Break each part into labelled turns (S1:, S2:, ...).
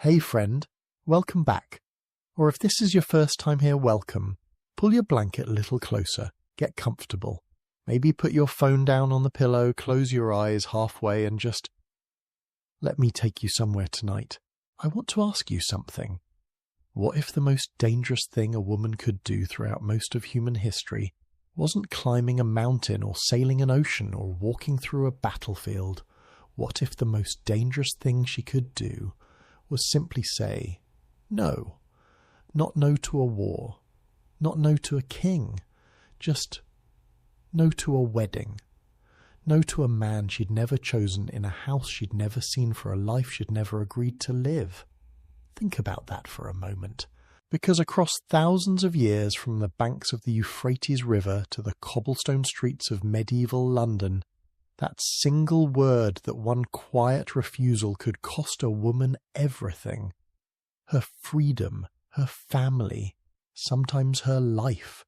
S1: Hey friend, welcome back. Or if this is your first time here, welcome. Pull your blanket a little closer, get comfortable. Maybe put your phone down on the pillow, close your eyes halfway and just let me take you somewhere tonight. I want to ask you something. What if the most dangerous thing a woman could do throughout most of human history wasn't climbing a mountain or sailing an ocean or walking through a battlefield? What if the most dangerous thing she could do was simply say, no? Not no to a war, not no to a king, just no to a wedding. No to a man she'd never chosen in a house she'd never seen for a life she'd never agreed to live. Think about that for a moment. Because across thousands of years from the banks of the Euphrates River to the cobblestone streets of medieval London, that single word, that one quiet refusal, could cost a woman everything. Her freedom, her family, sometimes her life.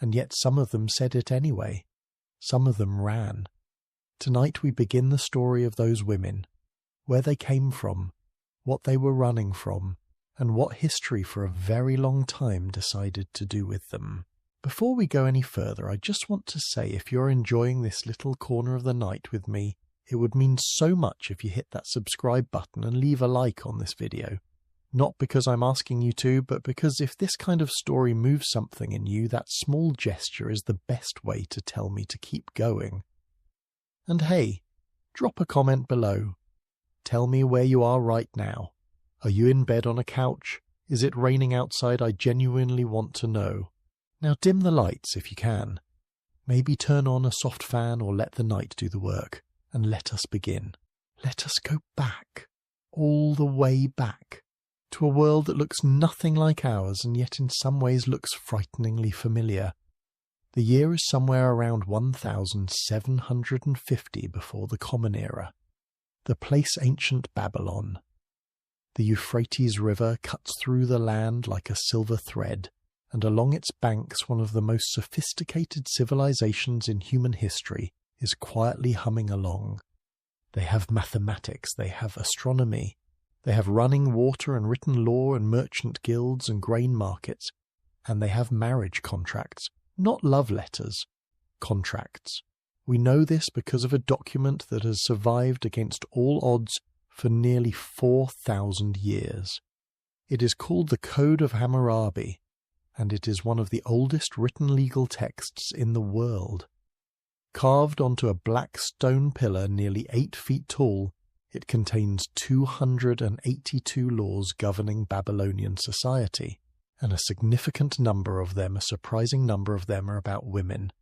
S1: And yet some of them said it anyway. Some of them ran. Tonight we begin the story of those women, where they came from, what they were running from, and what history for a very long time decided to do with them. Before we go any further, I just want to say if you're enjoying this little corner of the night with me, it would mean so much if you hit that subscribe button and leave a like on this video. Not because I'm asking you to, but because if this kind of story moves something in you, that small gesture is the best way to tell me to keep going. And hey, drop a comment below. Tell me where you are right now. Are you in bed on a couch? Is it raining outside? I genuinely want to know. Now dim the lights if you can. Maybe turn on a soft fan or let the night do the work. And let us begin. Let us go back, all the way back, to a world that looks nothing like ours and yet in some ways looks frighteningly familiar. The year is somewhere around 1750 before the Common Era. The place ancient Babylon. The Euphrates River cuts through the land like a silver thread, and along its banks one of the most sophisticated civilizations in human history is quietly humming along. They have mathematics, they have astronomy, they have running water and written law and merchant guilds and grain markets, and they have marriage contracts, not love letters, contracts. We know this because of a document that has survived against all odds for nearly 4,000 years. It is called the Code of Hammurabi, and it is one of the oldest written legal texts in the world. Carved onto a black stone pillar nearly 8 feet tall, it contains 282 laws governing Babylonian society, and a significant number of them, a surprising number of them, are about women,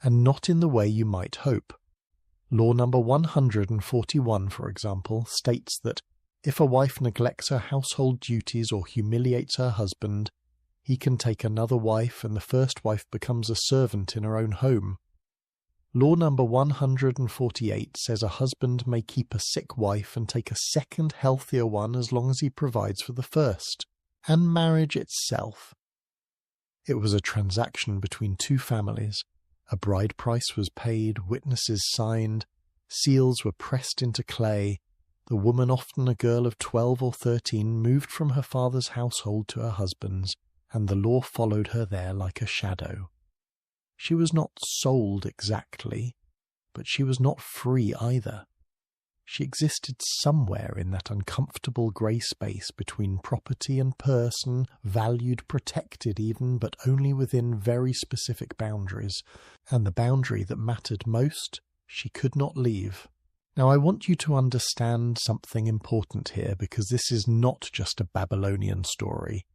S1: and not in the way you might hope. Law number 141, for example, states that if a wife neglects her household duties or humiliates her husband, he can take another wife and the first wife becomes a servant in her own home. Law number 148 says a husband may keep a sick wife and take a second healthier one as long as he provides for the first. And marriage itself. It was a transaction between two families. A bride price was paid, witnesses signed, seals were pressed into clay. The woman, often a girl of 12 or 13, moved from her father's household to her husband's, and the law followed her there like a shadow. She was not sold exactly, but she was not free either. She existed somewhere in that uncomfortable grey space between property and person, valued, protected even, but only within very specific boundaries, and the boundary that mattered most, she could not leave. Now I want you to understand something important here, because this is not just a Babylonian story.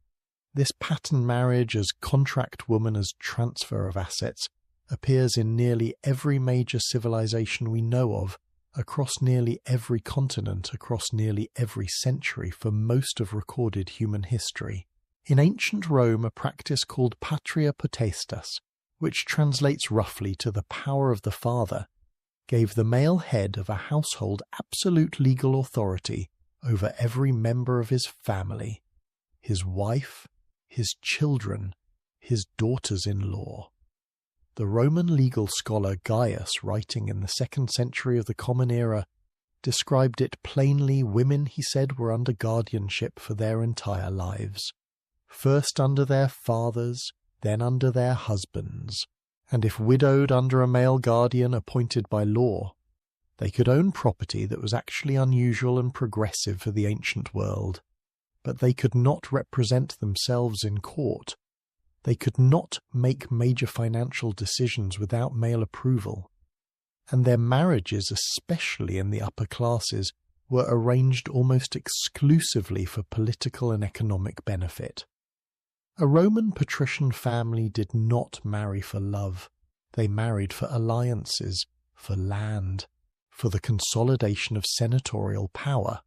S1: This pattern marriage as contract woman, as transfer of assets, appears in nearly every major civilization we know of, across nearly every continent, across nearly every century for most of recorded human history. In ancient Rome, a practice called patria potestas, which translates roughly to the power of the father, gave the male head of a household absolute legal authority over every member of his family, his wife, his children, his daughters-in-law. The Roman legal scholar Gaius, writing in the 2nd century of the Common Era, described it plainly. Women, he said, were under guardianship for their entire lives. First under their fathers, then under their husbands, and if widowed under a male guardian appointed by law, they could own property that was actually unusual and progressive for the ancient world. But they could not represent themselves in court. They could not make major financial decisions without male approval. And their marriages, especially in the upper classes, were arranged almost exclusively for political and economic benefit. A Roman patrician family did not marry for love. They married for alliances, for land, for the consolidation of senatorial power.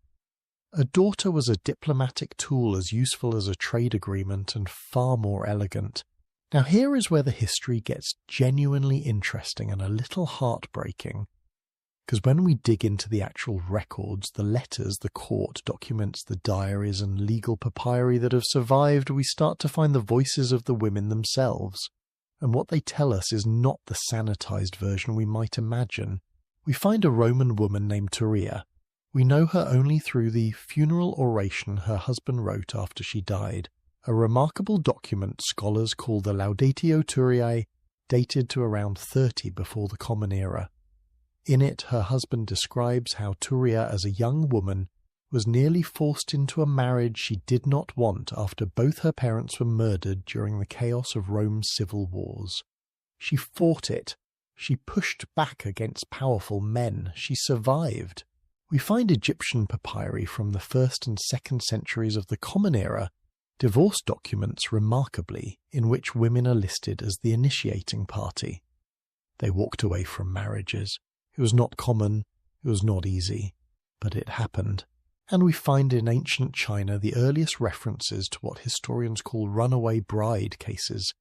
S1: A daughter was a diplomatic tool as useful as a trade agreement and far more elegant. Now here is where the history gets genuinely interesting and a little heartbreaking, because when we dig into the actual records, the letters, the court documents, the diaries and legal papyri that have survived, we start to find the voices of the women themselves. And what they tell us is not the sanitized version we might imagine. We find a Roman woman named Turia. We know her only through the funeral oration her husband wrote after she died, a remarkable document scholars call the Laudatio Turiae, dated to around 30 before the Common Era. In it, her husband describes how Turia, as a young woman, was nearly forced into a marriage she did not want after both her parents were murdered during the chaos of Rome's civil wars. She fought it. She pushed back against powerful men. She survived. We find Egyptian papyri from the 1st and 2nd centuries of the Common Era, divorce documents remarkably, in which women are listed as the initiating party. They walked away from marriages. It was not common, it was not easy, but it happened. And we find in ancient China the earliest references to what historians call runaway bride cases.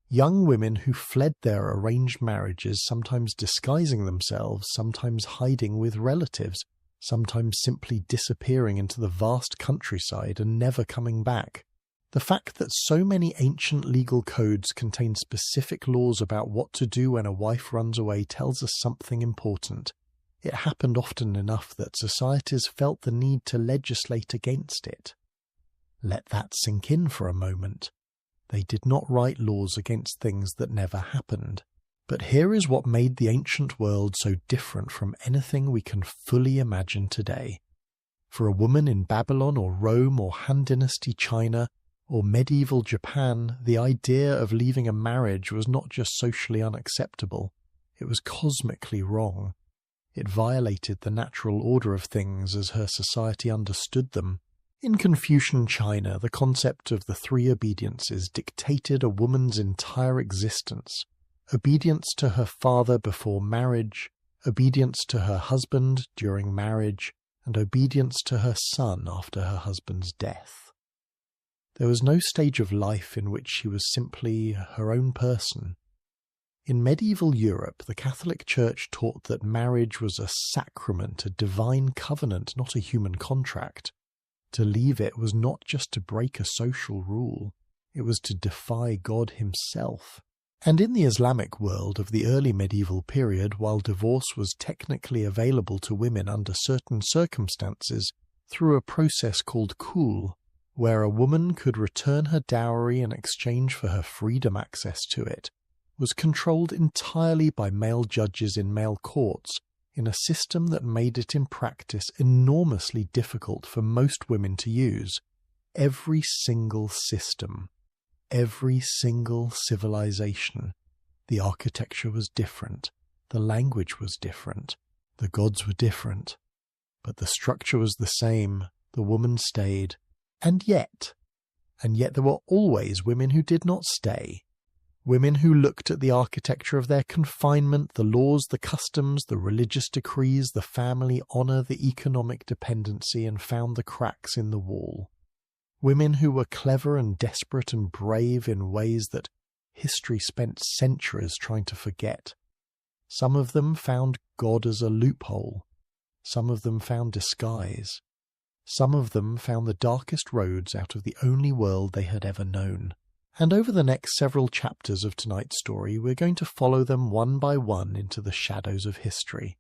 S1: Young women who fled their arranged marriages, sometimes disguising themselves, sometimes hiding with relatives, sometimes simply disappearing into the vast countryside and never coming back. The fact that so many ancient legal codes contain specific laws about what to do when a wife runs away tells us something important. It happened often enough that societies felt the need to legislate against it. Let that sink in for a moment. They did not write laws against things that never happened. But here is what made the ancient world so different from anything we can fully imagine today. For a woman in Babylon or Rome or Han Dynasty China or medieval Japan, the idea of leaving a marriage was not just socially unacceptable, it was cosmically wrong. It violated the natural order of things as her society understood them. In Confucian China, the concept of the 3 obediences dictated a woman's entire existence. Obedience to her father before marriage, obedience to her husband during marriage, and obedience to her son after her husband's death. There was no stage of life in which she was simply her own person. In medieval Europe, the Catholic Church taught that marriage was a sacrament, a divine covenant, not a human contract. To leave it was not just to break a social rule, it was to defy God himself. And in the Islamic world of the early medieval period, while divorce was technically available to women under certain circumstances through a process called khul, where a woman could return her dowry in exchange for her freedom access to it, was controlled entirely by male judges in male courts, in a system that made it in practice enormously difficult for most women to use. Every single system, every single civilization, the architecture was different, the language was different, the gods were different, but the structure was the same, the woman stayed, and yet there were always women who did not stay. Women who looked at the architecture of their confinement, the laws, the customs, the religious decrees, the family honor, the economic dependency, and found the cracks in the wall. Women who were clever and desperate and brave in ways that history spent centuries trying to forget. Some of them found God as a loophole. Some of them found disguise. Some of them found the darkest roads out of the only world they had ever known. And over the next several chapters of tonight's story, we're going to follow them one by one into the shadows of history.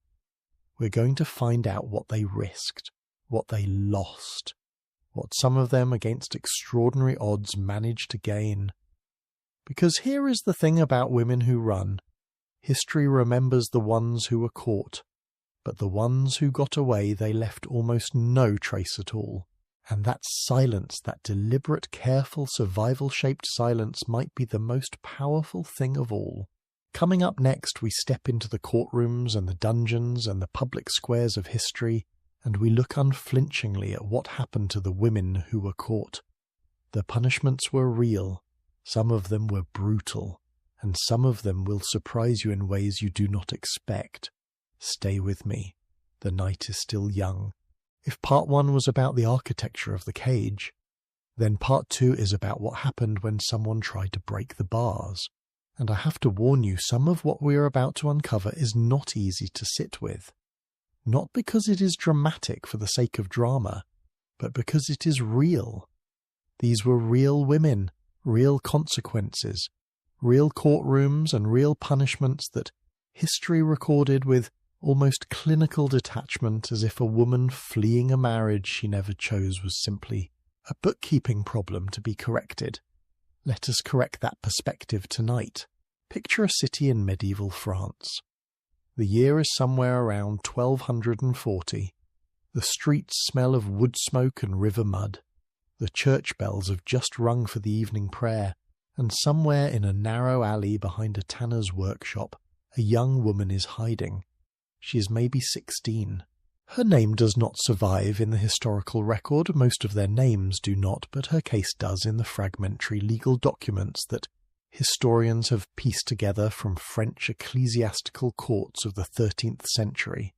S1: we're going to find out what they risked, what they lost, what some of them against extraordinary odds managed to gain. Because here is the thing about women who run. History remembers the ones who were caught, but the ones who got away they left almost no trace at all. And that silence, that deliberate, careful, survival-shaped silence might be the most powerful thing of all. Coming up next, we step into the courtrooms and the dungeons and the public squares of history, and we look unflinchingly at what happened to the women who were caught. The punishments were real, some of them were brutal, and some of them will surprise you in ways you do not expect. Stay with me. The night is still young. If part 1 was about the architecture of the cage, then part 2 is about what happened when someone tried to break the bars. And I have to warn you, some of what we are about to uncover is not easy to sit with. Not because it is dramatic for the sake of drama, but because it is real. These were real women, real consequences, real courtrooms and real punishments that history recorded with almost clinical detachment, as if a woman fleeing a marriage she never chose was simply a bookkeeping problem to be corrected. Let us correct that perspective tonight. Picture a city in medieval France. The year is somewhere around 1240. The streets smell of wood smoke and river mud. The church bells have just rung for the evening prayer, and somewhere in a narrow alley behind a tanner's workshop, a young woman is hiding. She is maybe 16. Her name does not survive in the historical record. Most of their names do not, but her case does in the fragmentary legal documents that historians have pieced together from French ecclesiastical courts of the 13th century.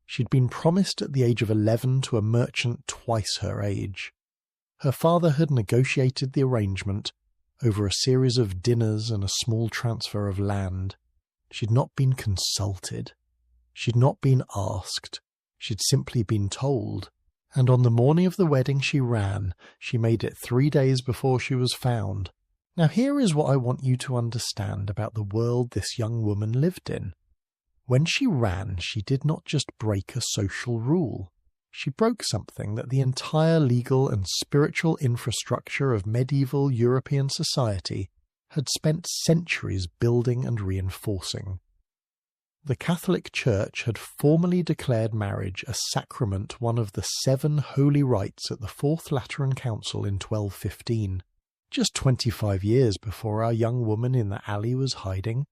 S1: She'd been promised at the age of 11 to a merchant twice her age. Her father had negotiated the arrangement over a series of dinners and a small transfer of land. She'd not been consulted. She'd not been asked. She'd simply been told. And on the morning of the wedding she ran. She made it 3 days before she was found. Now here is what I want you to understand about the world this young woman lived in. When she ran, she did not just break a social rule. She broke something that the entire legal and spiritual infrastructure of medieval European society had spent centuries building and reinforcing. The Catholic Church had formally declared marriage a sacrament, one of the 7 holy rites at the Fourth Lateran Council in 1215, just 25 years before our young woman in the alley was hiding,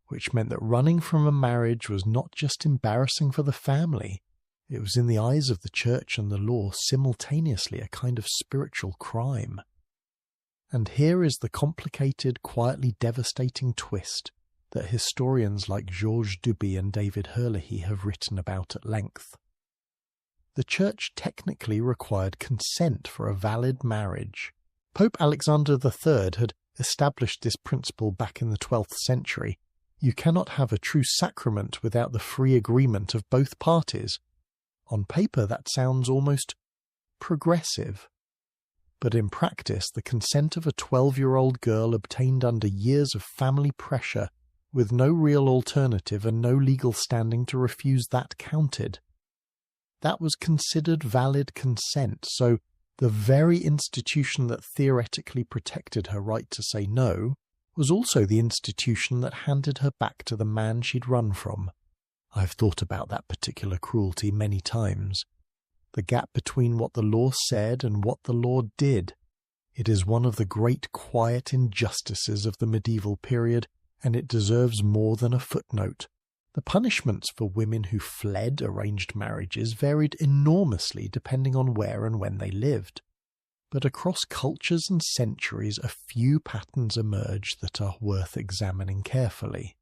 S1: which meant that running from a marriage was not just embarrassing for the family, it was in the eyes of the Church and the law simultaneously a kind of spiritual crime. And here is the complicated, quietly devastating twist that historians like Georges Duby and David Herlihy have written about at length. The Church technically required consent for a valid marriage. Pope Alexander III had established this principle back in the 12th century. You cannot have a true sacrament without the free agreement of both parties. On paper, that sounds almost progressive. But in practice, the consent of a 12-year-old girl obtained under years of family pressure with no real alternative and no legal standing to refuse that counted. That was considered valid consent, so the very institution that theoretically protected her right to say no was also the institution that handed her back to the man she'd run from. I've thought about that particular cruelty many times. The gap between what the law said and what the law did. It is one of the great quiet injustices of the medieval period, and it deserves more than a footnote. The punishments for women who fled arranged marriages varied enormously depending on where and when they lived. But across cultures and centuries, a few patterns emerge that are worth examining carefully.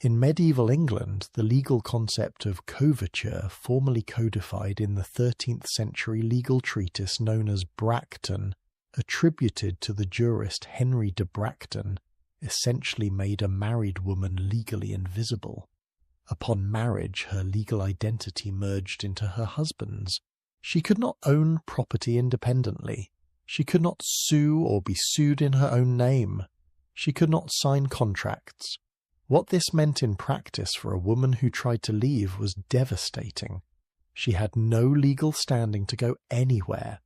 S1: In medieval England, the legal concept of coverture, formally codified in the 13th century legal treatise known as Bracton, attributed to the jurist Henry de Bracton, essentially made a married woman legally invisible. Upon marriage, her legal identity merged into her husband's. She could not own property independently. She could not sue or be sued in her own name. She could not sign contracts. What this meant in practice for a woman who tried to leave was devastating. She had no legal standing to go anywhere.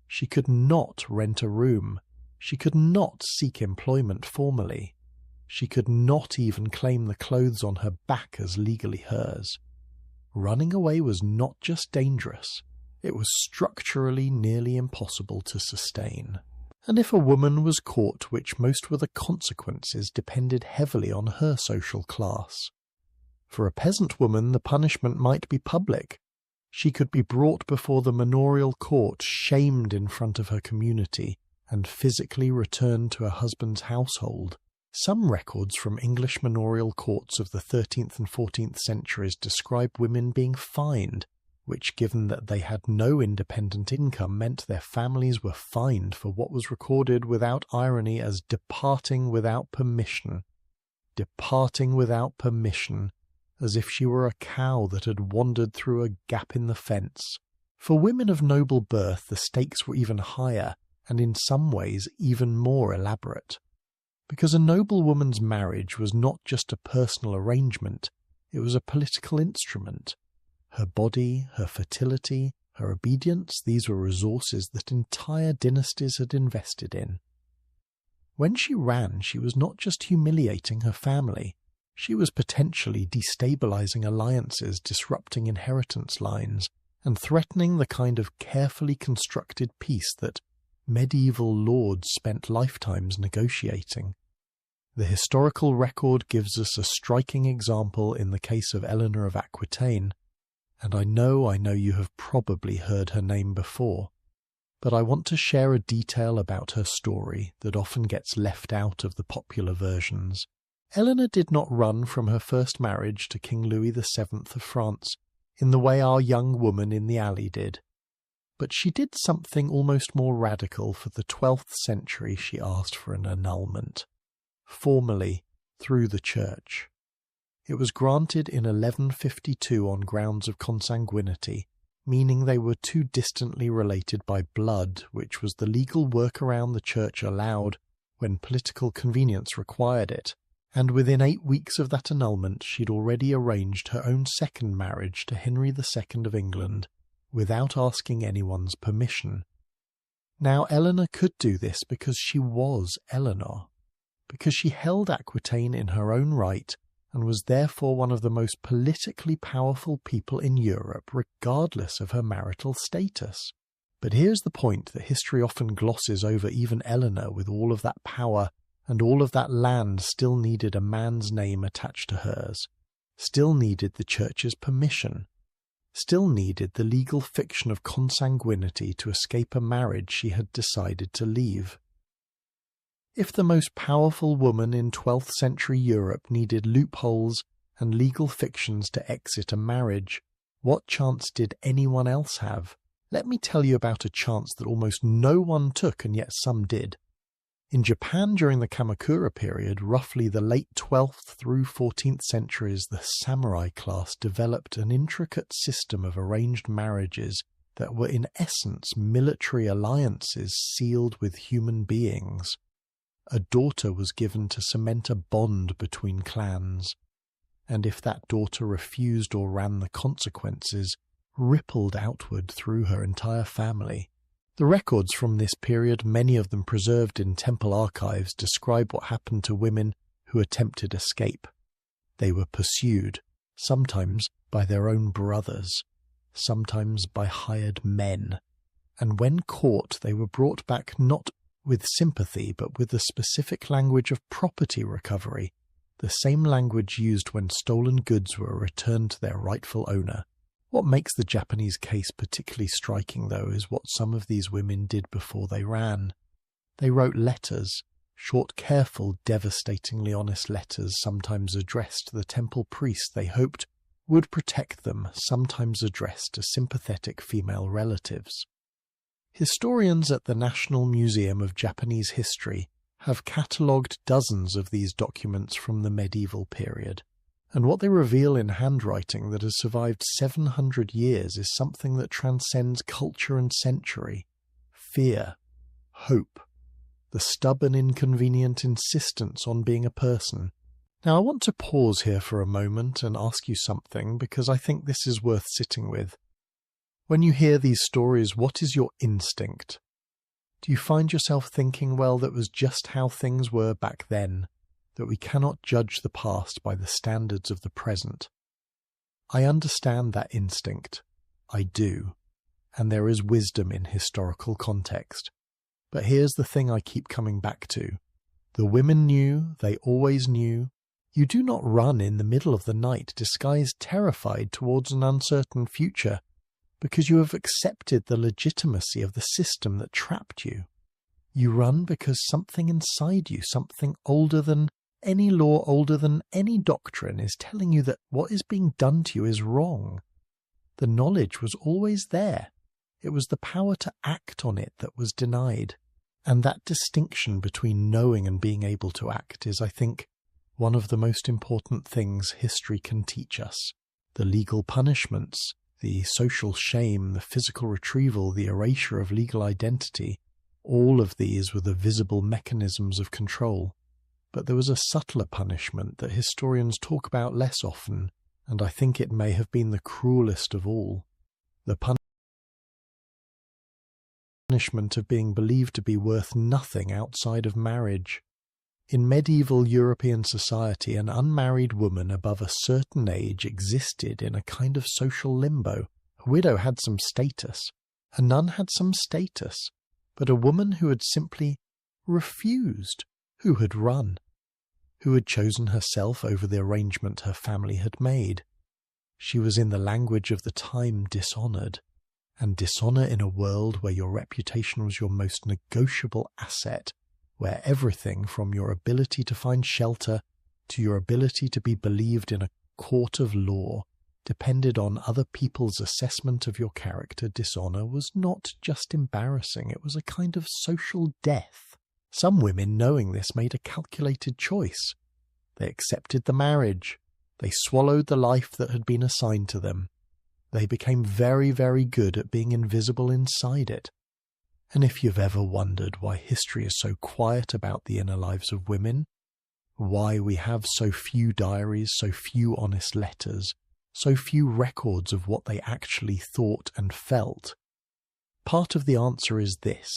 S1: She could not rent a room. She could not seek employment formally. She could not even claim the clothes on her back as legally hers. Running away was not just dangerous, it was structurally nearly impossible to sustain. And if a woman was caught, which most were the consequences depended heavily on her social class. For a peasant woman, the punishment might be public. She could be brought before the manorial court, shamed in front of her community, and physically returned to her husband's household. Some records from English manorial courts of the 13th and 14th centuries describe women being fined, which, given that they had no independent income, meant their families were fined for what was recorded without irony as departing without permission. Departing without permission, as if she were a cow that had wandered through a gap in the fence. For women of noble birth, the stakes were even higher, and in some ways even more elaborate. Because a noble woman's marriage was not just a personal arrangement, it was a political instrument. Her body, her fertility, her obedience, these were resources that entire dynasties had invested in. When she ran, she was not just humiliating her family, she was potentially destabilizing alliances, disrupting inheritance lines, and threatening the kind of carefully constructed peace that medieval lords spent lifetimes negotiating. The historical record gives us a striking example in the case of Eleanor of Aquitaine, and I know you have probably heard her name before, but I want to share a detail about her story that often gets left out of the popular versions. Eleanor did not run from her first marriage to King Louis VII of France in the way our young woman in the alley did. But she did something almost more radical. For the 12th century she asked for an annulment, formally, through the church. It was granted in 1152 on grounds of consanguinity, meaning they were too distantly related by blood, which was the legal workaround the church allowed when political convenience required it. And within 8 weeks of that annulment she'd already arranged her own second marriage to Henry II of England, without asking anyone's permission. Now Eleanor could do this because she was Eleanor, because she held Aquitaine in her own right and was therefore one of the most politically powerful people in Europe, regardless of her marital status. But here's the point that history often glosses over. Even Eleanor, with all of that power and all of that land, still needed a man's name attached to hers, still needed the church's permission, still needed the legal fiction of consanguinity to escape a marriage she had decided to leave. If the most powerful woman in 12th century Europe needed loopholes and legal fictions to exit a marriage, what chance did anyone else have? Let me tell you about a chance that almost no one took, and yet some did. In Japan during the Kamakura period, roughly the late 12th through 14th centuries, the samurai class developed an intricate system of arranged marriages that were in essence military alliances sealed with human beings. A daughter was given to cement a bond between clans, and if that daughter refused or ran, the consequences rippled outward through her entire family. The records from this period, many of them preserved in temple archives, describe what happened to women who attempted escape. They were pursued, sometimes by their own brothers, sometimes by hired men, and when caught they were brought back not with sympathy but with the specific language of property recovery, the same language used when stolen goods were returned to their rightful owner. What makes the Japanese case particularly striking, though, is what some of these women did before they ran. They wrote letters, short, careful, devastatingly honest letters, sometimes addressed to the temple priest they hoped would protect them, sometimes addressed to sympathetic female relatives. Historians at the National Museum of Japanese History have catalogued dozens of these documents from the medieval period, and what they reveal in handwriting that has survived 700 years is something that transcends culture and century: fear, hope, the stubborn, inconvenient insistence on being a person, Now, I want to pause here for a moment and ask you something, because I think this is worth sitting with. When you hear these stories, what is your instinct? Do you find yourself thinking, well, that was just how things were back then, that we cannot judge the past by the standards of the present? I understand that instinct. I do. And there is wisdom in historical context. But here's the thing I keep coming back to. The women knew, they always knew. You do not run in the middle of the night disguised terrified towards an uncertain future, because you have accepted the legitimacy of the system that trapped you. You run because something inside you, something older than any law, older than any doctrine, is telling you that what is being done to you is wrong. The knowledge was always there. It was the power to act on it that was denied. And that distinction between knowing and being able to act is, I think, one of the most important things history can teach us. The legal punishments, the social shame, the physical retrieval, the erasure of legal identity, all of these were the visible mechanisms of control. But there was a subtler punishment that historians talk about less often, and I think it may have been the cruelest of all. The punishment of being believed to be worth nothing outside of marriage. In medieval European society, an unmarried woman above a certain age existed in a kind of social limbo. A widow had some status, a nun had some status, but a woman who had simply refused, who had run, who had chosen herself over the arrangement her family had made. She was, in the language of the time, dishonoured, and dishonour in a world where your reputation was your most negotiable asset, where everything from your ability to find shelter to your ability to be believed in a court of law depended on other people's assessment of your character. Dishonour was not just embarrassing, it was a kind of social death. Some women, knowing this, made a calculated choice. They accepted the marriage. They swallowed the life that had been assigned to them. They became very, very good at being invisible inside it. And if you've ever wondered why history is so quiet about the inner lives of women, why we have so few diaries, so few honest letters, so few records of what they actually thought and felt, part of the answer is this.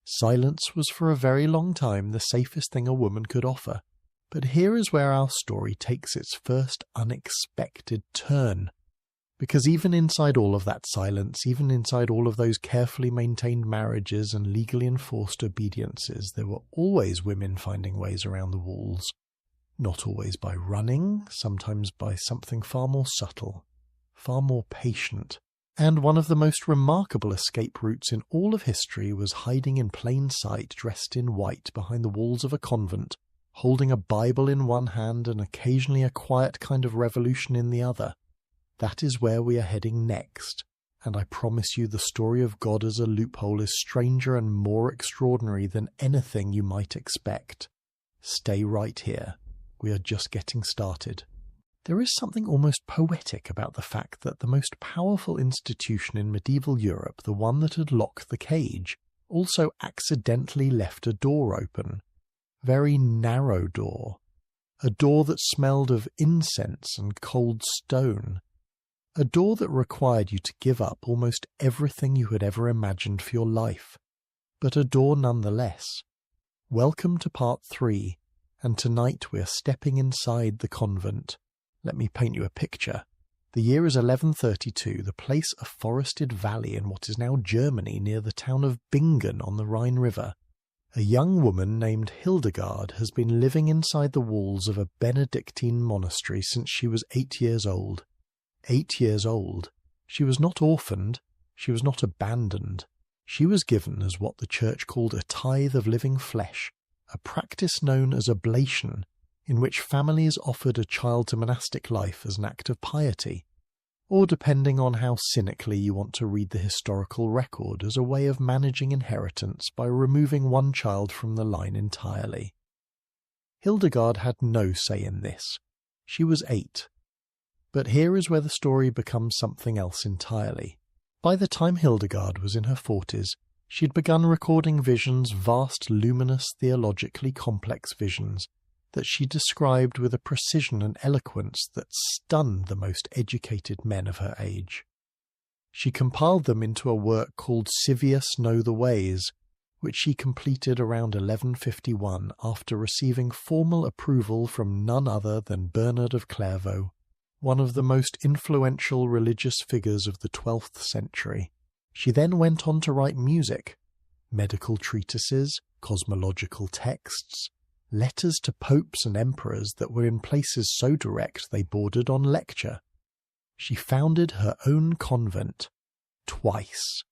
S1: Silence was for a very long time the safest thing a woman could offer. But here is where our story takes its first unexpected turn. Because even inside all of that silence, even inside all of those carefully maintained marriages and legally enforced obediences, there were always women finding ways around the walls. Not always by running, sometimes by something far more subtle, far more patient. And one of the most remarkable escape routes in all of history was hiding in plain sight, dressed in white, behind the walls of a convent, holding a Bible in one hand and occasionally a quiet kind of revolution in the other. That is where we are heading next, and I promise you the story of God as a loophole is stranger and more extraordinary than anything you might expect. Stay right here. We are just getting started. There is something almost poetic about the fact that the most powerful institution in medieval Europe, the one that had locked the cage, also accidentally left a door open. Very narrow door. A door that smelled of incense and cold stone. A door that required you to give up almost everything you had ever imagined for your life. But a door nonetheless. Welcome to part 3, and tonight we are stepping inside the convent. Let me paint you a picture. The year is 1132, the place a forested valley in what is now Germany near the town of Bingen on the Rhine River. A young woman named Hildegard has been living inside the walls of a Benedictine monastery since she was 8 years old. 8 years old. She was not orphaned. She was not abandoned. She was given as what the church called a tithe of living flesh, a practice known as oblation, in which families offered a child to monastic life as an act of piety, or depending on how cynically you want to read the historical record, as a way of managing inheritance by removing one child from the line entirely. Hildegard had no say in this. She was 8. But here is where the story becomes something else entirely. By the time Hildegard was in her 40s, she had begun recording visions, vast, luminous, theologically complex visions, that she described with a precision and eloquence that stunned the most educated men of her age. She compiled them into a work called Civius Know the Ways, which she completed around 1151 after receiving formal approval from none other than Bernard of Clairvaux, one of the most influential religious figures of the 12th century. She then went on to write music, medical treatises, cosmological texts, letters to popes and emperors that were in places so direct they bordered on lecture. She founded her own convent, twice,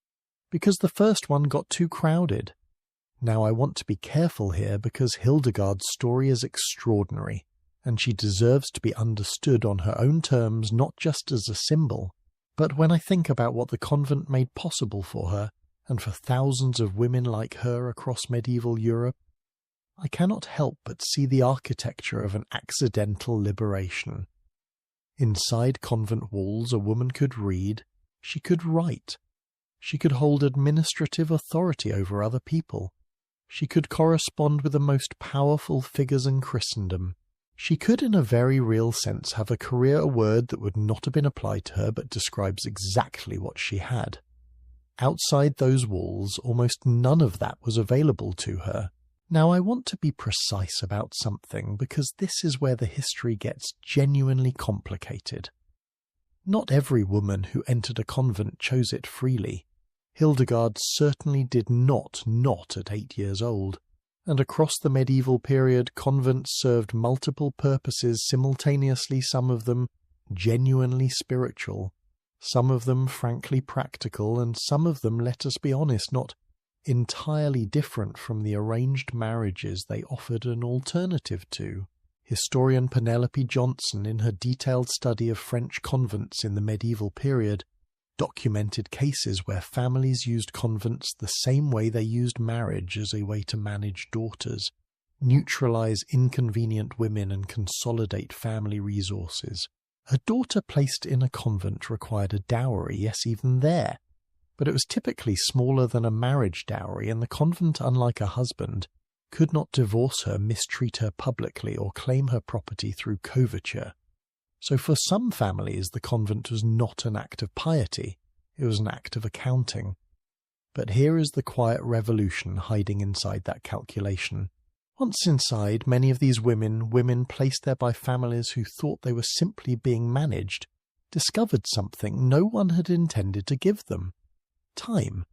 S1: because the first one got too crowded. Now I want to be careful here because Hildegard's story is extraordinary, and she deserves to be understood on her own terms, not just as a symbol, but when I think about what the convent made possible for her, and for thousands of women like her across medieval Europe, I cannot help but see the architecture of an accidental liberation. Inside convent walls a woman could read, she could write, she could hold administrative authority over other people, she could correspond with the most powerful figures in Christendom. She could in a very real sense have a career, a word that would not have been applied to her but describes exactly what she had. Outside those walls, almost none of that was available to her. Now I want to be precise about something because this is where the history gets genuinely complicated. Not every woman who entered a convent chose it freely. Hildegard certainly did not at 8 years old, and across the medieval period convents served multiple purposes simultaneously, some of them genuinely spiritual, some of them frankly practical, and some of them, let us be honest, not entirely different from the arranged marriages they offered an alternative to. Historian Penelope Johnson, in her detailed study of French convents in the medieval period, documented cases where families used convents the same way they used marriage as a way to manage daughters, neutralize inconvenient women and consolidate family resources. A daughter placed in a convent required a dowry, yes, even there, but it was typically smaller than a marriage dowry, and the convent, unlike a husband, could not divorce her, mistreat her publicly, or claim her property through coverture. So for some families the convent was not an act of piety, it was an act of accounting. But here is the quiet revolution hiding inside that calculation. Once inside, many of these women placed there by families who thought they were simply being managed, discovered something no one had intended to give them. Time.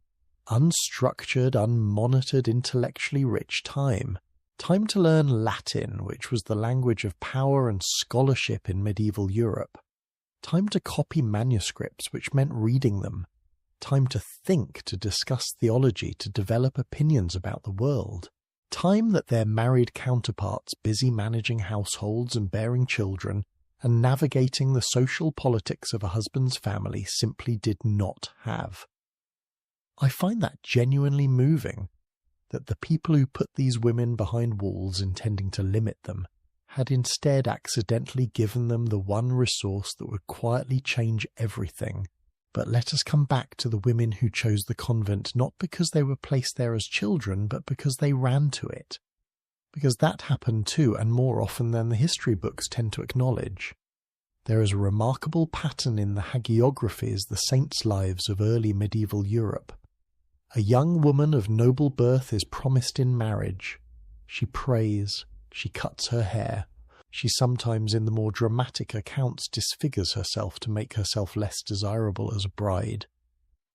S1: Unstructured, unmonitored, intellectually rich time. Time to learn Latin, which was the language of power and scholarship in medieval Europe. Time to copy manuscripts, which meant reading them. Time to think, to discuss theology, to develop opinions about the world. Time that their married counterparts, busy managing households and bearing children, and navigating the social politics of a husband's family, simply did not have. I find that genuinely moving, that the people who put these women behind walls intending to limit them had instead accidentally given them the one resource that would quietly change everything. But let us come back to the women who chose the convent not because they were placed there as children, but because they ran to it. Because that happened too, and more often than the history books tend to acknowledge. There is a remarkable pattern in the hagiographies, the saints' lives of early medieval Europe. A young woman of noble birth is promised in marriage. She prays, she cuts her hair. She sometimes, in the more dramatic accounts, disfigures herself to make herself less desirable as a bride.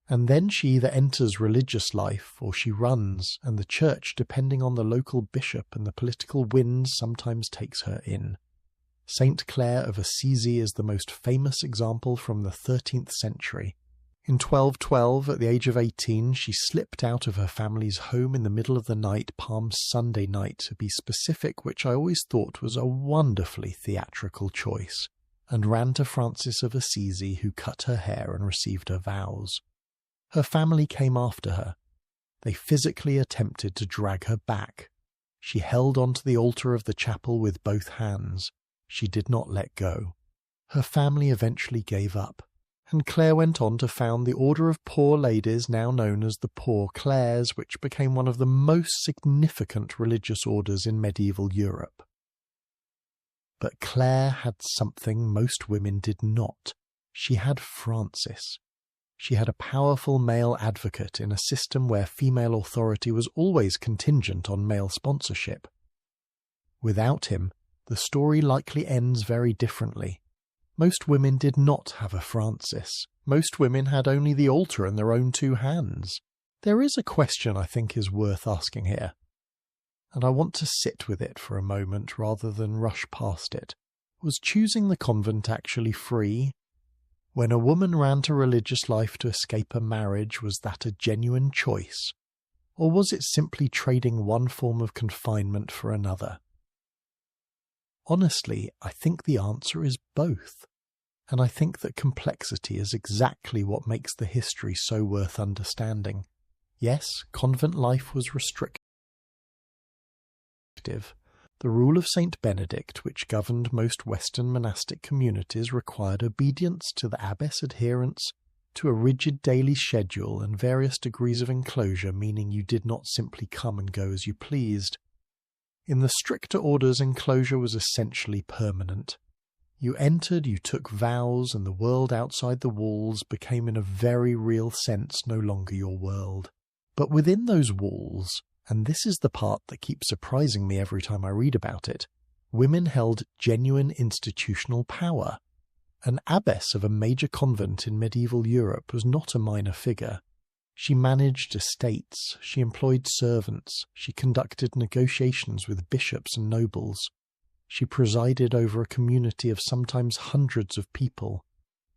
S1: And then she either enters religious life or she runs, and the church, depending on the local bishop and the political winds, sometimes takes her in. Saint Clare of Assisi is the most famous example from the 13th century. In 1212, at the age of 18, she slipped out of her family's home in the middle of the night, Palm Sunday night to be specific, which I always thought was a wonderfully theatrical choice, and ran to Francis of Assisi, who cut her hair and received her vows. Her family came after her. They physically attempted to drag her back. She held onto the altar of the chapel with both hands. She did not let go. Her family eventually gave up, and Clare went on to found the Order of Poor Ladies, now known as the Poor Clares, which became one of the most significant religious orders in medieval Europe. But Claire had something most women did not. She had Francis. She had a powerful male advocate in a system where female authority was always contingent on male sponsorship. Without him, the story likely ends very differently. Most women did not have a Francis. Most women had only the altar in their own two hands. There is a question I think is worth asking here, and I want to sit with it for a moment rather than rush past it. Was choosing the convent actually free? When a woman ran to religious life to escape a marriage, was that a genuine choice? Or was it simply trading one form of confinement for another? Honestly, I think the answer is both. And I think that complexity is exactly what makes the history so worth understanding. Yes, convent life was restrictive. The rule of Saint Benedict, which governed most Western monastic communities, required obedience to the abbess, adherence to a rigid daily schedule and various degrees of enclosure, meaning you did not simply come and go as you pleased. In the stricter orders, enclosure was essentially permanent. You entered, you took vows, and the world outside the walls became in a very real sense no longer your world. But within those walls, and this is the part that keeps surprising me every time I read about it, women held genuine institutional power. An abbess of a major convent in medieval Europe was not a minor figure. She managed estates, she employed servants, she conducted negotiations with bishops and nobles. She presided over a community of sometimes hundreds of people.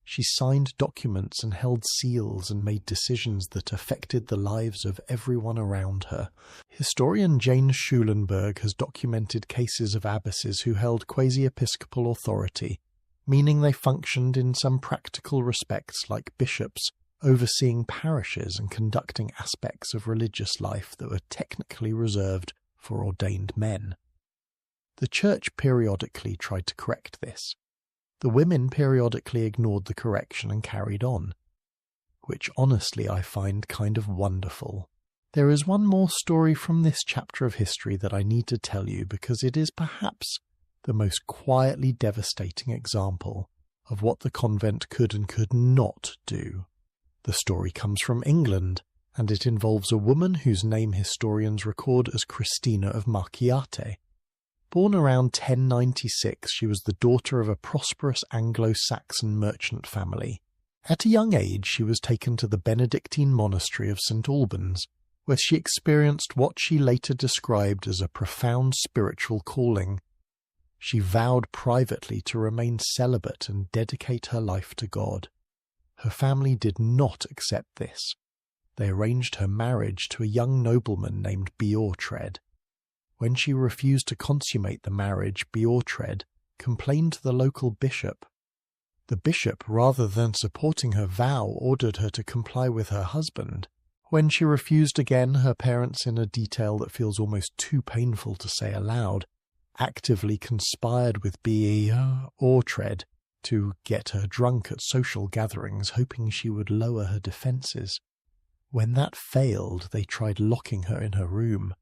S1: She signed documents and held seals and made decisions that affected the lives of everyone around her. Historian Jane Schulenberg has documented cases of abbesses who held quasi-episcopal authority, meaning they functioned in some practical respects like bishops, overseeing parishes and conducting aspects of religious life that were technically reserved for ordained men. The Church periodically tried to correct this. The women periodically ignored the correction and carried on, which honestly I find kind of wonderful. There is one more story from this chapter of history that I need to tell you because it is perhaps the most quietly devastating example of what the convent could and could not do. The story comes from England, and it involves a woman whose name historians record as Christina of Marchiate. Born around 1096, she was the daughter of a prosperous Anglo-Saxon merchant family. At a young age, she was taken to the Benedictine monastery of St. Albans, where she experienced what she later described as a profound spiritual calling. She vowed privately to remain celibate and dedicate her life to God. Her family did not accept this. They arranged her marriage to a young nobleman named Beorhtred. When she refused to consummate the marriage, Beorhtred complained to the local bishop. The bishop, rather than supporting her vow, ordered her to comply with her husband. When she refused again, her parents, in a detail that feels almost too painful to say aloud, actively conspired with Beorhtred to get her drunk at social gatherings, hoping she would lower her defences. When that failed, they tried locking her in her room.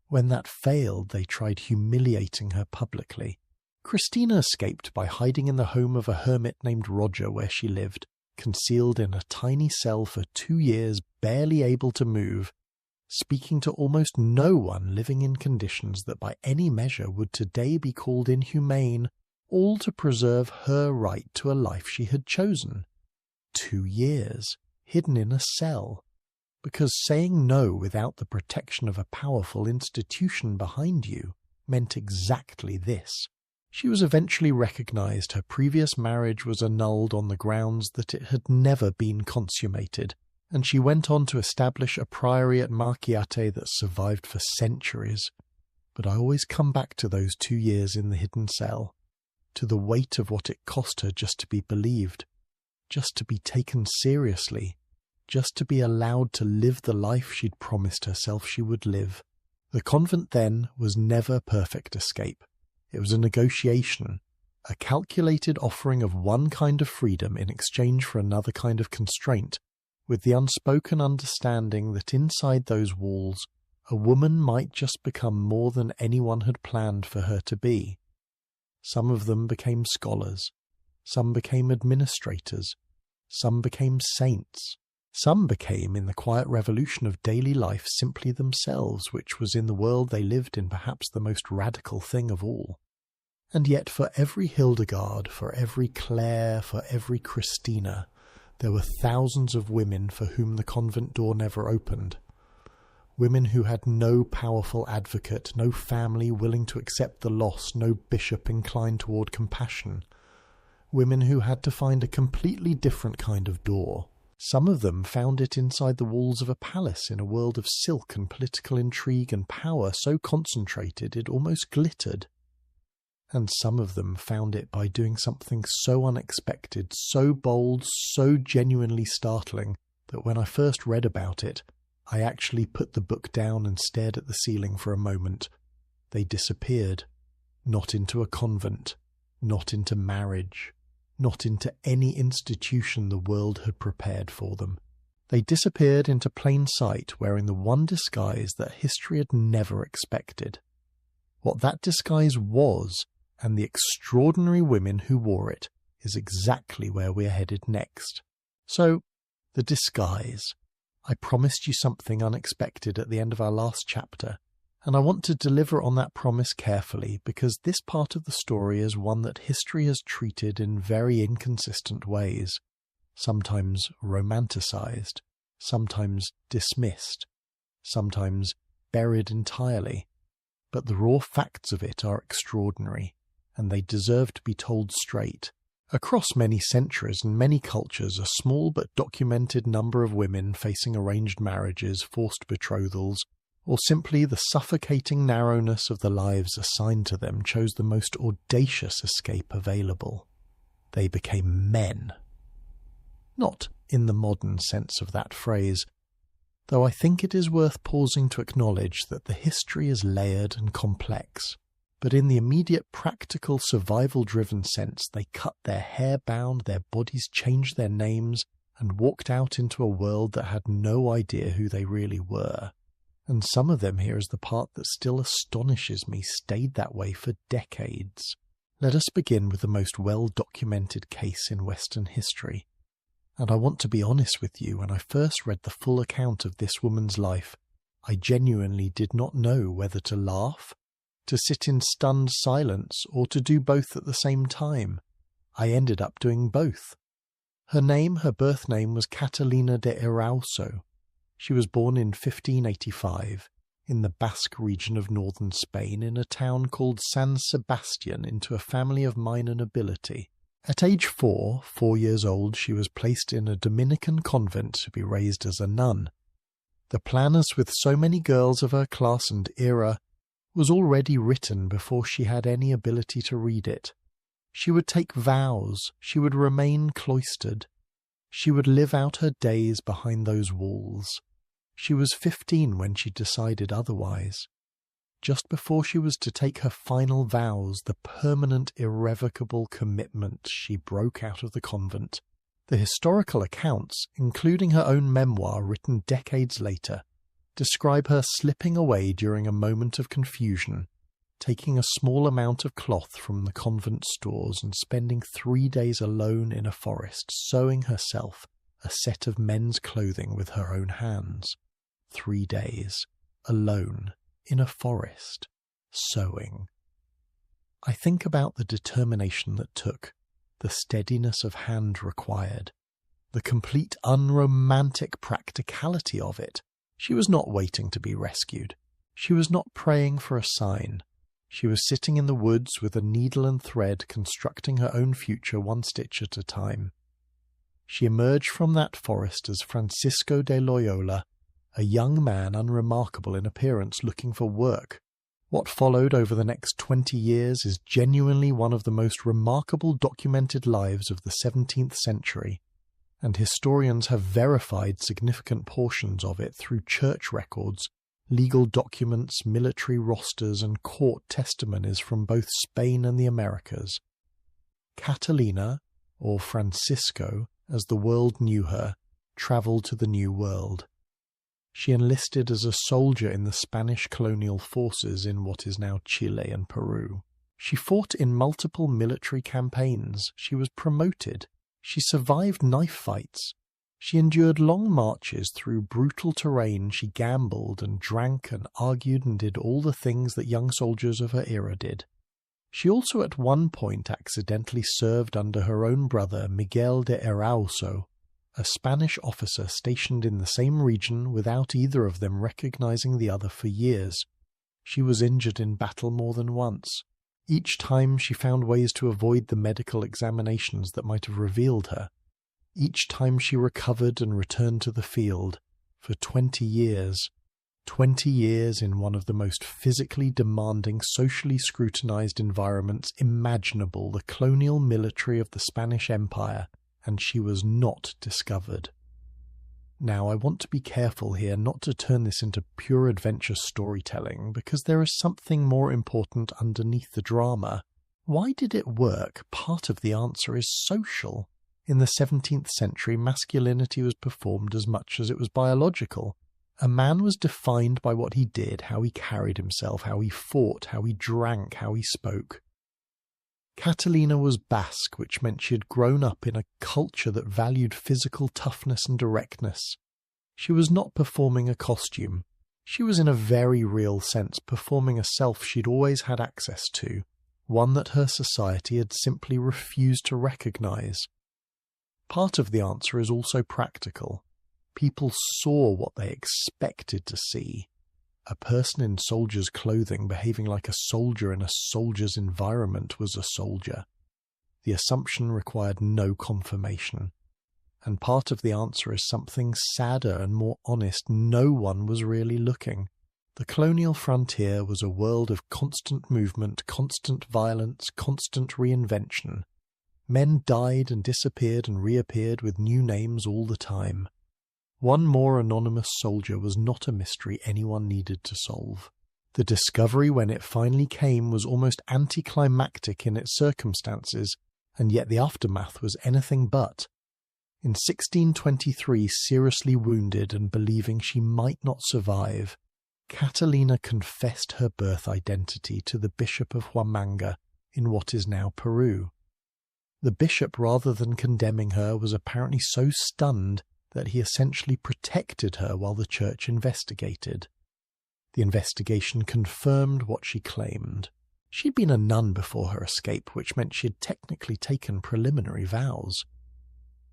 S1: When that failed, they tried humiliating her publicly. Christina escaped by hiding in the home of a hermit named Roger where she lived, concealed in a tiny cell for 2 years, barely able to move, speaking to almost no one, living in conditions that by any measure would today be called inhumane, all to preserve her right to a life she had chosen. 2 years, hidden in a cell, because saying no without the protection of a powerful institution behind you meant exactly this. She was eventually recognized. Her previous marriage was annulled on the grounds that it had never been consummated, and she went on to establish a priory at Marchiate that survived for centuries. But I always come back to those 2 years in the hidden cell, to the weight of what it cost her just to be believed, just to be taken seriously, just to be allowed to live the life she'd promised herself she would live. The convent then was never perfect escape. It was a negotiation, a calculated offering of one kind of freedom in exchange for another kind of constraint, with the unspoken understanding that inside those walls a woman might just become more than anyone had planned for her to be. Some of them became scholars. Some became administrators. Some became saints. Some became, in the quiet revolution of daily life, simply themselves, which was in the world they lived in perhaps the most radical thing of all. And yet for every Hildegard, for every Claire, for every Christina, there were thousands of women for whom the convent door never opened. Women who had no powerful advocate, no family willing to accept the loss, no bishop inclined toward compassion. Women who had to find a completely different kind of door. Some of them found it inside the walls of a palace in a world of silk and political intrigue and power so concentrated it almost glittered. And some of them found it by doing something so unexpected, so bold, so genuinely startling, that when I first read about it, I actually put the book down and stared at the ceiling for a moment. They disappeared. Not into a convent, not into marriage, not into any institution the world had prepared for them. They disappeared into plain sight, wearing the one disguise that history had never expected. What that disguise was, and the extraordinary women who wore it, is exactly where we are headed next. So, the disguise. I promised you something unexpected at the end of our last chapter, and I want to deliver on that promise carefully because this part of the story is one that history has treated in very inconsistent ways, sometimes romanticized, sometimes dismissed, sometimes buried entirely. But the raw facts of it are extraordinary, and they deserve to be told straight. Across many centuries and many cultures, a small but documented number of women facing arranged marriages, forced betrothals, or simply the suffocating narrowness of the lives assigned to them chose the most audacious escape available. They became men. Not in the modern sense of that phrase, though I think it is worth pausing to acknowledge that the history is layered and complex. But in the immediate practical survival-driven sense, they cut their hair bound, their bodies changed their names, and walked out into a world that had no idea who they really were. And some of them, here is the part that still astonishes me, stayed that way for decades. Let us begin with the most well-documented case in Western history. And I want to be honest with you, when I first read the full account of this woman's life, I genuinely did not know whether to laugh, to sit in stunned silence, or to do both at the same time. I ended up doing both. Her birth name was Catalina de Erauso. She was born in 1585 in the Basque region of northern Spain in a town called San Sebastian into a family of minor nobility. At age 4 years old, she was placed in a Dominican convent to be raised as a nun. The plan, as with so many girls of her class and era, was already written before she had any ability to read it. She would take vows, she would remain cloistered, she would live out her days behind those walls. She was 15 when she decided otherwise. Just before she was to take her final vows, the permanent, irrevocable commitment, she broke out of the convent. The historical accounts, including her own memoir written decades later, describe her slipping away during a moment of confusion, taking a small amount of cloth from the convent stores and spending 3 days alone in a forest, sewing herself a set of men's clothing with her own hands. 3 days, alone, in a forest, sewing. I think about the determination that took, the steadiness of hand required, the complete unromantic practicality of it. She was not waiting to be rescued. She was not praying for a sign. She was sitting in the woods with a needle and thread, constructing her own future one stitch at a time. She emerged from that forest as Francisco de Loyola, a young man unremarkable in appearance looking for work. What followed over the next 20 years is genuinely one of the most remarkable documented lives of the 17th century, and historians have verified significant portions of it through church records, legal documents, military rosters, and court testimonies from both Spain and the Americas. Catalina, or Francisco, as the world knew her, travelled to the New World. She enlisted as a soldier in the Spanish colonial forces in what is now Chile and Peru. She fought in multiple military campaigns. She was promoted. She survived knife fights. She endured long marches through brutal terrain. She gambled and drank and argued and did all the things that young soldiers of her era did. She also at one point accidentally served under her own brother Miguel de Erauso, a Spanish officer stationed in the same region without either of them recognizing the other for years. She was injured in battle more than once. Each time she found ways to avoid the medical examinations that might have revealed her. Each time she recovered and returned to the field for 20 years. 20 years in one of the most physically demanding, socially scrutinized environments imaginable, the colonial military of the Spanish Empire, and she was not discovered. Now, I want to be careful here not to turn this into pure adventure storytelling, because there is something more important underneath the drama. Why did it work? Part of the answer is social. In the 17th century, masculinity was performed as much as it was biological. A man was defined by what he did, how he carried himself, how he fought, how he drank, how he spoke. Catalina was Basque, which meant she had grown up in a culture that valued physical toughness and directness. She was not performing a costume. She was in a very real sense performing a self she'd always had access to, one that her society had simply refused to recognize. Part of the answer is also practical. People saw what they expected to see. A person in soldier's clothing behaving like a soldier in a soldier's environment was a soldier. The assumption required no confirmation. And part of the answer is something sadder and more honest. No one was really looking. The colonial frontier was a world of constant movement, constant violence, constant reinvention. Men died and disappeared and reappeared with new names all the time. One more anonymous soldier was not a mystery anyone needed to solve. The discovery, when it finally came, was almost anticlimactic in its circumstances, and yet the aftermath was anything but. In 1623, seriously wounded and believing she might not survive, Catalina confessed her birth identity to the Bishop of Huamanga in what is now Peru. The bishop, rather than condemning her, was apparently so stunned that he essentially protected her while the church investigated. The investigation confirmed what she claimed. She'd been a nun before her escape, which meant she had technically taken preliminary vows.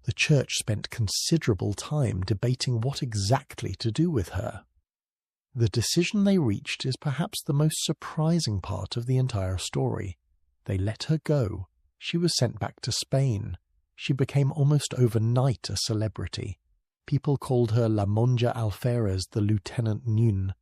S1: The church spent considerable time debating what exactly to do with her. The decision they reached is perhaps the most surprising part of the entire story. They let her go. She was sent back to Spain. She became almost overnight a celebrity. People called her La Monja Alferez, the Lieutenant Nun.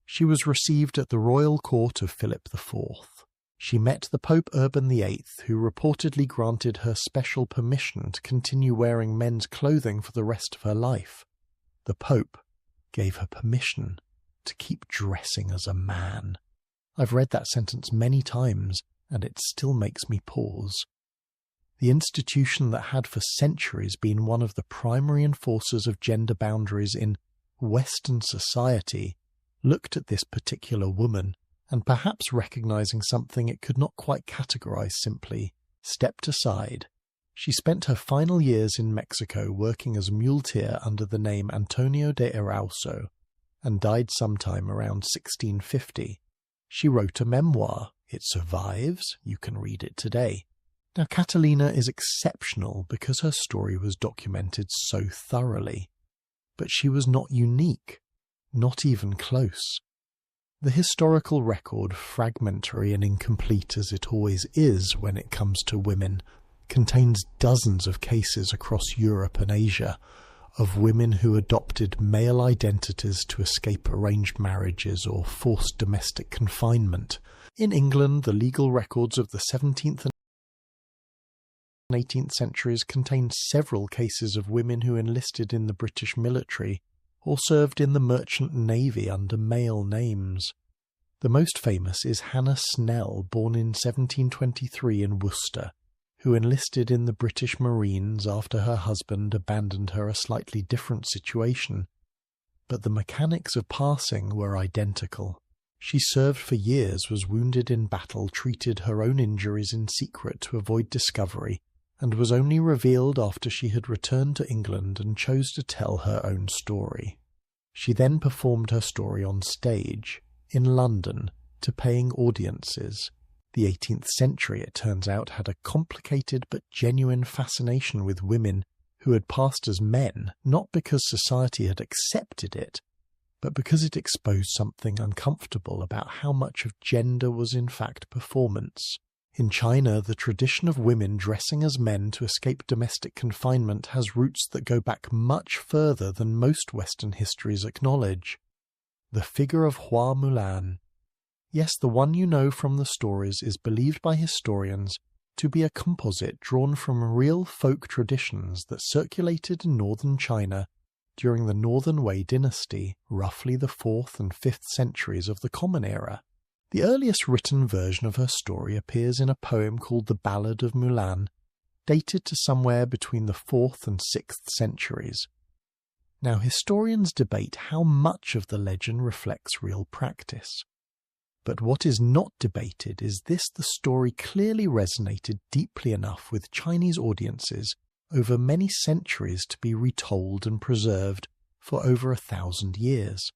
S1: She was received at the royal court of Philip IV. She met the Pope Urban VIII, who reportedly granted her special permission to continue wearing men's clothing for the rest of her life. The Pope gave her permission to keep dressing as a man. I've read that sentence many times, and it still makes me pause. The institution that had for centuries been one of the primary enforcers of gender boundaries in Western society looked at this particular woman and, perhaps recognizing something it could not quite categorize simply, stepped aside. She spent her final years in Mexico working as muleteer under the name Antonio de Erauso and died sometime around 1650. She wrote a memoir. It survives. You can read it today. Now, Catalina is exceptional because her story was documented so thoroughly. But she was not unique, not even close. The historical record, fragmentary and incomplete as it always is when it comes to women, contains dozens of cases across Europe and Asia of women who adopted male identities to escape arranged marriages or forced domestic confinement. In England, the legal records of the 17th and 18th centuries contain several cases of women who enlisted in the British military or served in the merchant navy under male names. The most famous is Hannah Snell, born in 1723 in Worcester, who enlisted in the British Marines after her husband abandoned her a slightly different situation. But the mechanics of passing were identical. She served for years, was wounded in battle, treated her own injuries in secret to avoid discovery, and was only revealed after she had returned to England and chose to tell her own story. She then performed her story on stage, in London, to paying audiences. The 18th century, it turns out, had a complicated but genuine fascination with women who had passed as men, not because society had accepted it, but because it exposed something uncomfortable about how much of gender was in fact performance. In China, the tradition of women dressing as men to escape domestic confinement has roots that go back much further than most Western histories acknowledge. The figure of Hua Mulan, yes, the one you know from the stories, is believed by historians to be a composite drawn from real folk traditions that circulated in northern China during the Northern Wei dynasty, roughly the 4th and 5th centuries of the Common Era. The earliest written version of her story appears in a poem called The Ballad of Mulan, dated to somewhere between the 4th and 6th centuries. Now, historians debate how much of the legend reflects real practice. But what is not debated is this: the story clearly resonated deeply enough with Chinese audiences over many centuries to be retold and preserved for over 1,000 years.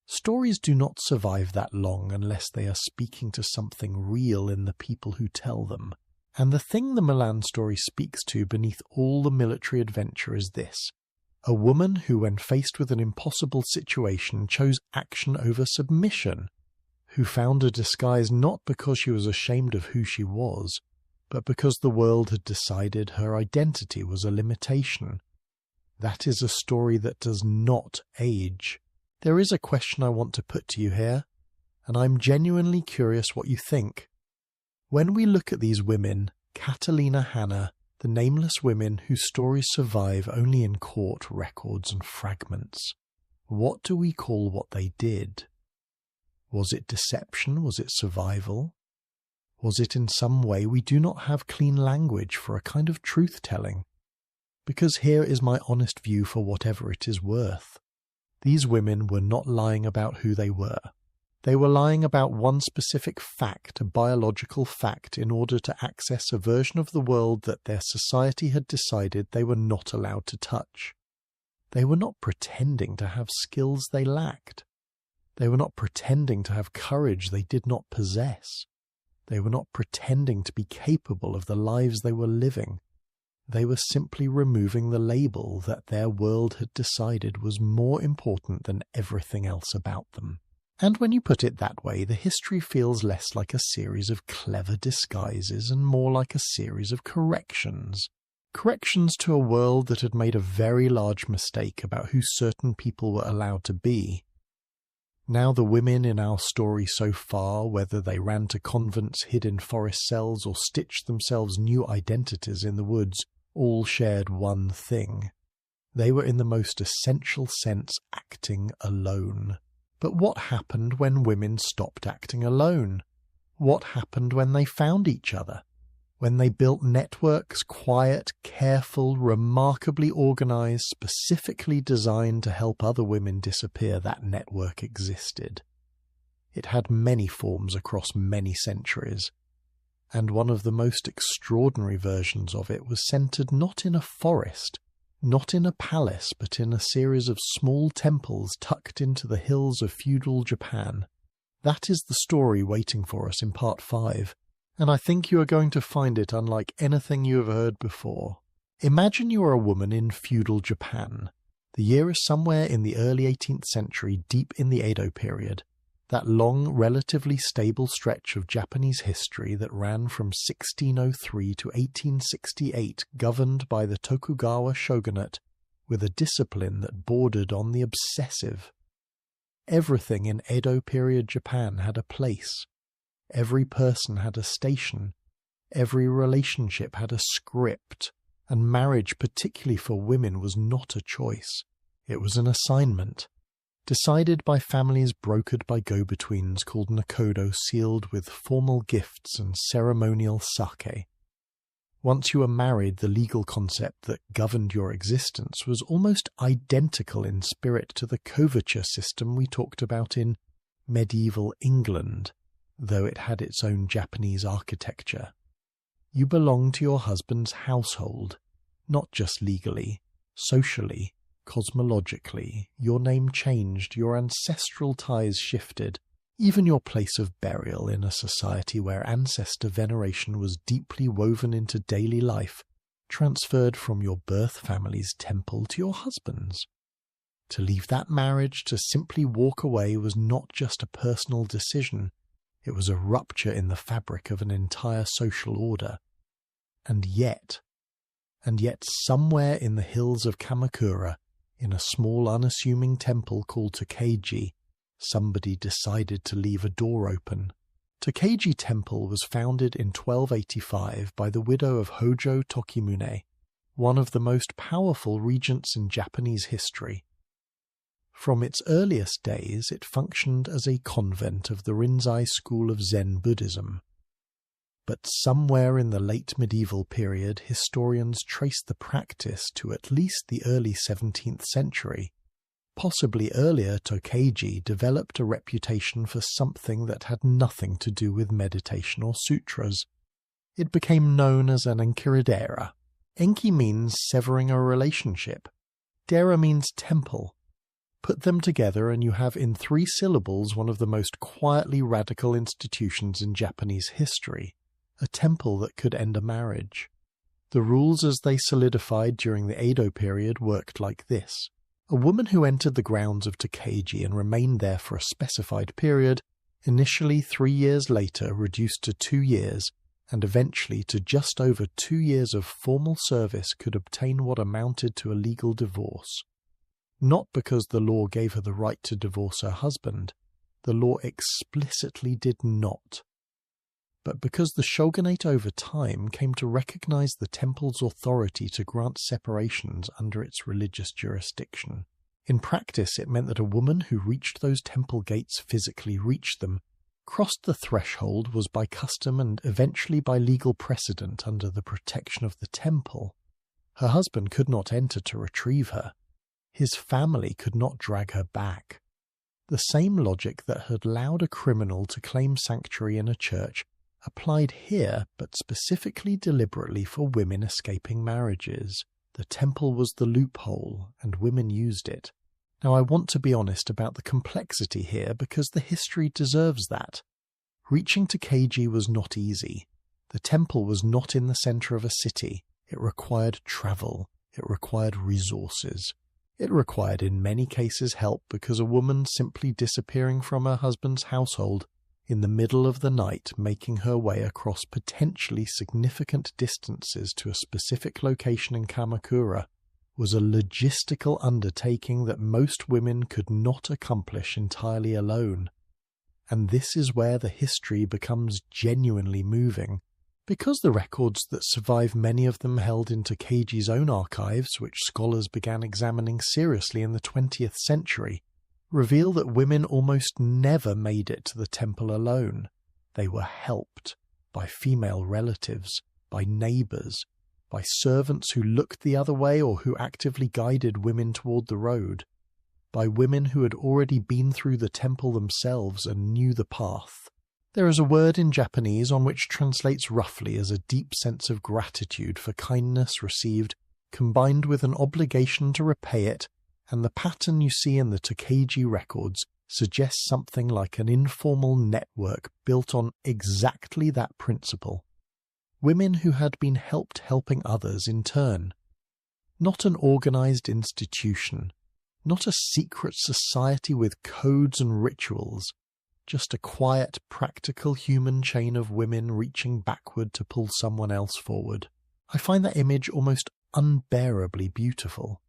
S1: Stories do not survive that long unless they are speaking to something real in the people who tell them. And the thing the Mulan story speaks to beneath all the military adventure is this: a woman who, when faced with an impossible situation, chose action over submission, who found a disguise not because she was ashamed of who she was, but because the world had decided her identity was a limitation. That is a story that does not age. There is a question I want to put to you here, and I'm genuinely curious what you think. When we look at these women, Catalina, Hannah, the nameless women whose stories survive only in court records and fragments, what do we call what they did? Was it deception? Was it survival? Was it in some way we do not have clean language for a kind of truth-telling? Because here is my honest view for whatever it is worth. These women were not lying about who they were. They were lying about one specific fact, a biological fact, in order to access a version of the world that their society had decided they were not allowed to touch. They were not pretending to have skills they lacked. They were not pretending to have courage they did not possess. They were not pretending to be capable of the lives they were living. They were simply removing the label that their world had decided was more important than everything else about them. And when you put it that way, the history feels less like a series of clever disguises and more like a series of corrections. Corrections to a world that had made a very large mistake about who certain people were allowed to be. Now the women in our story so far, whether they ran to convents, hid in forest cells, or stitched themselves new identities in the woods, all shared one thing. They were in the most essential sense acting alone. But what happened when women stopped acting alone? What happened when they found each other? When they built networks, quiet, careful, remarkably organized, specifically designed to help other women disappear, that network existed. It had many forms across many centuries, and one of the most extraordinary versions of it was centered not in a forest, not in a palace, but in a series of small temples tucked into the hills of feudal Japan. That is the story waiting for us in Part 5. And I think you are going to find it unlike anything you have heard before. Imagine you are a woman in feudal Japan. The year is somewhere in the early 18th century, deep in the Edo period, that long, relatively stable stretch of Japanese history that ran from 1603 to 1868, governed by the Tokugawa shogunate, with a discipline that bordered on the obsessive. Everything in Edo period Japan had a place. Every person had a station, every relationship had a script, and marriage, particularly for women, was not a choice. It was an assignment, decided by families brokered by go-betweens called nakodo, sealed with formal gifts and ceremonial sake. Once you were married, the legal concept that governed your existence was almost identical in spirit to the coverture system we talked about in medieval England, though it had its own Japanese architecture. You belonged to your husband's household, not just legally, socially, cosmologically. Your name changed, your ancestral ties shifted, even your place of burial in a society where ancestor veneration was deeply woven into daily life, transferred from your birth family's temple to your husband's. To leave that marriage, to simply walk away, was not just a personal decision. It was a rupture in the fabric of an entire social order. And yet somewhere in the hills of Kamakura, in a small unassuming temple called Tokeiji, somebody decided to leave a door open. Tokeiji Temple was founded in 1285 by the widow of Hojo Tokimune, one of the most powerful regents in Japanese history. From its earliest days, it functioned as a convent of the Rinzai school of Zen Buddhism. But somewhere in the late medieval period, historians trace the practice to at least the early 17th century. Possibly earlier, Tokeiji developed a reputation for something that had nothing to do with meditation or sutras. It became known as an enkiridera. Enki means severing a relationship. Dera means temple. Put them together and you have in 3 syllables one of the most quietly radical institutions in Japanese history, a temple that could end a marriage. The rules as they solidified during the Edo period worked like this. A woman who entered the grounds of Tokeiji and remained there for a specified period, initially 3 years later reduced to 2 years, and eventually to just over 2 years of formal service, could obtain what amounted to a legal divorce. Not because the law gave her the right to divorce her husband, the law explicitly did not, but because the shogunate over time came to recognize the temple's authority to grant separations under its religious jurisdiction. In practice, it meant that a woman who reached those temple gates, physically reached them, crossed the threshold, was by custom and eventually by legal precedent under the protection of the temple. Her husband could not enter to retrieve her. His family could not drag her back. The same logic that had allowed a criminal to claim sanctuary in a church applied here, but specifically deliberately for women escaping marriages. The temple was the loophole, and women used it. Now I want to be honest about the complexity here, because the history deserves that. Reaching Tokeiji was not easy. The temple was not in the center of a city. It required travel. It required resources. It required in many cases help, because a woman simply disappearing from her husband's household in the middle of the night, making her way across potentially significant distances to a specific location in Kamakura, was a logistical undertaking that most women could not accomplish entirely alone. And this is where the history becomes genuinely moving, because the records that survive, many of them held in Tokeiji's own archives, which scholars began examining seriously in the 20th century, reveal that women almost never made it to the temple alone. They were helped by female relatives, by neighbors, by servants who looked the other way or who actively guided women toward the road, by women who had already been through the temple themselves and knew the path. There is a word in Japanese on which translates roughly as a deep sense of gratitude for kindness received, combined with an obligation to repay it, and the pattern you see in the Tokeiji records suggests something like an informal network built on exactly that principle. Women who had been helped helping others in turn. Not an organized institution, not a secret society with codes and rituals, just a quiet, practical human chain of women reaching backward to pull someone else forward. I find that image almost unbearably beautiful,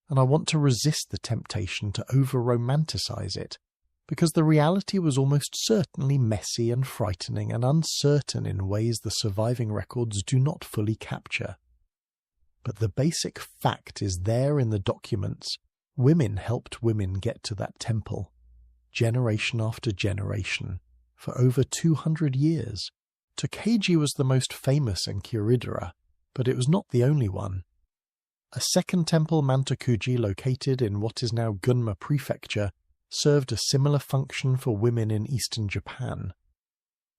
S1: and I want to resist the temptation to over-romanticize it, because the reality was almost certainly messy and frightening and uncertain in ways the surviving records do not fully capture. But the basic fact is there in the documents. Women helped women get to that temple, generation after generation, for over 200 years. Tokeiji was the most famous enkiridera, but it was not the only one. A second temple, Mantokuji, located in what is now Gunma Prefecture, served a similar function for women in eastern Japan.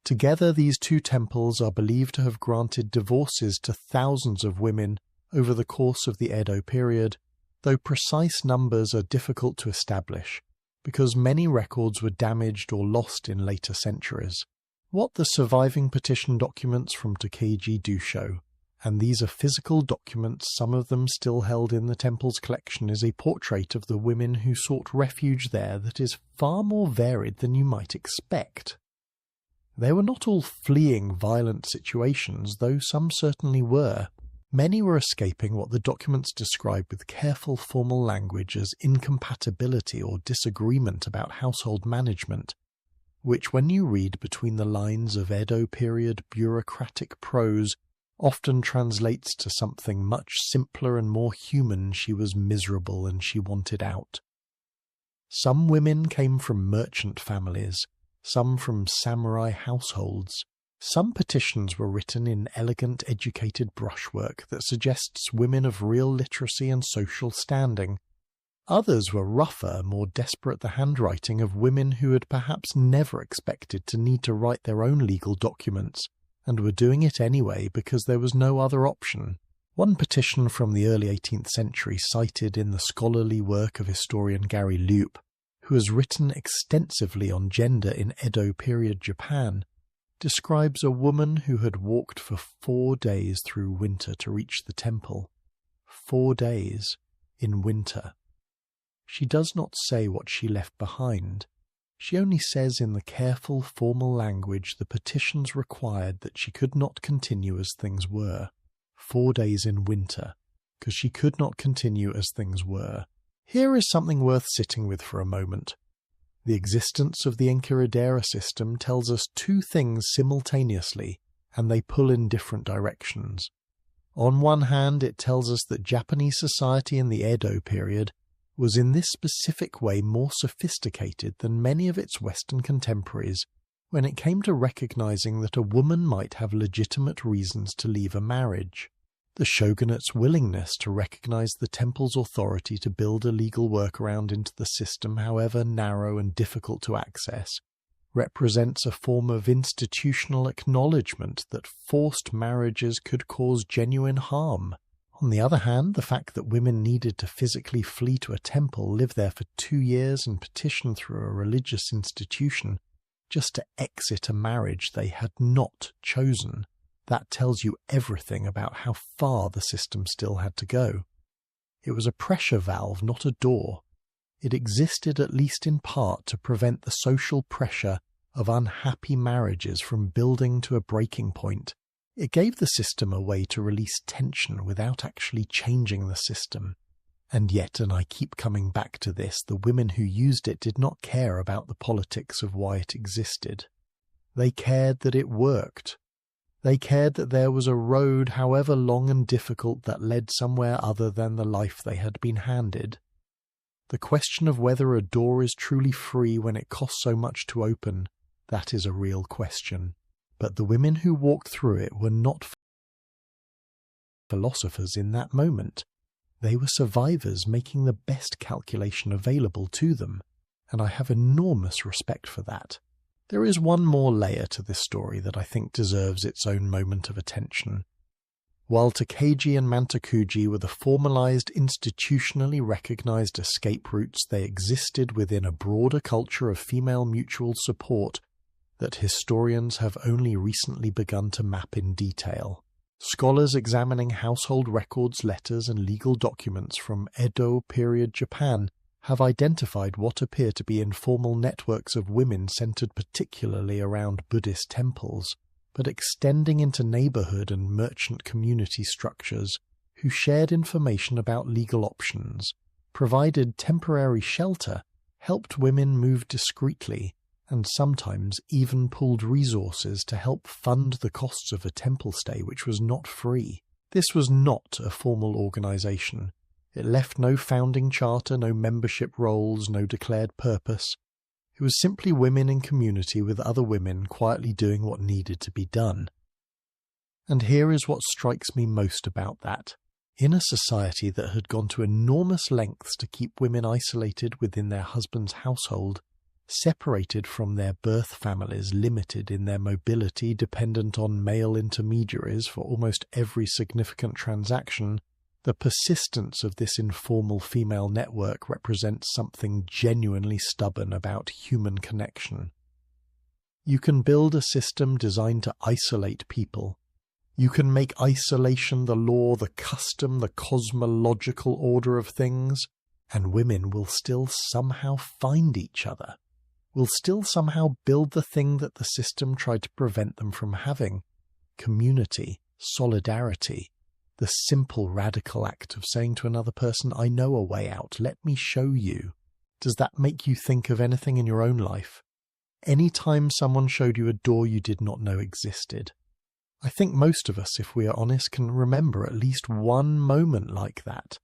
S1: Together, these two temples are believed to have granted divorces to thousands of women over the course of the Edo period, though precise numbers are difficult to establish because many records were damaged or lost in later centuries. What the surviving petition documents from Tokaji do show, and these are physical documents, some of them still held in the temple's collection, is a portrait of the women who sought refuge there that is far more varied than you might expect. They were not all fleeing violent situations, though some certainly were. Many were escaping what the documents describe with careful formal language as incompatibility or disagreement about household management, which, when you read between the lines of Edo period bureaucratic prose, often translates to something much simpler and more human. She was miserable and she wanted out. Some women came from merchant families, some from samurai households. Some petitions were written in elegant, educated brushwork that suggests women of real literacy and social standing. Others were rougher, more desperate, the handwriting of women who had perhaps never expected to need to write their own legal documents, and were doing it anyway because there was no other option. One petition from the early 18th century, cited in the scholarly work of historian Gary Loop, who has written extensively on gender in Edo period Japan, describes a woman who had walked for 4 days through winter to reach the temple. 4 days in winter. She does not say what she left behind. She only says in the careful, formal language the petitions required that she could not continue as things were. 4 days in winter, because she could not continue as things were. Here is something worth sitting with for a moment. The existence of the Enchiridiera system tells us two things simultaneously, and they pull in different directions. On one hand, it tells us that Japanese society in the Edo period was in this specific way more sophisticated than many of its Western contemporaries when it came to recognizing that a woman might have legitimate reasons to leave a marriage. The shogunate's willingness to recognize the temple's authority to build a legal workaround into the system, however narrow and difficult to access, represents a form of institutional acknowledgement that forced marriages could cause genuine harm. On the other hand, the fact that women needed to physically flee to a temple, live there for 2 years and petition through a religious institution just to exit a marriage they had not chosen, that tells you everything about how far the system still had to go. It was a pressure valve, not a door. It existed at least in part to prevent the social pressure of unhappy marriages from building to a breaking point. It gave the system a way to release tension without actually changing the system. And yet, and I keep coming back to this, the women who used it did not care about the politics of why it existed. They cared that it worked. They cared that there was a road, however long and difficult, that led somewhere other than the life they had been handed. The question of whether a door is truly free when it costs so much to open, that is a real question. But the women who walked through it were not philosophers in that moment. They were survivors making the best calculation available to them, and I have enormous respect for that. There is one more layer to this story that I think deserves its own moment of attention. While Tokaji and Mantokuji were the formalized, institutionally recognized escape routes, they existed within a broader culture of female mutual support that historians have only recently begun to map in detail. Scholars examining household records, letters, and legal documents from Edo period Japan have identified what appear to be informal networks of women centered particularly around Buddhist temples, but extending into neighborhood and merchant community structures, who shared information about legal options, provided temporary shelter, helped women move discreetly, and sometimes even pooled resources to help fund the costs of a temple stay which was not free. This was not a formal organization. It left no founding charter, no membership rolls, no declared purpose. It was simply women in community with other women quietly doing what needed to be done. And here is what strikes me most about that. In a society that had gone to enormous lengths to keep women isolated within their husband's household, separated from their birth families, limited in their mobility, dependent on male intermediaries for almost every significant transaction, the persistence of this informal female network represents something genuinely stubborn about human connection. You can build a system designed to isolate people. You can make isolation the law, the custom, the cosmological order of things, and women will still somehow find each other, will still somehow build the thing that the system tried to prevent them from having: community, solidarity, the simple radical act of saying to another person, "I know a way out, let me show you." Does that make you think of anything in your own life? Any time someone showed you a door you did not know existed? I think most of us, if we are honest, can remember at least one moment like that.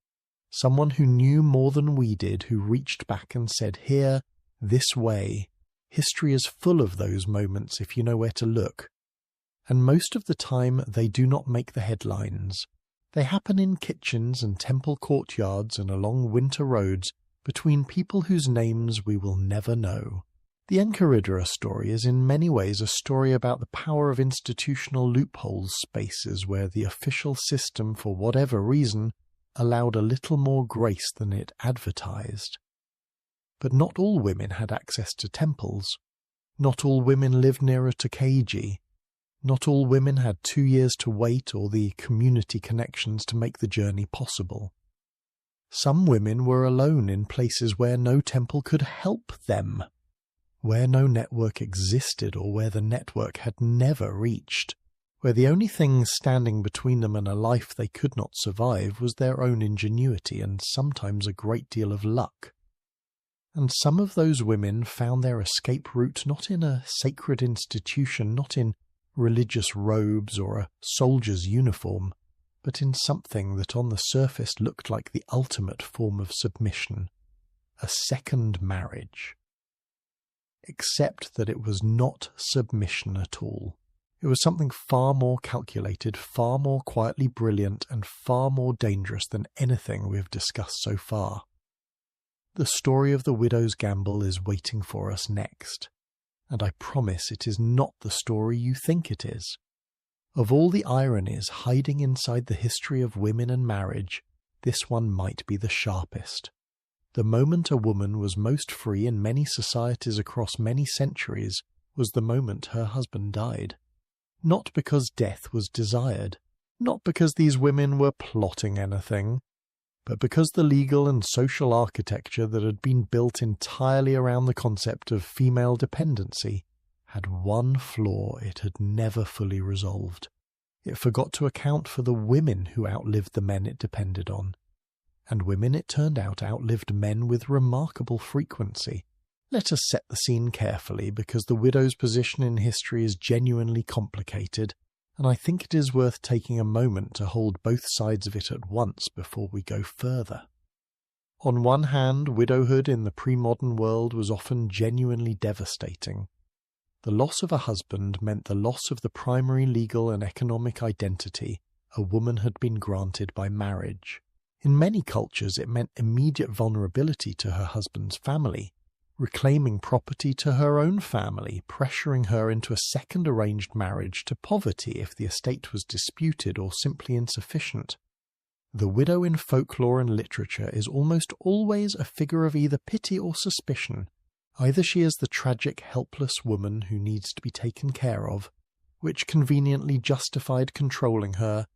S1: Someone who knew more than we did, who reached back and said, "Here, this way." History is full of those moments if you know where to look. And most of the time they do not make the headlines. They happen in kitchens and temple courtyards and along winter roads between people whose names we will never know. The unhurried story is in many ways a story about the power of institutional loopholes, spaces where the official system, for whatever reason, allowed a little more grace than it advertised. But not all women had access to temples. Not all women lived near a Tokaji. Not all women had 2 years to wait or the community connections to make the journey possible. Some women were alone in places where no temple could help them, where no network existed or where the network had never reached, where the only thing standing between them and a life they could not survive was their own ingenuity and sometimes a great deal of luck. And some of those women found their escape route not in a sacred institution, not in religious robes or a soldier's uniform, but in something that on the surface looked like the ultimate form of submission: a second marriage. Except that it was not submission at all. It was something far more calculated, far more quietly brilliant, and far more dangerous than anything we have discussed so far. The story of the widow's gamble is waiting for us next, and I promise it is not the story you think it is. Of all the ironies hiding inside the history of women and marriage, this one might be the sharpest. The moment a woman was most free in many societies across many centuries was the moment her husband died. Not because death was desired, not because these women were plotting anything, but because the legal and social architecture that had been built entirely around the concept of female dependency had one flaw it had never fully resolved. It forgot to account for the women who outlived the men it depended on. And women, it turned out, outlived men with remarkable frequency. Let us set the scene carefully, because the widow's position in history is genuinely complicated, and I think it is worth taking a moment to hold both sides of it at once before we go further. On one hand, widowhood in the pre-modern world was often genuinely devastating. The loss of a husband meant the loss of the primary legal and economic identity a woman had been granted by marriage. In many cultures, it meant immediate vulnerability to her husband's family, reclaiming property to her own family, pressuring her into a second arranged marriage, to poverty if the estate was disputed or simply insufficient. The widow in folklore and literature is almost always a figure of either pity or suspicion. Either she is the tragic, helpless woman who needs to be taken care of, which conveniently justified controlling her,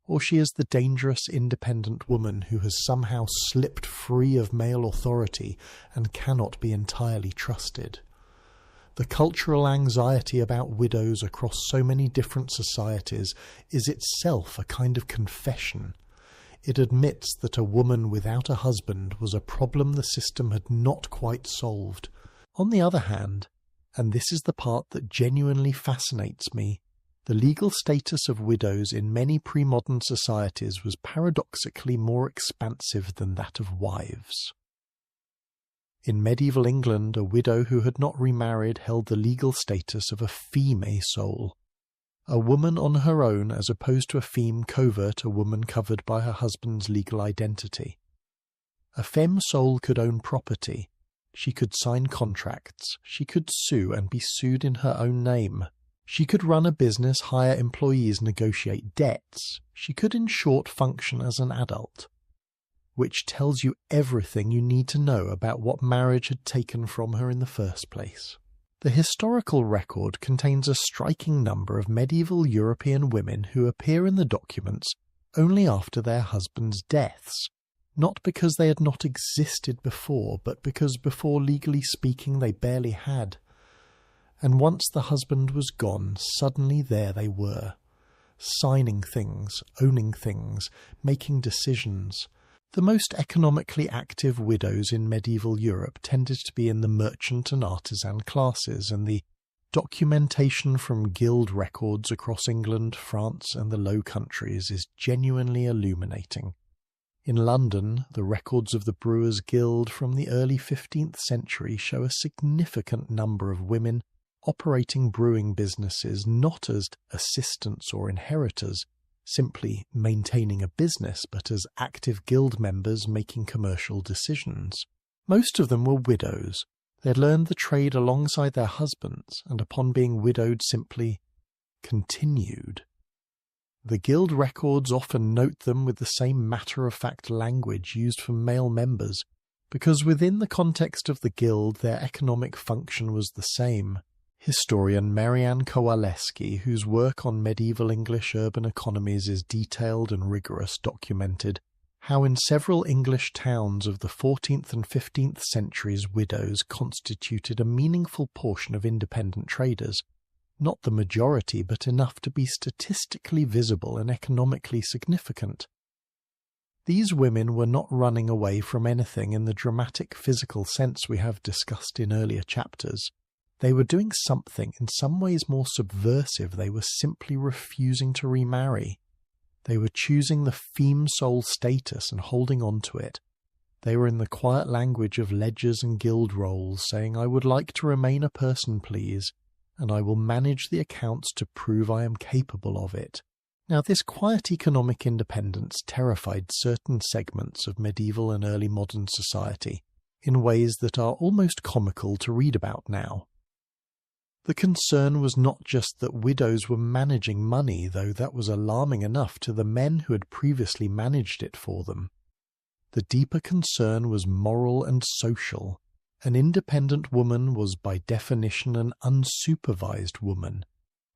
S1: or she is the dangerous, independent woman who has somehow slipped free of male authority and cannot be entirely trusted. The cultural anxiety about widows across so many different societies is itself a kind of confession. It admits that a woman without a husband was a problem the system had not quite solved. On the other hand, and this is the part that genuinely fascinates me, the legal status of widows in many pre-modern societies was paradoxically more expansive than that of wives. In medieval England, a widow who had not remarried held the legal status of a feme soul. a woman on her own as opposed to a femme covert, a woman covered by her husband's legal identity. A femme sole could own property, she could sign contracts, she could sue and be sued in her own name. She could run a business, hire employees, negotiate debts. She could in short function as an adult. Which tells you everything you need to know about what marriage had taken from her in the first place. The historical record contains a striking number of medieval European women who appear in the documents only after their husbands' deaths, not because they had not existed before, but because before legally speaking they barely had. And once the husband was gone, suddenly there they were, signing things, owning things, making decisions. The most economically active widows in medieval Europe tended to be in the merchant and artisan classes, and the documentation from guild records across England, France, and the Low Countries is genuinely illuminating. In London, the records of the Brewers' Guild from the early 15th century show a significant number of women operating brewing businesses not as assistants or inheritors, simply maintaining a business, but as active guild members making commercial decisions. Most of them were widows. They had learned the trade alongside their husbands, and upon being widowed simply continued. The guild records often note them with the same matter-of-fact language used for male members, because within the context of the guild their economic function was the same. Historian Marianne Kowaleski, whose work on medieval English urban economies is detailed and rigorous, documented how in several English towns of the 14th and 15th centuries widows constituted a meaningful portion of independent traders, not the majority but enough to be statistically visible and economically significant. These women were not running away from anything in the dramatic physical sense we have discussed in earlier chapters. They were doing something in some ways more subversive. They were simply refusing to remarry. They were choosing the femme sole status and holding on to it. They were in the quiet language of ledgers and guild rolls, saying, "I would like to remain a person, please, and I will manage the accounts to prove I am capable of it." Now, this quiet economic independence terrified certain segments of medieval and early modern society in ways that are almost comical to read about now. The concern was not just that widows were managing money, though that was alarming enough to the men who had previously managed it for them. The deeper concern was moral and social. An independent woman was by definition an unsupervised woman,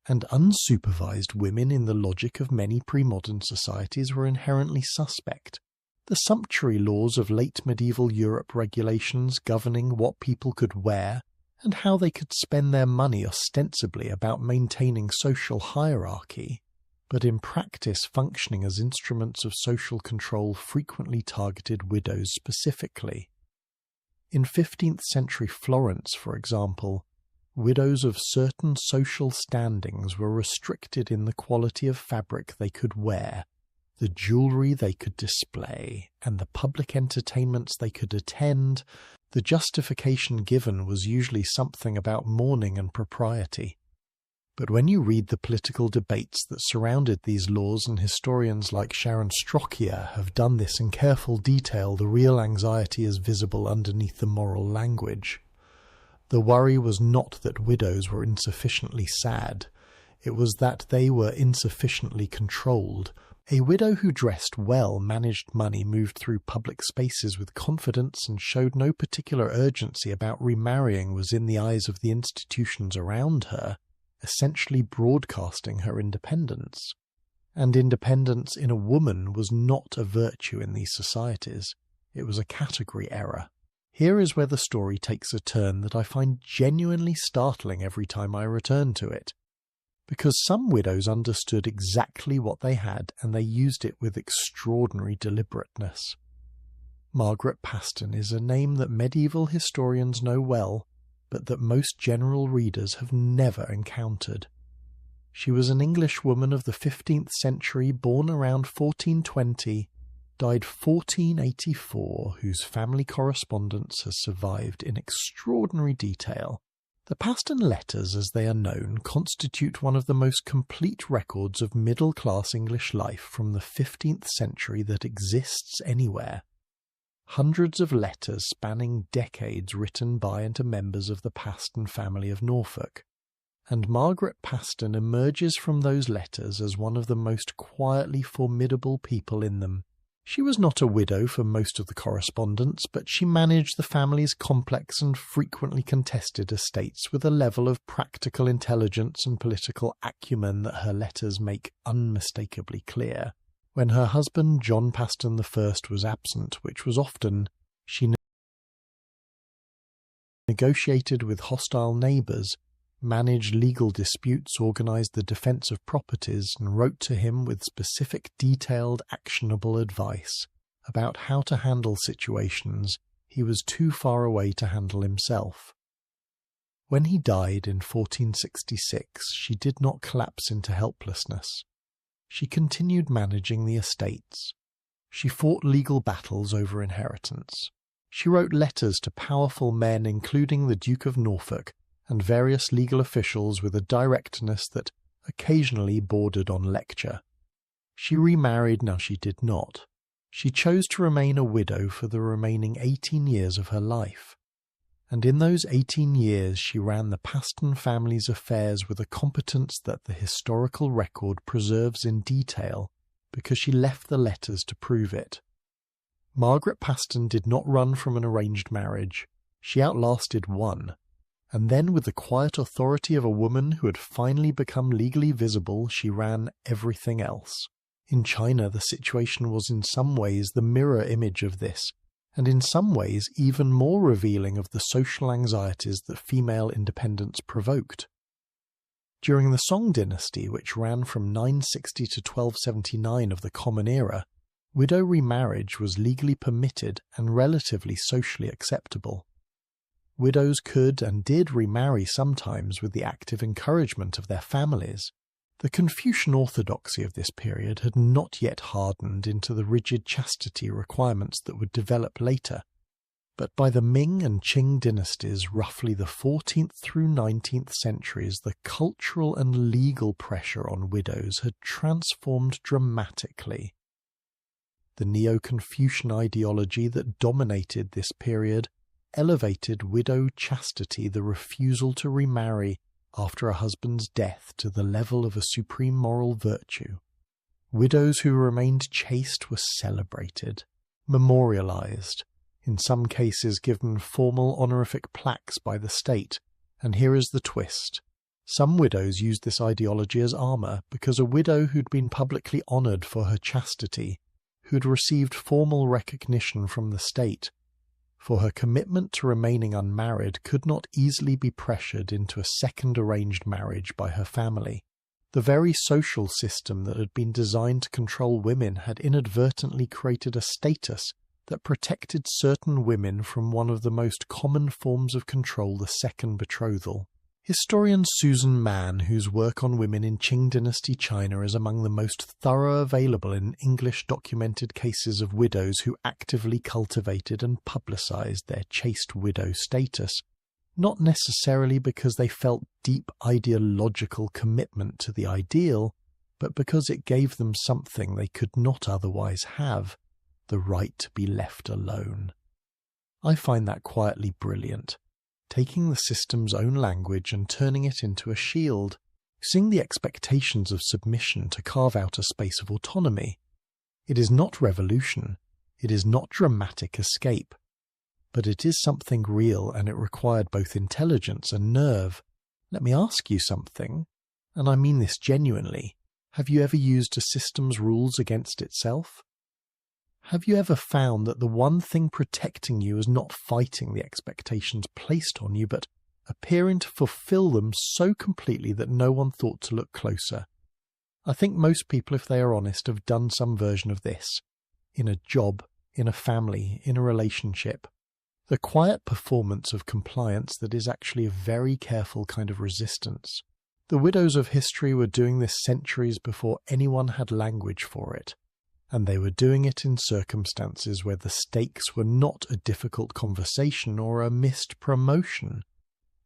S1: and unsupervised women in the logic of many pre-modern societies were inherently suspect. The sumptuary laws of late medieval Europe regulations governing what people could wear and how they could spend their money ostensibly about maintaining social hierarchy, but in practice functioning as instruments of social control, frequently targeted widows specifically. In 15th century Florence, for example, widows of certain social standings were restricted in the quality of fabric they could wear, the jewellery they could display, and the public entertainments they could attend. The justification given was usually something about mourning and propriety. But when you read the political debates that surrounded these laws, and historians like Sharon Strockier have done this in careful detail, the real anxiety is visible underneath the moral language. The worry was not that widows were insufficiently sad, it was that they were insufficiently controlled. A widow who dressed well, managed money, moved through public spaces with confidence, and showed no particular urgency about remarrying was, in the eyes of the institutions around her, essentially broadcasting her independence. And independence in a woman was not a virtue in these societies. It was a category error. Here is where the story takes a turn that I find genuinely startling every time I return to it. Because some widows understood exactly what they had, and they used it with extraordinary deliberateness. Margaret Paston is a name that medieval historians know well, but that most general readers have never encountered. She was an English woman of the 15th century, born around 1420, died 1484, whose family correspondence has survived in extraordinary detail. The Paston Letters, as they are known, constitute one of the most complete records of middle-class English life from the 15th century that exists anywhere. Hundreds of letters spanning decades written by and to members of the Paston family of Norfolk. And Margaret Paston emerges from those letters as one of the most quietly formidable people in them. She was not a widow for most of the correspondence, but she managed the family's complex and frequently contested estates with a level of practical intelligence and political acumen that her letters make unmistakably clear. When her husband John Paston I was absent, which was often, she negotiated with hostile neighbours, managed legal disputes, organised the defence of properties, and wrote to him with specific, detailed, actionable advice about how to handle situations he was too far away to handle himself. When he died in 1466, she did not collapse into helplessness. She continued managing the estates. She fought legal battles over inheritance. She wrote letters to powerful men, including the Duke of Norfolk, and various legal officials with a directness that occasionally bordered on lecture. She remarried. Now she did not. She chose to remain a widow for the remaining 18 years of her life. And in those 18 years she ran the Paston family's affairs with a competence that the historical record preserves in detail, because she left the letters to prove it. Margaret Paston did not run from an arranged marriage. She outlasted one. And then, with the quiet authority of a woman who had finally become legally visible, she ran everything else. In China, the situation was in some ways the mirror image of this, and in some ways even more revealing of the social anxieties that female independence provoked. During the Song dynasty, which ran from 960 to 1279 of the Common Era, widow remarriage was legally permitted and relatively socially acceptable. Widows could and did remarry sometimes with the active encouragement of their families. The Confucian orthodoxy of this period had not yet hardened into the rigid chastity requirements that would develop later, but by the Ming and Qing dynasties, roughly the 14th through 19th centuries, the cultural and legal pressure on widows had transformed dramatically. The Neo-Confucian ideology that dominated this period elevated widow chastity, the refusal to remarry after a husband's death, to the level of a supreme moral virtue. Widows who remained chaste were celebrated, memorialized, in some cases given formal honorific plaques by the state. And here is the twist. Some widows used this ideology as armor, because a widow who'd been publicly honored for her chastity, who'd received formal recognition from the state for her commitment to remaining unmarried, could not easily be pressured into a second arranged marriage by her family. The very social system that had been designed to control women had inadvertently created a status that protected certain women from one of the most common forms of control, the second betrothal. Historian Susan Mann, whose work on women in Qing dynasty China is among the most thorough available in English documented cases of widows who actively cultivated and publicized their chaste widow status, not necessarily because they felt deep ideological commitment to the ideal, but because it gave them something they could not otherwise have, the right to be left alone. I find that quietly brilliant. Taking the system's own language and turning it into a shield, using the expectations of submission to carve out a space of autonomy. It is not revolution, it is not dramatic escape, but it is something real, and it required both intelligence and nerve. Let me ask you something, and I mean this genuinely. Have you ever used a system's rules against itself? Have you ever found that the one thing protecting you is not fighting the expectations placed on you, but appearing to fulfill them so completely that no one thought to look closer? I think most people, if they are honest, have done some version of this. In a job, in a family, in a relationship. The quiet performance of compliance that is actually a very careful kind of resistance. The widows of history were doing this centuries before anyone had language for it. And they were doing it in circumstances where the stakes were not a difficult conversation or a missed promotion.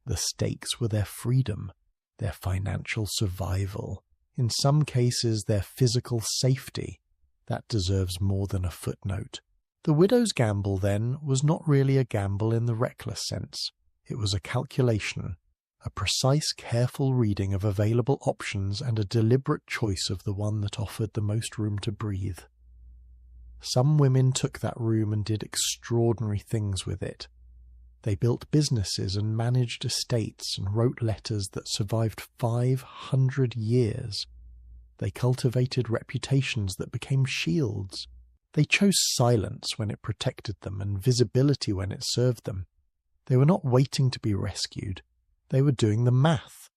S1: The stakes were their freedom, their financial survival, in some cases their physical safety. That deserves more than a footnote. The widow's gamble, then, was not really a gamble in the reckless sense. It was a calculation, a precise, careful reading of available options and a deliberate choice of the one that offered the most room to breathe. Some women took that room and did extraordinary things with it. They built businesses and managed estates and wrote letters that survived 500 years. They cultivated reputations that became shields. They chose silence when it protected them and visibility when it served them. They were not waiting to be rescued. They were doing the math.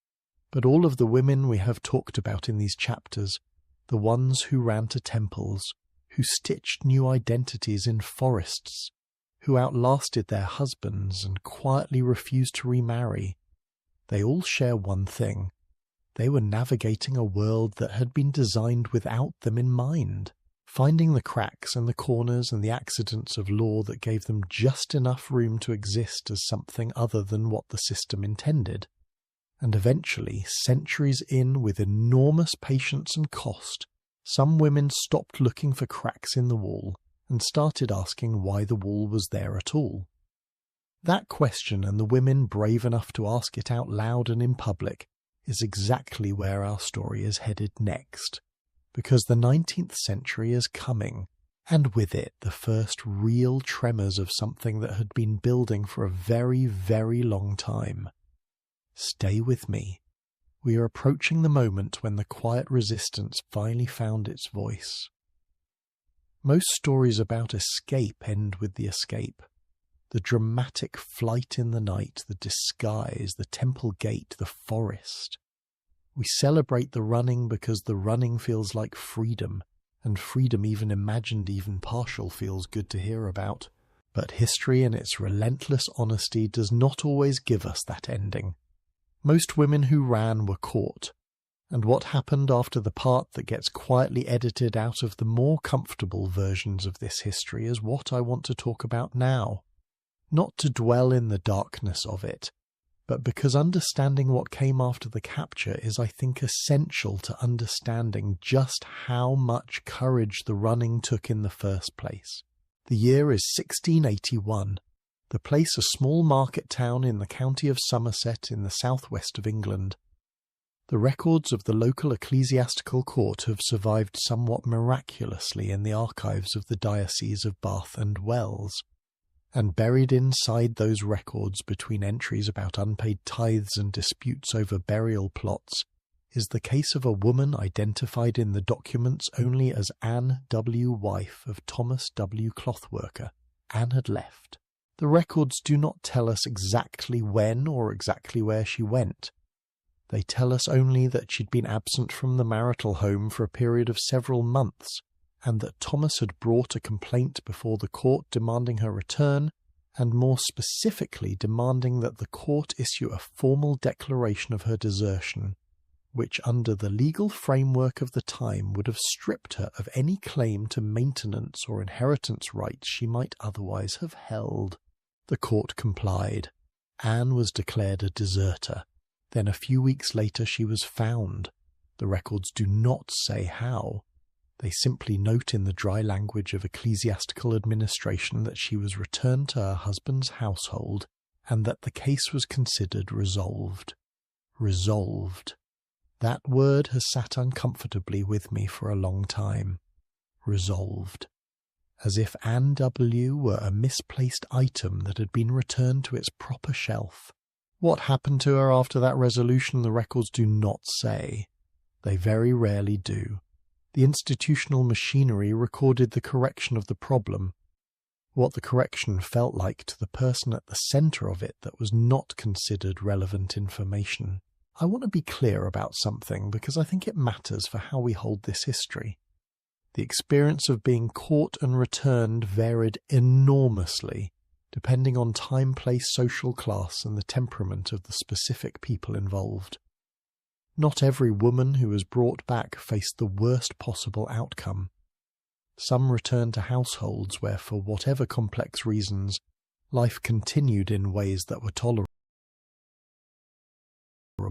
S1: But all of the women we have talked about in these chapters, the ones who ran to temples, who stitched new identities in forests, who outlasted their husbands and quietly refused to remarry, they all share one thing. They were navigating a world that had been designed without them in mind, finding the cracks and the corners and the accidents of law that gave them just enough room to exist as something other than what the system intended. And eventually, centuries in, with enormous patience and cost, some women stopped looking for cracks in the wall and started asking why the wall was there at all. That question, and the women brave enough to ask it out loud and in public, is exactly where our story is headed next. Because the 19th century is coming, and with it the first real tremors of something that had been building for a very, very long time. Stay with me. We are approaching the moment when the quiet resistance finally found its voice. Most stories about escape end with the escape. The dramatic flight in the night, the disguise, the temple gate, the forest. We celebrate the running because the running feels like freedom, and freedom even imagined, even partial, feels good to hear about. But history in its relentless honesty does not always give us that ending. Most women who ran were caught, and what happened after the part that gets quietly edited out of the more comfortable versions of this history is what I want to talk about now. Not to dwell in the darkness of it, but because understanding what came after the capture is, I think, essential to understanding just how much courage the running took in the first place. The year is 1681. The place a small market town in the county of Somerset in the southwest of England. The records of the local ecclesiastical court have survived somewhat miraculously in the archives of the Diocese of Bath and Wells. And buried inside those records, between entries about unpaid tithes and disputes over burial plots, is the case of a woman identified in the documents only as Anne W., wife of Thomas W. Clothworker. Anne had left. The records do not tell us exactly when or exactly where she went. They tell us only that she'd been absent from the marital home for a period of several months, and that Thomas had brought a complaint before the court demanding her return, and more specifically demanding that the court issue a formal declaration of her desertion, which under the legal framework of the time would have stripped her of any claim to maintenance or inheritance rights she might otherwise have held. The court complied. Anne was declared a deserter. Then a few weeks later she was found. The records do not say how. They simply note in the dry language of ecclesiastical administration that she was returned to her husband's household and that the case was considered resolved. Resolved. That word has sat uncomfortably with me for a long time. Resolved. As if Anne W. were a misplaced item that had been returned to its proper shelf. What happened to her after that resolution the records do not say. They very rarely do. The institutional machinery recorded the correction of the problem. What the correction felt like to the person at the centre of it that was not considered relevant information. I want to be clear about something because I think it matters for how we hold this history. The experience of being caught and returned varied enormously, depending on time, place, social class, and the temperament of the specific people involved. Not every woman who was brought back faced the worst possible outcome. Some returned to households where, for whatever complex reasons, life continued in ways that were tolerable.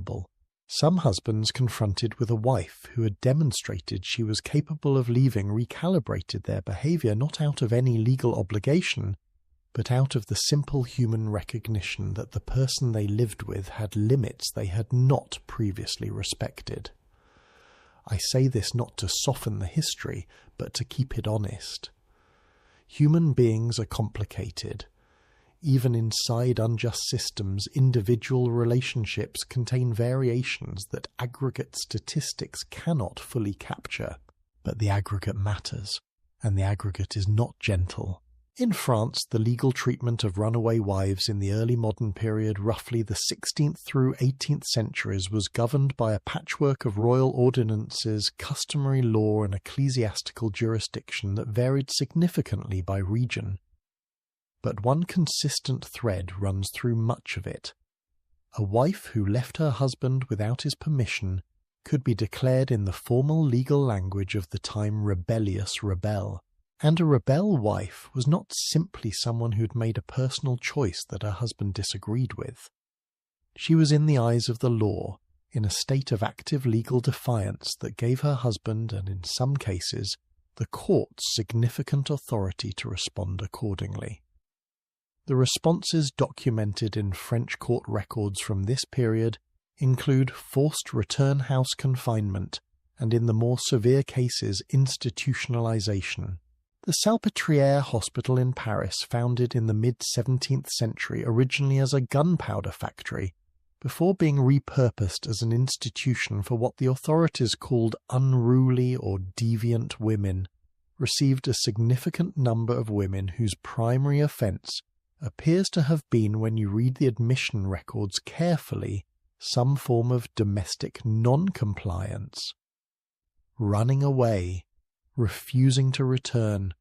S1: vulnerable. Some husbands confronted with a wife who had demonstrated she was capable of leaving recalibrated their behavior not out of any legal obligation, but out of the simple human recognition that the person they lived with had limits they had not previously respected. I say this not to soften the history, but to keep it honest. Human beings are complicated. Even inside unjust systems, individual relationships contain variations that aggregate statistics cannot fully capture. But the aggregate matters, and the aggregate is not gentle. In France, the legal treatment of runaway wives in the early modern period, roughly the 16th through 18th centuries, was governed by a patchwork of royal ordinances, customary law, and ecclesiastical jurisdiction that varied significantly by region. But one consistent thread runs through much of it. A wife who left her husband without his permission could be declared in the formal legal language of the time rebellious rebel. And a rebel wife was not simply someone who'd made a personal choice that her husband disagreed with. She was, in the eyes of the law, in a state of active legal defiance that gave her husband, and in some cases, the courts, significant authority to respond accordingly. The responses documented in French court records from this period include forced return house confinement and, in the more severe cases, institutionalization. The Salpêtrière Hospital in Paris, founded in the mid-17th century originally as a gunpowder factory, before being repurposed as an institution for what the authorities called unruly or deviant women, received a significant number of women whose primary offence appears to have been, when you read the admission records carefully, some form of domestic non-compliance. Running away, refusing to return,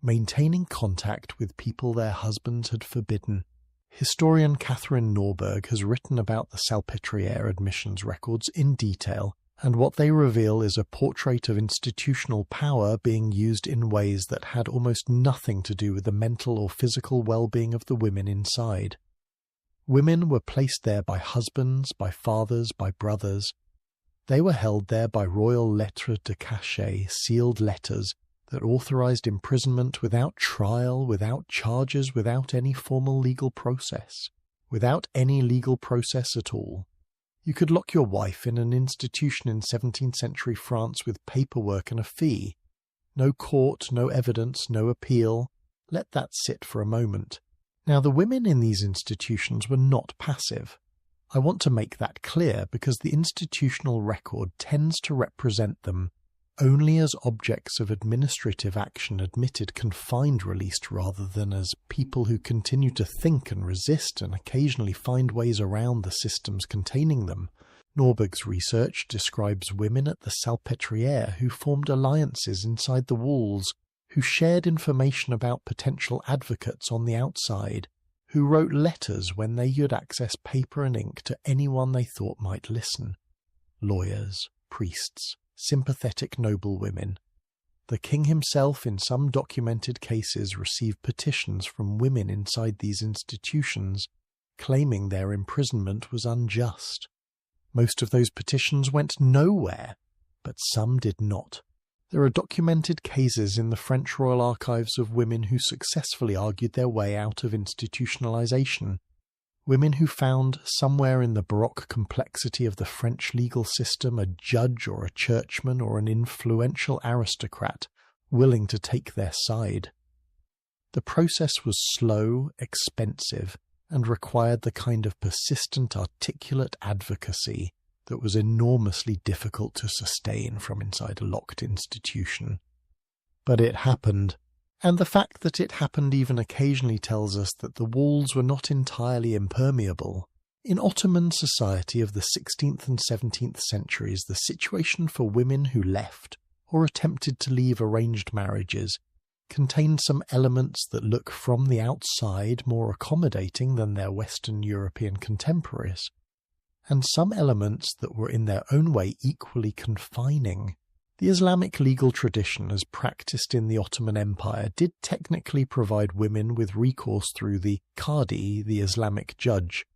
S1: maintaining contact with people their husbands had forbidden. Historian Catherine Norberg has written about the Salpêtrière admissions records in detail, and what they reveal is a portrait of institutional power being used in ways that had almost nothing to do with the mental or physical well-being of the women inside. Women were placed there by husbands, by fathers, by brothers. They were held there by royal lettres de cachet, sealed letters, that authorized imprisonment without trial, without charges, without any formal legal process, without any legal process at all. You could lock your wife in an institution in 17th century France with paperwork and a fee. No court, no evidence, no appeal. Let that sit for a moment. Now, the women in these institutions were not passive. I want to make that clear because the institutional record tends to represent them only as objects of administrative action admitted confined released rather than as people who continue to think and resist and occasionally find ways around the systems containing them. Norberg's research describes women at the Salpêtrière who formed alliances inside the walls, who shared information about potential advocates on the outside, who wrote letters when they could access paper and ink to anyone they thought might listen. Lawyers, priests, sympathetic noblewomen. The king himself, in some documented cases, received petitions from women inside these institutions, claiming their imprisonment was unjust. Most of those petitions went nowhere, but some did not. There are documented cases in the French Royal Archives of women who successfully argued their way out of institutionalization. Women who found, somewhere in the baroque complexity of the French legal system, a judge or a churchman or an influential aristocrat willing to take their side. The process was slow, expensive, and required the kind of persistent, articulate advocacy that was enormously difficult to sustain from inside a locked institution. But it happened. And the fact that it happened even occasionally tells us that the walls were not entirely impermeable. In Ottoman society of the 16th and 17th centuries, the situation for women who left, or attempted to leave arranged marriages, contained some elements that look from the outside more accommodating than their Western European contemporaries, and some elements that were in their own way equally confining. The Islamic legal tradition, as practiced in the Ottoman Empire, did technically provide women with recourse through the Qadi, the Islamic judge,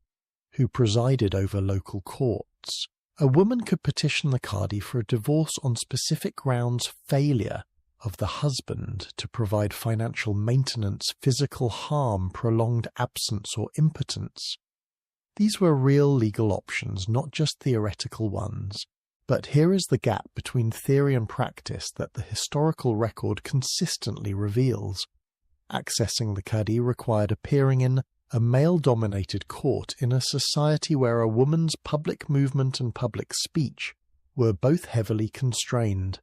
S1: who presided over local courts. courts, a woman could petition the Qadi for a divorce on specific grounds: failure of the husband to provide financial maintenance, physical harm, prolonged absence, or impotence. These were real legal options, not just theoretical ones. But here is the gap between theory and practice that the historical record consistently reveals. Accessing the Qadi required appearing in a male-dominated court in a society where a woman's public movement and public speech were both heavily constrained.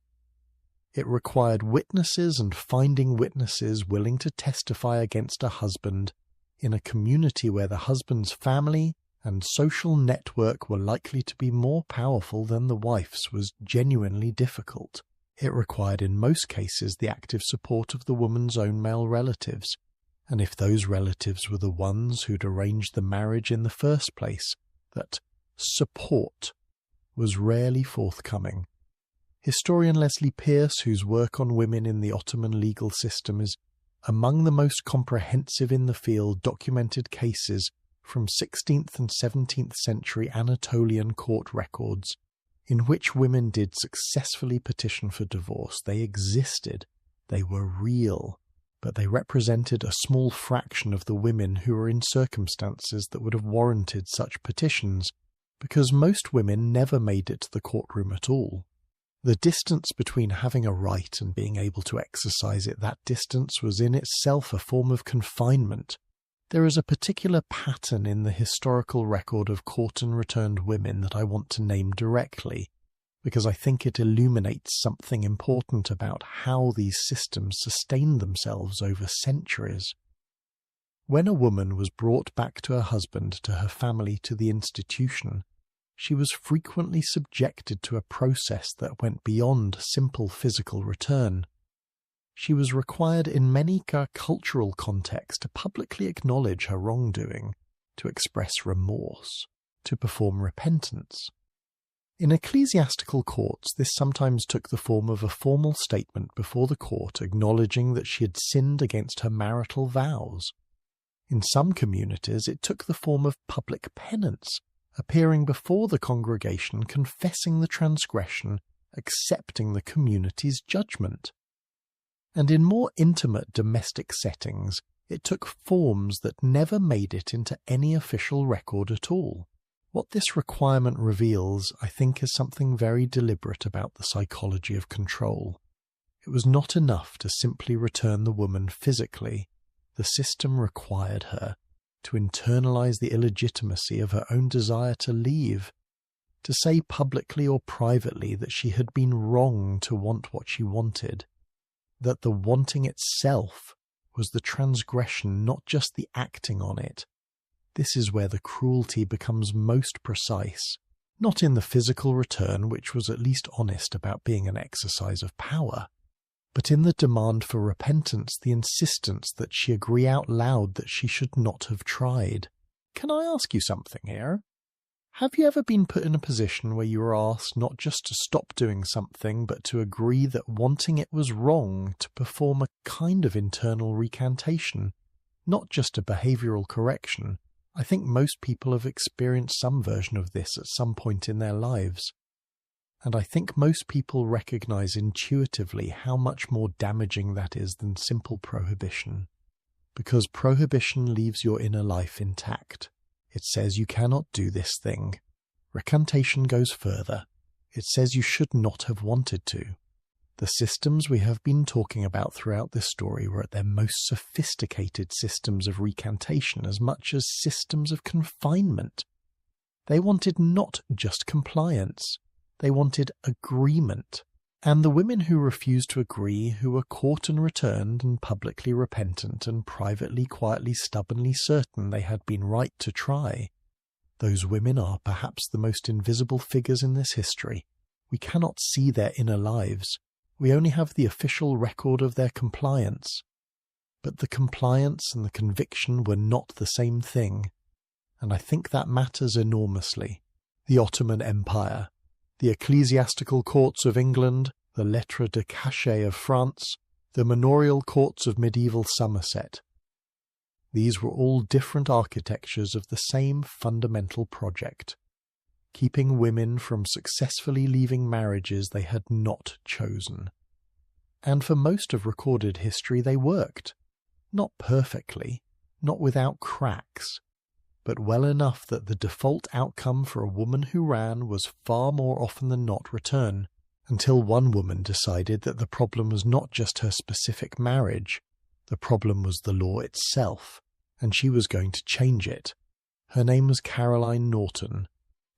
S1: It required witnesses and finding witnesses willing to testify against a husband in a community where the husband's family and social network were likely to be more powerful than the wife's was genuinely difficult. It required in most cases the active support of the woman's own male relatives, and if those relatives were the ones who'd arranged the marriage in the first place, that support was rarely forthcoming. Historian Leslie Pearce, whose work on women in the Ottoman legal system is among the most comprehensive in the field, documented cases from 16th and 17th century Anatolian court records in which women did successfully petition for divorce. They existed, they were real, but they represented a small fraction of the women who were in circumstances that would have warranted such petitions, because most women never made it to the courtroom at all. The distance between having a right and being able to exercise it, that distance was in itself a form of confinement. There is a particular pattern in the historical record of caught and returned women that I want to name directly, because I think it illuminates something important about how these systems sustained themselves over centuries. When a woman was brought back to her husband, to her family, to the institution, she was frequently subjected to a process that went beyond simple physical return. She was required in many cultural contexts to publicly acknowledge her wrongdoing, to express remorse, to perform repentance. In ecclesiastical courts, this sometimes took the form of a formal statement before the court acknowledging that she had sinned against her marital vows. In some communities, it took the form of public penance, appearing before the congregation, confessing the transgression, accepting the community's judgment. And in more intimate domestic settings, it took forms that never made it into any official record at all. What this requirement reveals, I think, is something very deliberate about the psychology of control. It was not enough to simply return the woman physically. The system required her to internalize the illegitimacy of her own desire to leave, to say publicly or privately that she had been wrong to want what she wanted, that the wanting itself was the transgression, not just the acting on it. This is where the cruelty becomes most precise, not in the physical return, which was at least honest about being an exercise of power, but in the demand for repentance, the insistence that she agree out loud that she should not have tried. Can I ask you something here? Have you ever been put in a position where you were asked not just to stop doing something, but to agree that wanting it was wrong, to perform a kind of internal recantation, not just a behavioral correction? I think most people have experienced some version of this at some point in their lives. And I think most people recognize intuitively how much more damaging that is than simple prohibition. Because prohibition leaves your inner life intact. It says you cannot do this thing. Recantation goes further. It says you should not have wanted to. The systems we have been talking about throughout this story were at their most sophisticated systems of recantation as much as systems of confinement. They wanted not just compliance. They wanted agreement. And the women who refused to agree, who were caught and returned and publicly repentant and privately, quietly, stubbornly certain they had been right to try, those women are perhaps the most invisible figures in this history. We cannot see their inner lives. We only have the official record of their compliance. But the compliance and the conviction were not the same thing. And I think that matters enormously. The Ottoman Empire, the ecclesiastical courts of England, the lettres de cachet of France, the manorial courts of medieval Somerset. These were all different architectures of the same fundamental project. keeping women from successfully leaving marriages they had not chosen. And for most of recorded history they worked. Not perfectly, not without cracks, but well enough that the default outcome for a woman who ran was far more often than not return, until one woman decided that the problem was not just her specific marriage, the problem was the law itself, and she was going to change it. Her name was Caroline Norton.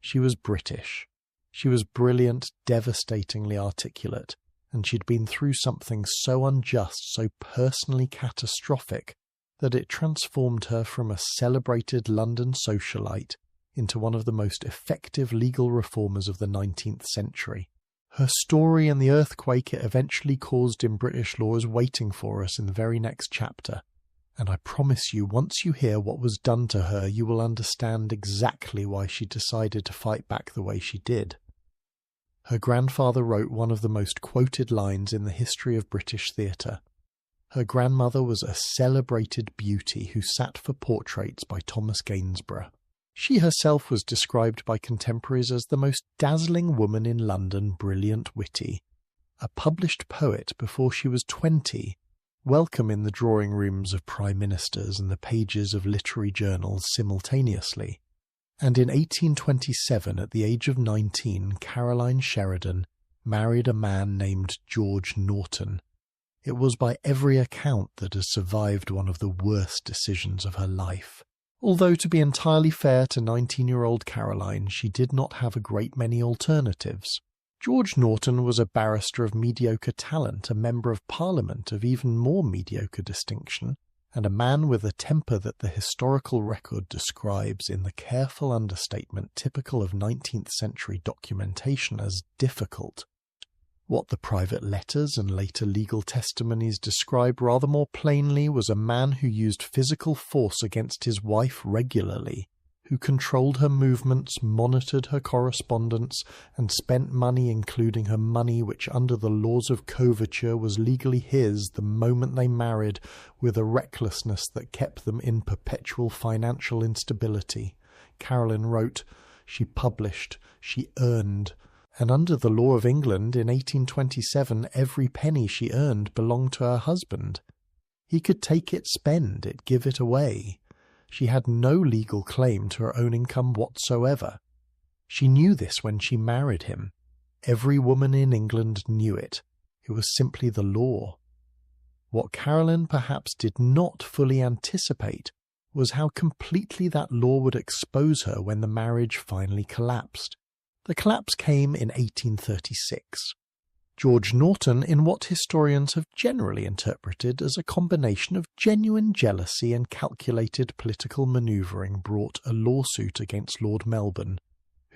S1: She was British. She was brilliant, devastatingly articulate, and she'd been through something so unjust, so personally catastrophic, that it transformed her from a celebrated London socialite into one of the most effective legal reformers of the 19th century. Her story and the earthquake it eventually caused in British law is waiting for us in the very next chapter, and I promise you, once you hear what was done to her, you will understand exactly why she decided to fight back the way she did. Her grandfather wrote one of the most quoted lines in the history of British theatre. Her grandmother was a celebrated beauty who sat for portraits by Thomas Gainsborough. She herself was described by contemporaries as the most dazzling woman in London, brilliant, witty. A published poet before she was 20, welcome in the drawing rooms of prime ministers and the pages of literary journals simultaneously. And in 1827, at the age of 19, Caroline Sheridan married a man named George Norton. It was by every account that has survived one of the worst decisions of her life. Although, to be entirely fair to 19-year-old Caroline, she did not have a great many alternatives. George Norton was a barrister of mediocre talent, a member of Parliament of even more mediocre distinction, and a man with a temper that the historical record describes in the careful understatement typical of 19th century documentation as difficult. What the private letters and later legal testimonies describe rather more plainly was a man who used physical force against his wife regularly, who controlled her movements, monitored her correspondence, and spent money, including her money which under the laws of coverture was legally his the moment they married, with a recklessness that kept them in perpetual financial instability. Caroline wrote, she published, she earned, and under the law of England in 1827 every penny she earned belonged to her husband. He could take it, spend it, give it away. She had no legal claim to her own income whatsoever. She knew this when she married him. Every woman in England knew it. It was simply the law. What Caroline perhaps did not fully anticipate was how completely that law would expose her when the marriage finally collapsed. The collapse came in 1836. George Norton, in what historians have generally interpreted as a combination of genuine jealousy and calculated political manoeuvring, brought a lawsuit against Lord Melbourne,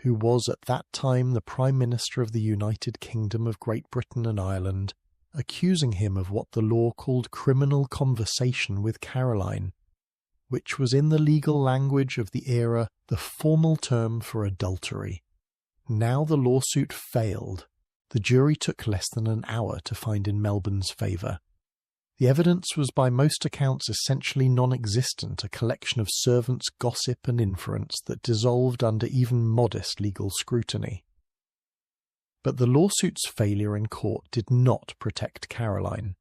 S1: who was at that time the Prime Minister of the United Kingdom of Great Britain and Ireland, accusing him of what the law called criminal conversation with Caroline, which was in the legal language of the era the formal term for adultery. Now the lawsuit failed. The jury took less than an hour to find in Melbourne's favour. The evidence was by most accounts essentially non-existent, a collection of servants' gossip and inference that dissolved under even modest legal scrutiny. But the lawsuit's failure in court did not protect Caroline,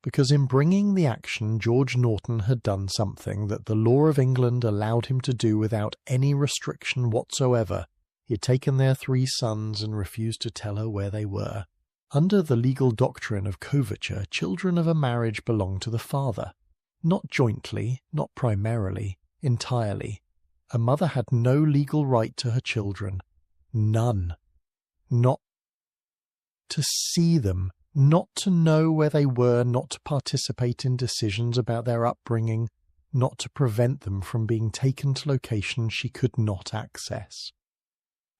S1: because in bringing the action George Norton had done something that the law of England allowed him to do without any restriction whatsoever. He had taken their 3 sons and refused to tell her where they were. Under the legal doctrine of coverture, children of a marriage belong to the father. Not jointly, not primarily, entirely. A mother had no legal right to her children. None. Not to see them, not to know where they were, not to participate in decisions about their upbringing, not to prevent them from being taken to locations she could not access.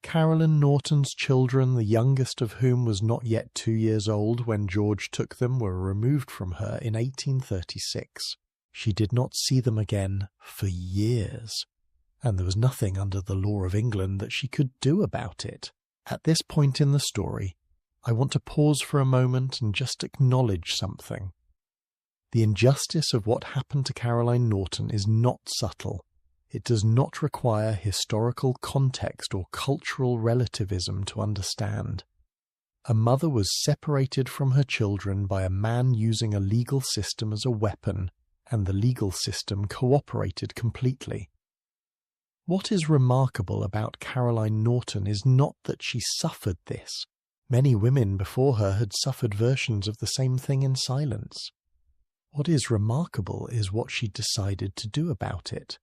S1: Caroline Norton's children, the youngest of whom was not yet 2 years old when George took them, were removed from her in 1836. She did not see them again for years, and there was nothing under the law of England that she could do about it. At this point in the story, I want to pause for a moment and just acknowledge something. The injustice of what happened to Caroline Norton is not subtle. It does not require historical context or cultural relativism to understand. A mother was separated from her children by a man using a legal system as a weapon, and the legal system cooperated completely. What is remarkable about Caroline Norton is not that she suffered this. Many women before her had suffered versions of the same thing in silence. What is remarkable is what she decided to do about it.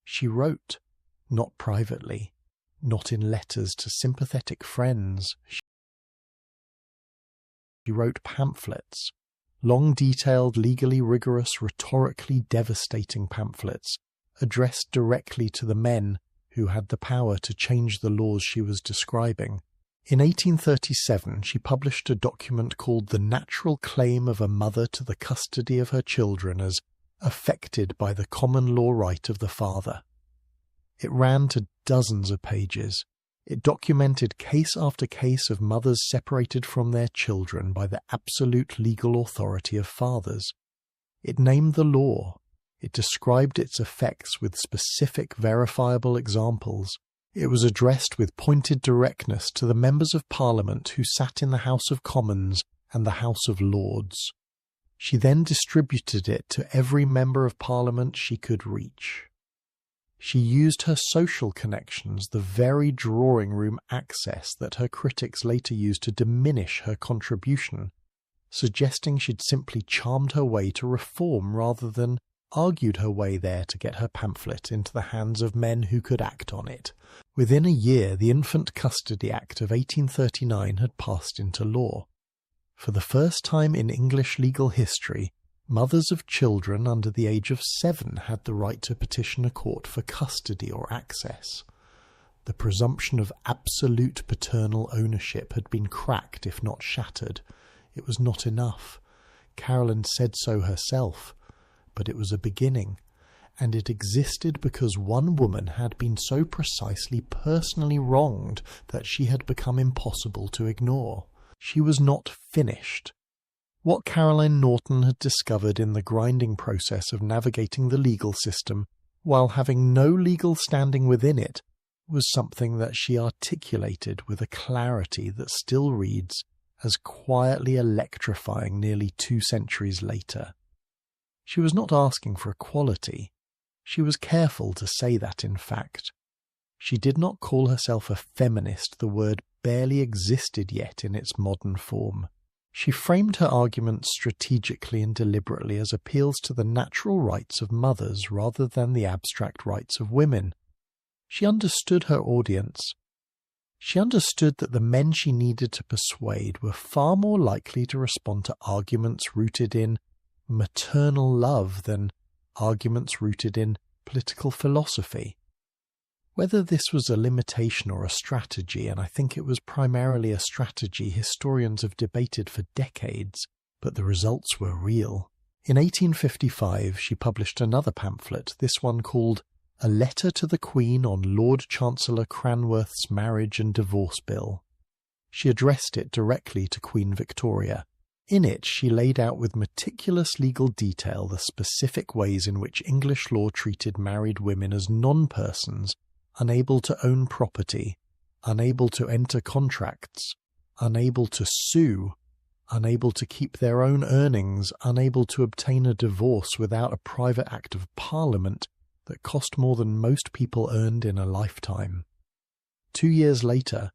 S1: She wrote, not privately, not in letters to sympathetic friends. She wrote pamphlets, long detailed, legally rigorous, rhetorically devastating pamphlets, addressed directly to the men who had the power to change the laws she was describing. In 1837, she published a document called The Natural Claim of a Mother to the Custody of Her Children as affected by the common law right of the father. It ran to dozens of pages. It documented case after case of mothers separated from their children by the absolute legal authority of fathers. It named the law. It described its effects with specific, verifiable examples. It was addressed with pointed directness to the members of Parliament who sat in the House of Commons and the House of Lords. She then distributed it to every member of Parliament she could reach. She used her social connections, the very drawing room access that her critics later used to diminish her contribution, suggesting she'd simply charmed her way to reform rather than argued her way there to get her pamphlet into the hands of men who could act on it. Within a year, the Infant Custody Act of 1839 had passed into law. For the first time in English legal history, mothers of children under the age of 7 had the right to petition a court for custody or access. The presumption of absolute paternal ownership had been cracked, if not shattered. It was not enough. Caroline said so herself. But it was a beginning, and it existed because one woman had been so precisely personally wronged that she had become impossible to ignore. She was not finished. What Caroline Norton had discovered in the grinding process of navigating the legal system, while having no legal standing within it, was something that she articulated with a clarity that still reads as quietly electrifying nearly 2 centuries later. She was not asking for equality. She was careful to say that, in fact. She did not call herself a feminist. The word barely existed yet in its modern form. She framed her arguments strategically and deliberately as appeals to the natural rights of mothers rather than the abstract rights of women. She understood her audience. She understood that the men she needed to persuade were far more likely to respond to arguments rooted in maternal love than arguments rooted in political philosophy. Whether this was a limitation or a strategy, and I think it was primarily a strategy, historians have debated for decades, but the results were real. In 1855 she published another pamphlet, this one called A Letter to the Queen on Lord Chancellor Cranworth's Marriage and Divorce Bill. She addressed it directly to Queen Victoria. In it, she laid out with meticulous legal detail the specific ways in which English law treated married women as non-persons, unable to own property, unable to enter contracts, unable to sue, unable to keep their own earnings, unable to obtain a divorce without a private act of Parliament that cost more than most people earned in a lifetime. 2 years later,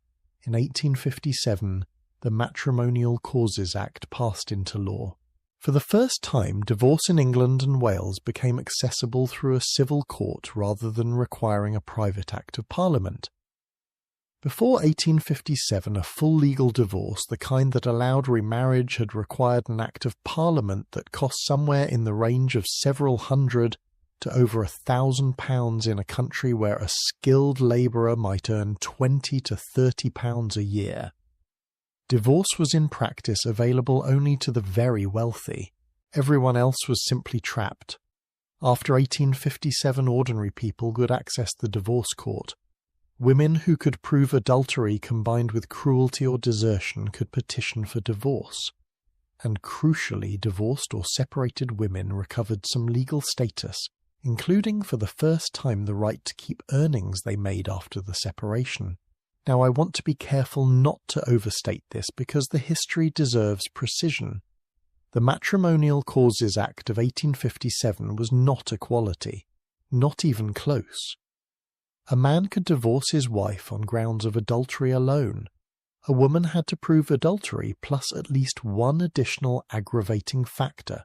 S1: in 1857, the Matrimonial Causes Act passed into law. For the first time, divorce in England and Wales became accessible through a civil court rather than requiring a private Act of Parliament. Before 1857, a full legal divorce, the kind that allowed remarriage, had required an Act of Parliament that cost somewhere in the range of several hundred to over £1,000 in a country where a skilled labourer might earn £20 to £30 a year. Divorce was in practice available only to the very wealthy. Everyone else was simply trapped. After 1857, ordinary people could access the divorce court. Women who could prove adultery combined with cruelty or desertion could petition for divorce. And crucially, divorced or separated women recovered some legal status including for the first time the right to keep earnings they made after the separation. Now, I want to be careful not to overstate this because the history deserves precision. The Matrimonial Causes Act of 1857 was not equality, not even close. A man could divorce his wife on grounds of adultery alone. A woman had to prove adultery plus at least one additional aggravating factor: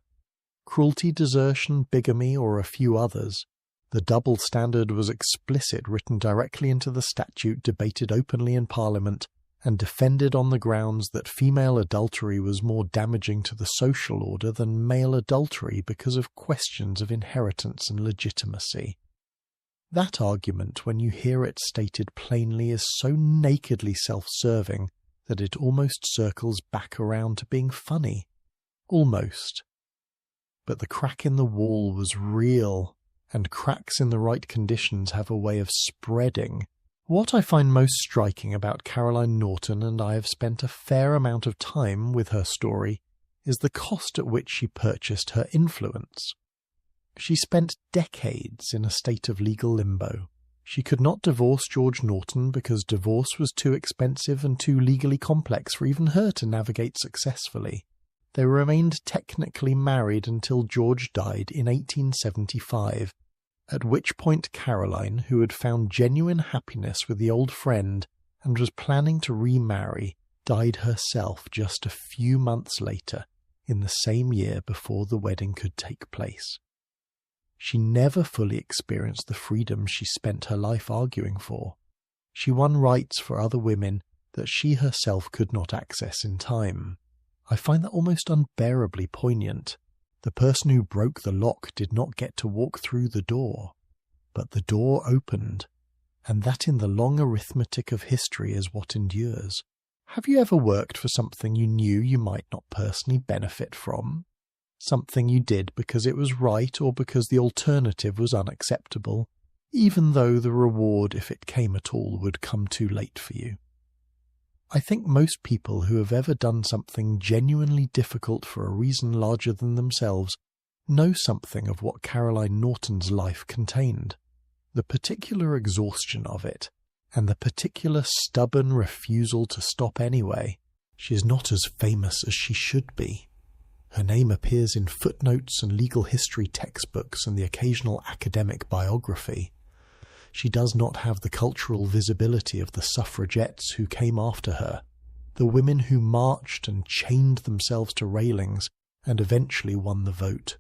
S1: cruelty, desertion, bigamy, or a few others. The double standard was explicit, written directly into the statute, debated openly in Parliament, and defended on the grounds that female adultery was more damaging to the social order than male adultery because of questions of inheritance and legitimacy. That argument, when you hear it stated plainly, is so nakedly self-serving that it almost circles back around to being funny. Almost. But the crack in the wall was real, and cracks in the right conditions have a way of spreading. What I find most striking about Caroline Norton, and I have spent a fair amount of time with her story, is the cost at which she purchased her influence. She spent decades in a state of legal limbo. She could not divorce George Norton because divorce was too expensive and too legally complex for even her to navigate successfully. They remained technically married until George died in 1875, at which point Caroline, who had found genuine happiness with the old friend and was planning to remarry, died herself just a few months later, in the same year before the wedding could take place. She never fully experienced the freedom she spent her life arguing for. She won rights for other women that she herself could not access in time. I find that almost unbearably poignant. The person who broke the lock did not get to walk through the door, but the door opened, and that in the long arithmetic of history is what endures. Have you ever worked for something you knew you might not personally benefit from? Something you did because it was right or because the alternative was unacceptable, even though the reward, if it came at all, would come too late for you? I think most people who have ever done something genuinely difficult for a reason larger than themselves know something of what Caroline Norton's life contained. The particular exhaustion of it, and the particular stubborn refusal to stop anyway. She is not as famous as she should be. Her name appears in footnotes and legal history textbooks and the occasional academic biography. She does not have the cultural visibility of the suffragettes who came after her, the women who marched and chained themselves to railings and eventually won the vote.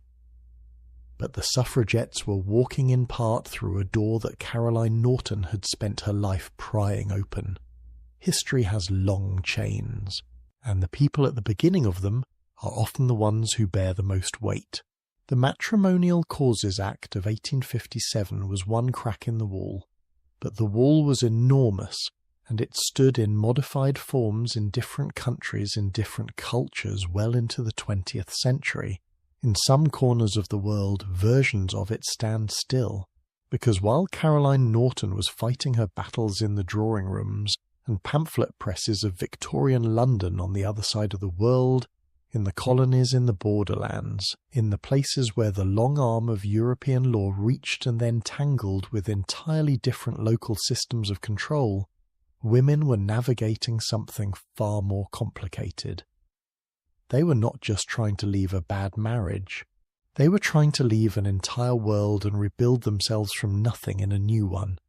S1: But the suffragettes were walking in part through a door that Caroline Norton had spent her life prying open. History has long chains, and the people at the beginning of them are often the ones who bear the most weight. The Matrimonial Causes Act of 1857 was one crack in the wall, but the wall was enormous, and it stood in modified forms in different countries in different cultures well into the 20th century. In some corners of the world, versions of it stand still, because while Caroline Norton was fighting her battles in the drawing rooms and pamphlet presses of Victorian London on the other side of the world, in the colonies in the borderlands, in the places where the long arm of European law reached and then tangled with entirely different local systems of control, women were navigating something far more complicated. They were not just trying to leave a bad marriage. They were trying to leave an entire world and rebuild themselves from nothing in a new one.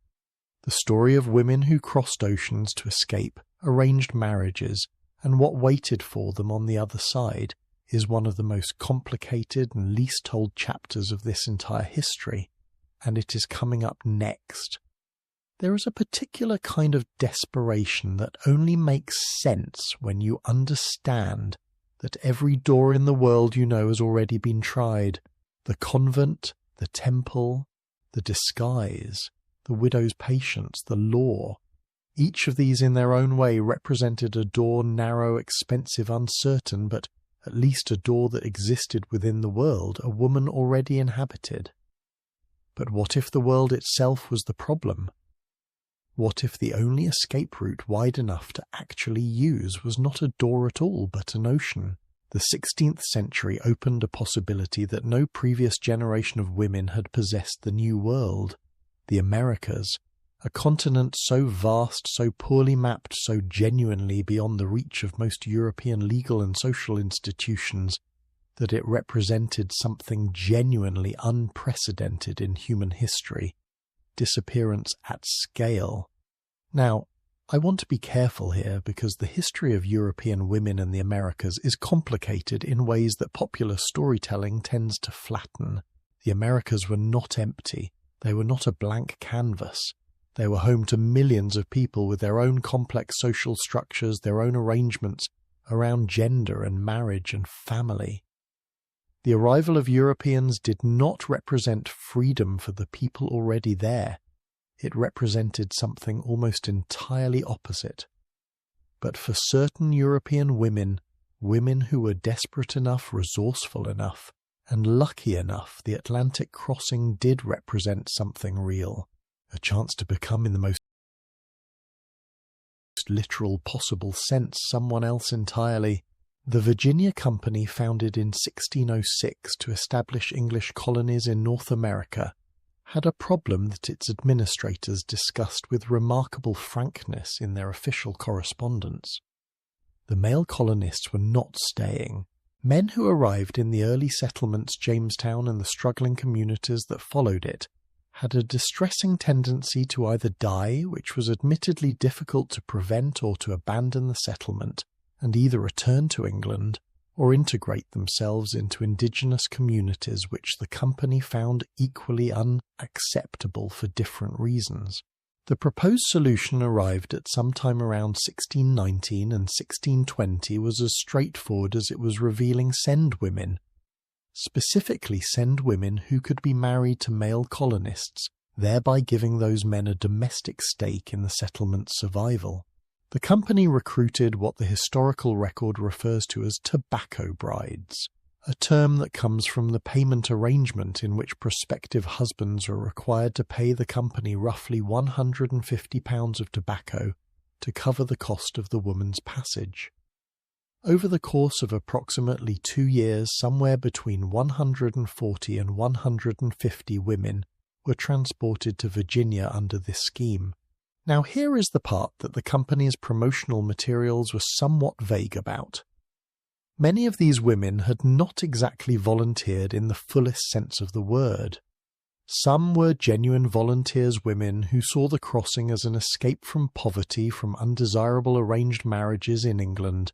S1: The story of women who crossed oceans to escape, arranged marriages, and what waited for them on the other side is one of the most complicated and least told chapters of this entire history, and it is coming up next. There is a particular kind of desperation that only makes sense when you understand that every door in the world you know has already been tried. The convent, the temple, the disguise, the widow's patience, the law. Each of these in their own way represented a door narrow, expensive, uncertain, but at least a door that existed within the world a woman already inhabited. But what if the world itself was the problem? What if the only escape route wide enough to actually use was not a door at all, but an ocean, the The 16th century opened a possibility that no previous generation of women had possessed the New World, the Americas, a continent so vast, so poorly mapped, so genuinely beyond the reach of most European legal and social institutions, that it represented something genuinely unprecedented in human history, disappearance at scale. Now, I want to be careful here because the history of European women in the Americas is complicated in ways that popular storytelling tends to flatten. The Americas were not empty. They were not a blank canvas. They were home to millions of people with their own complex social structures, their own arrangements around gender and marriage and family. The arrival of Europeans did not represent freedom for the people already there. It represented something almost entirely opposite. But for certain European women, women who were desperate enough, resourceful enough, and lucky enough, the Atlantic crossing did represent something real, a chance to become, in the most literal possible sense, someone else entirely. The Virginia Company, founded in 1606 to establish English colonies in North America, had a problem that its administrators discussed with remarkable frankness in their official correspondence. The male colonists were not staying. Men who arrived in the early settlements, Jamestown and the struggling communities that followed it, had a distressing tendency to either die, which was admittedly difficult to prevent, or to abandon the settlement and either return to England or integrate themselves into indigenous communities which the company found equally unacceptable for different reasons. The proposed solution, arrived at some time around 1619 and 1620, was as straightforward as it was revealing: send women. Specifically send women who could be married to male colonists, thereby giving those men a domestic stake in the settlement's survival. The company recruited what the historical record refers to as tobacco brides, a term that comes from the payment arrangement in which prospective husbands are required to pay the company roughly £150 of tobacco to cover the cost of the woman's passage. Over the course of approximately 2 years, somewhere between 140 and 150 women were transported to Virginia under this scheme. Now here is the part that the company's promotional materials were somewhat vague about. Many of these women had not exactly volunteered in the fullest sense of the word. Some were genuine volunteers, women who saw the crossing as an escape from poverty, from undesirable arranged marriages in England,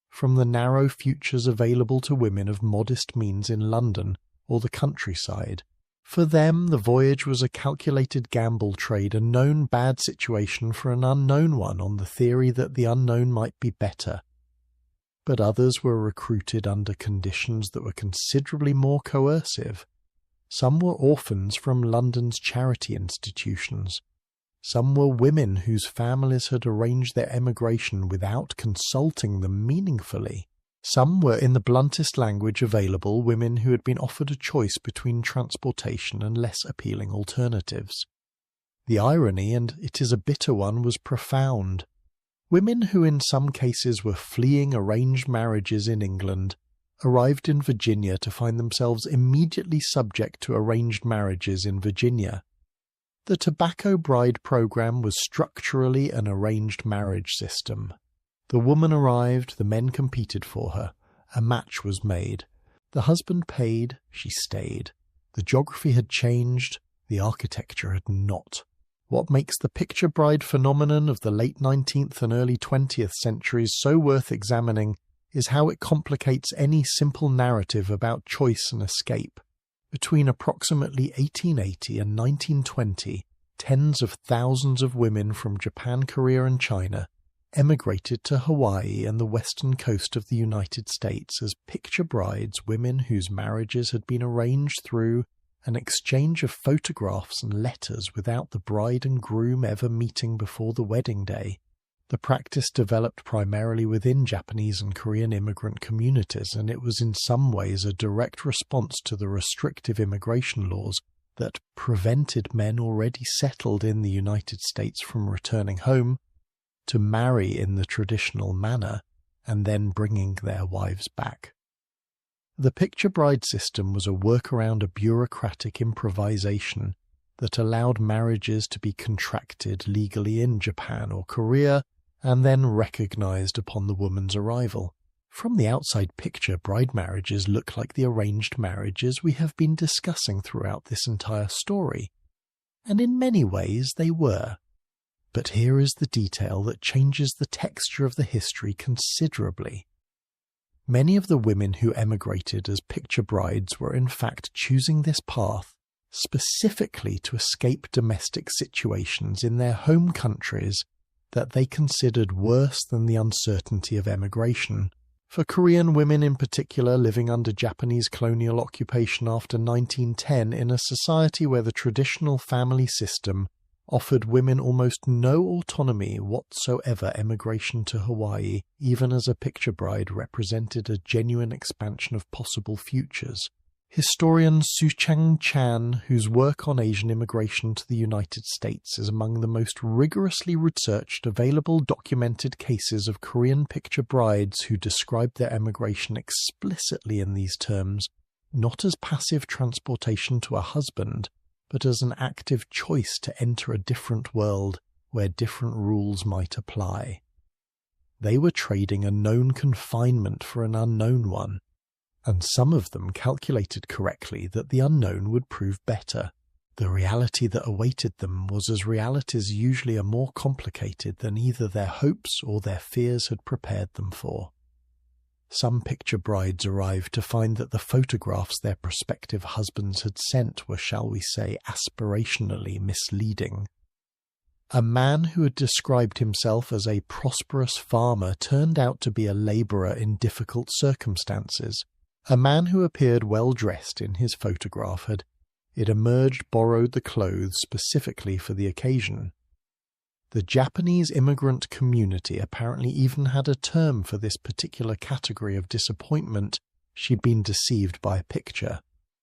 S1: from the narrow futures available to women of modest means in London or the countryside. For them, the voyage was a calculated gamble trade, a known bad situation for an unknown one, on the theory that the unknown might be better. But others were recruited under conditions that were considerably more coercive. Some were orphans from London's charity institutions. Some were women whose families had arranged their emigration without consulting them meaningfully. Some were, in the bluntest language available, women who had been offered a choice between transportation and less appealing alternatives. The irony, and it is a bitter one, was profound. Women who in some cases were fleeing arranged marriages in England arrived in Virginia to find themselves immediately subject to arranged marriages in Virginia. The tobacco bride program was structurally an arranged marriage system. The woman arrived, the men competed for her. A match was made. The husband paid, she stayed. The geography had changed, the architecture had not. What makes the picture bride phenomenon of the late 19th and early 20th centuries so worth examining is how it complicates any simple narrative about choice and escape. Between approximately 1880 and 1920, tens of thousands of women from Japan, Korea and China emigrated to Hawaii and the western coast of the United States as picture brides, women whose marriages had been arranged through an exchange of photographs and letters without the bride and groom ever meeting before the wedding day. The practice developed primarily within Japanese and Korean immigrant communities, and it was in some ways a direct response to the restrictive immigration laws that prevented men already settled in the United States from returning home to marry in the traditional manner and then bringing their wives back. The picture bride system was a work around a bureaucratic improvisation that allowed marriages to be contracted legally in Japan or Korea and then recognized upon the woman's arrival. From the outside picture, bride marriages look like the arranged marriages we have been discussing throughout this entire story, and in many ways they were. But here is the detail that changes the texture of the history considerably. Many of the women who emigrated as picture brides were in fact choosing this path specifically to escape domestic situations in their home countries that they considered worse than the uncertainty of emigration. For Korean women in particular living under Japanese colonial occupation after 1910 in a society where the traditional family system offered women almost no autonomy whatsoever, emigration to Hawaii, even as a picture bride, represented a genuine expansion of possible futures. Historian Suchang Chan, whose work on Asian immigration to the United States is among the most rigorously researched available documented cases of Korean picture brides who described their emigration explicitly in these terms, not as passive transportation to a husband, but as an active choice to enter a different world where different rules might apply. They were trading a known confinement for an unknown one, and some of them calculated correctly that the unknown would prove better. The reality that awaited them was as realities usually are more complicated than either their hopes or their fears had prepared them for. Some picture brides arrived to find that the photographs their prospective husbands had sent were, shall we say, aspirationally misleading. A man who had described himself as a prosperous farmer turned out to be a labourer in difficult circumstances. A man who appeared well-dressed in his photograph had, it emerged, borrowed the clothes specifically for the occasion. The Japanese immigrant community apparently even had a term for this particular category of disappointment. She'd been deceived by a picture.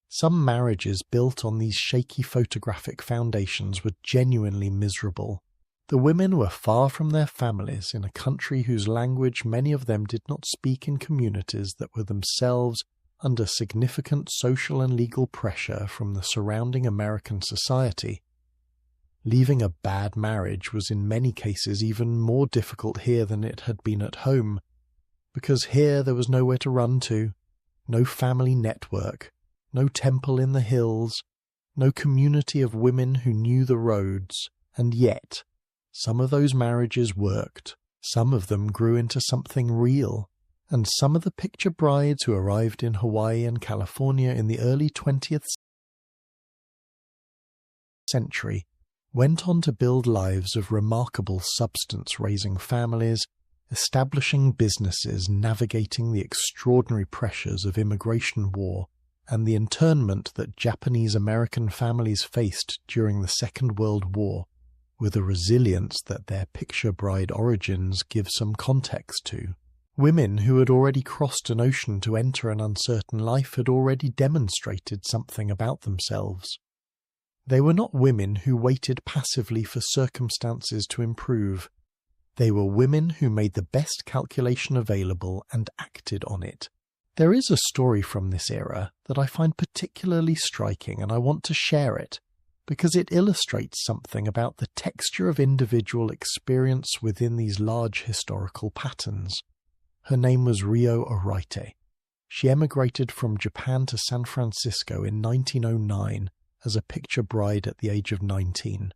S1: Some marriages built on these shaky photographic foundations were genuinely miserable. The women were far from their families in a country whose language many of them did not speak in communities that were themselves under significant social and legal pressure from the surrounding American society. Leaving a bad marriage was in many cases even more difficult here than it had been at home, because here there was nowhere to run to, no family network, no temple in the hills, no community of women who knew the roads, and yet some of those marriages worked, some of them grew into something real, and some of the picture brides who arrived in Hawaii and California in the early 20th century went on to build lives of remarkable substance, raising families, establishing businesses, navigating the extraordinary pressures of immigration war and the internment that Japanese American families faced during the Second World War, with a resilience that their picture bride origins give some context to. Women who had already crossed an ocean to enter an uncertain life had already demonstrated something about themselves. They were not women who waited passively for circumstances to improve. They were women who made the best calculation available and acted on it. There is a story from this era that I find particularly striking, and I want to share it, because it illustrates something about the texture of individual experience within these large historical patterns. Her name was Rio Araite. She emigrated from Japan to San Francisco in 1909 as a picture bride at the age of 19.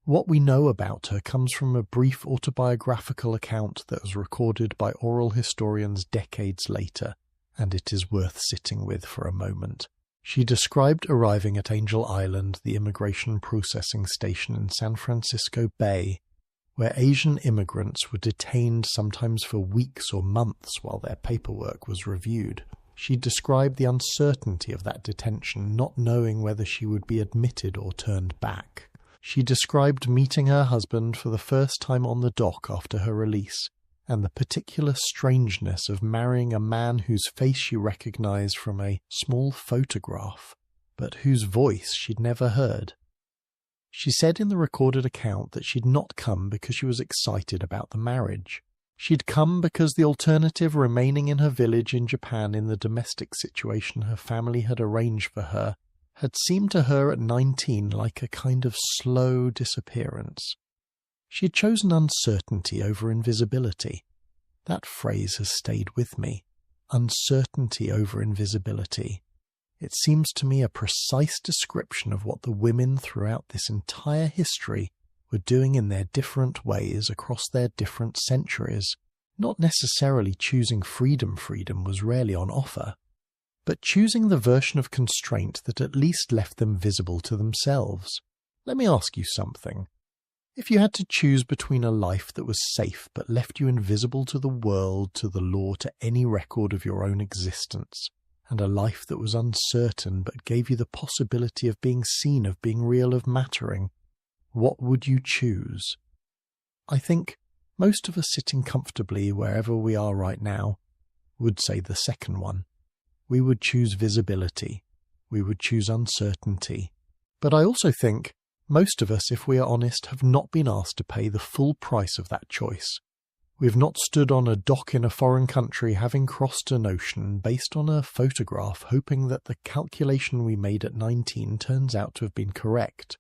S1: What we know about her comes from a brief autobiographical account that was recorded by oral historians decades later, and it is worth sitting with for a moment. She described arriving at Angel Island, the immigration processing station in San Francisco Bay, where Asian immigrants were detained sometimes for weeks or months while their paperwork was reviewed. She described the uncertainty of that detention, not knowing whether she would be admitted or turned back. She described meeting her husband for the first time on the dock after her release, and the particular strangeness of marrying a man whose face she recognized from a small photograph, but whose voice she'd never heard. She said in the recorded account that she'd not come because she was excited about the marriage. She'd come because the alternative, remaining in her village in Japan in the domestic situation her family had arranged for her, had seemed to her at 19 like a kind of slow disappearance. She had chosen uncertainty over invisibility. That phrase has stayed with me. Uncertainty over invisibility. It seems to me a precise description of what the women throughout this entire history were doing in their different ways across their different centuries. Not necessarily choosing freedom was rarely on offer, but choosing the version of constraint that at least left them visible to themselves. Let me ask you something. If you had to choose between a life that was safe but left you invisible to the world, to the law, to any record of your own existence, and a life that was uncertain but gave you the possibility of being seen, of being real, of mattering, what would you choose? I think most of us sitting comfortably wherever we are right now would say the second one. We would choose visibility. We would choose uncertainty. But I also think most of us, if we are honest, have not been asked to pay the full price of that choice. We have not stood on a dock in a foreign country having crossed an ocean based on a photograph, hoping that the calculation we made at 19 turns out to have been correct.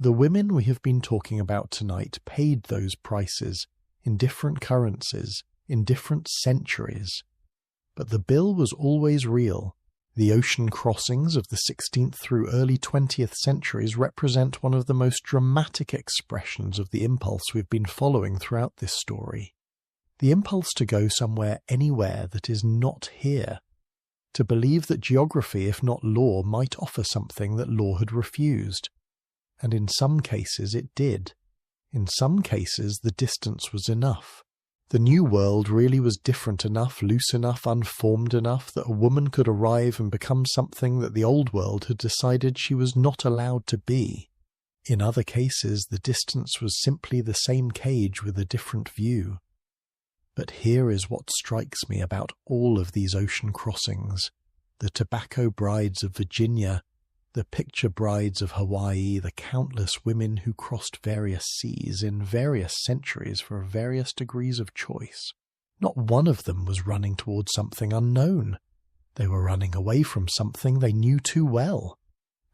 S1: The women we have been talking about tonight paid those prices in different currencies, in different centuries. But the bill was always real. The ocean crossings of the 16th through early 20th centuries represent one of the most dramatic expressions of the impulse we've been following throughout this story. The impulse to go somewhere, anywhere that is not here. To believe that geography, if not law, might offer something that law had refused. And in some cases it did. In some cases the distance was enough. The new world really was different enough, loose enough, unformed enough that a woman could arrive and become something that the old world had decided she was not allowed to be. In other cases the distance was simply the same cage with a different view. But here is what strikes me about all of these ocean crossings. The tobacco brides of Virginia, the picture brides of Hawaii, the countless women who crossed various seas in various centuries for various degrees of choice. Not one of them was running towards something unknown. They were running away from something they knew too well.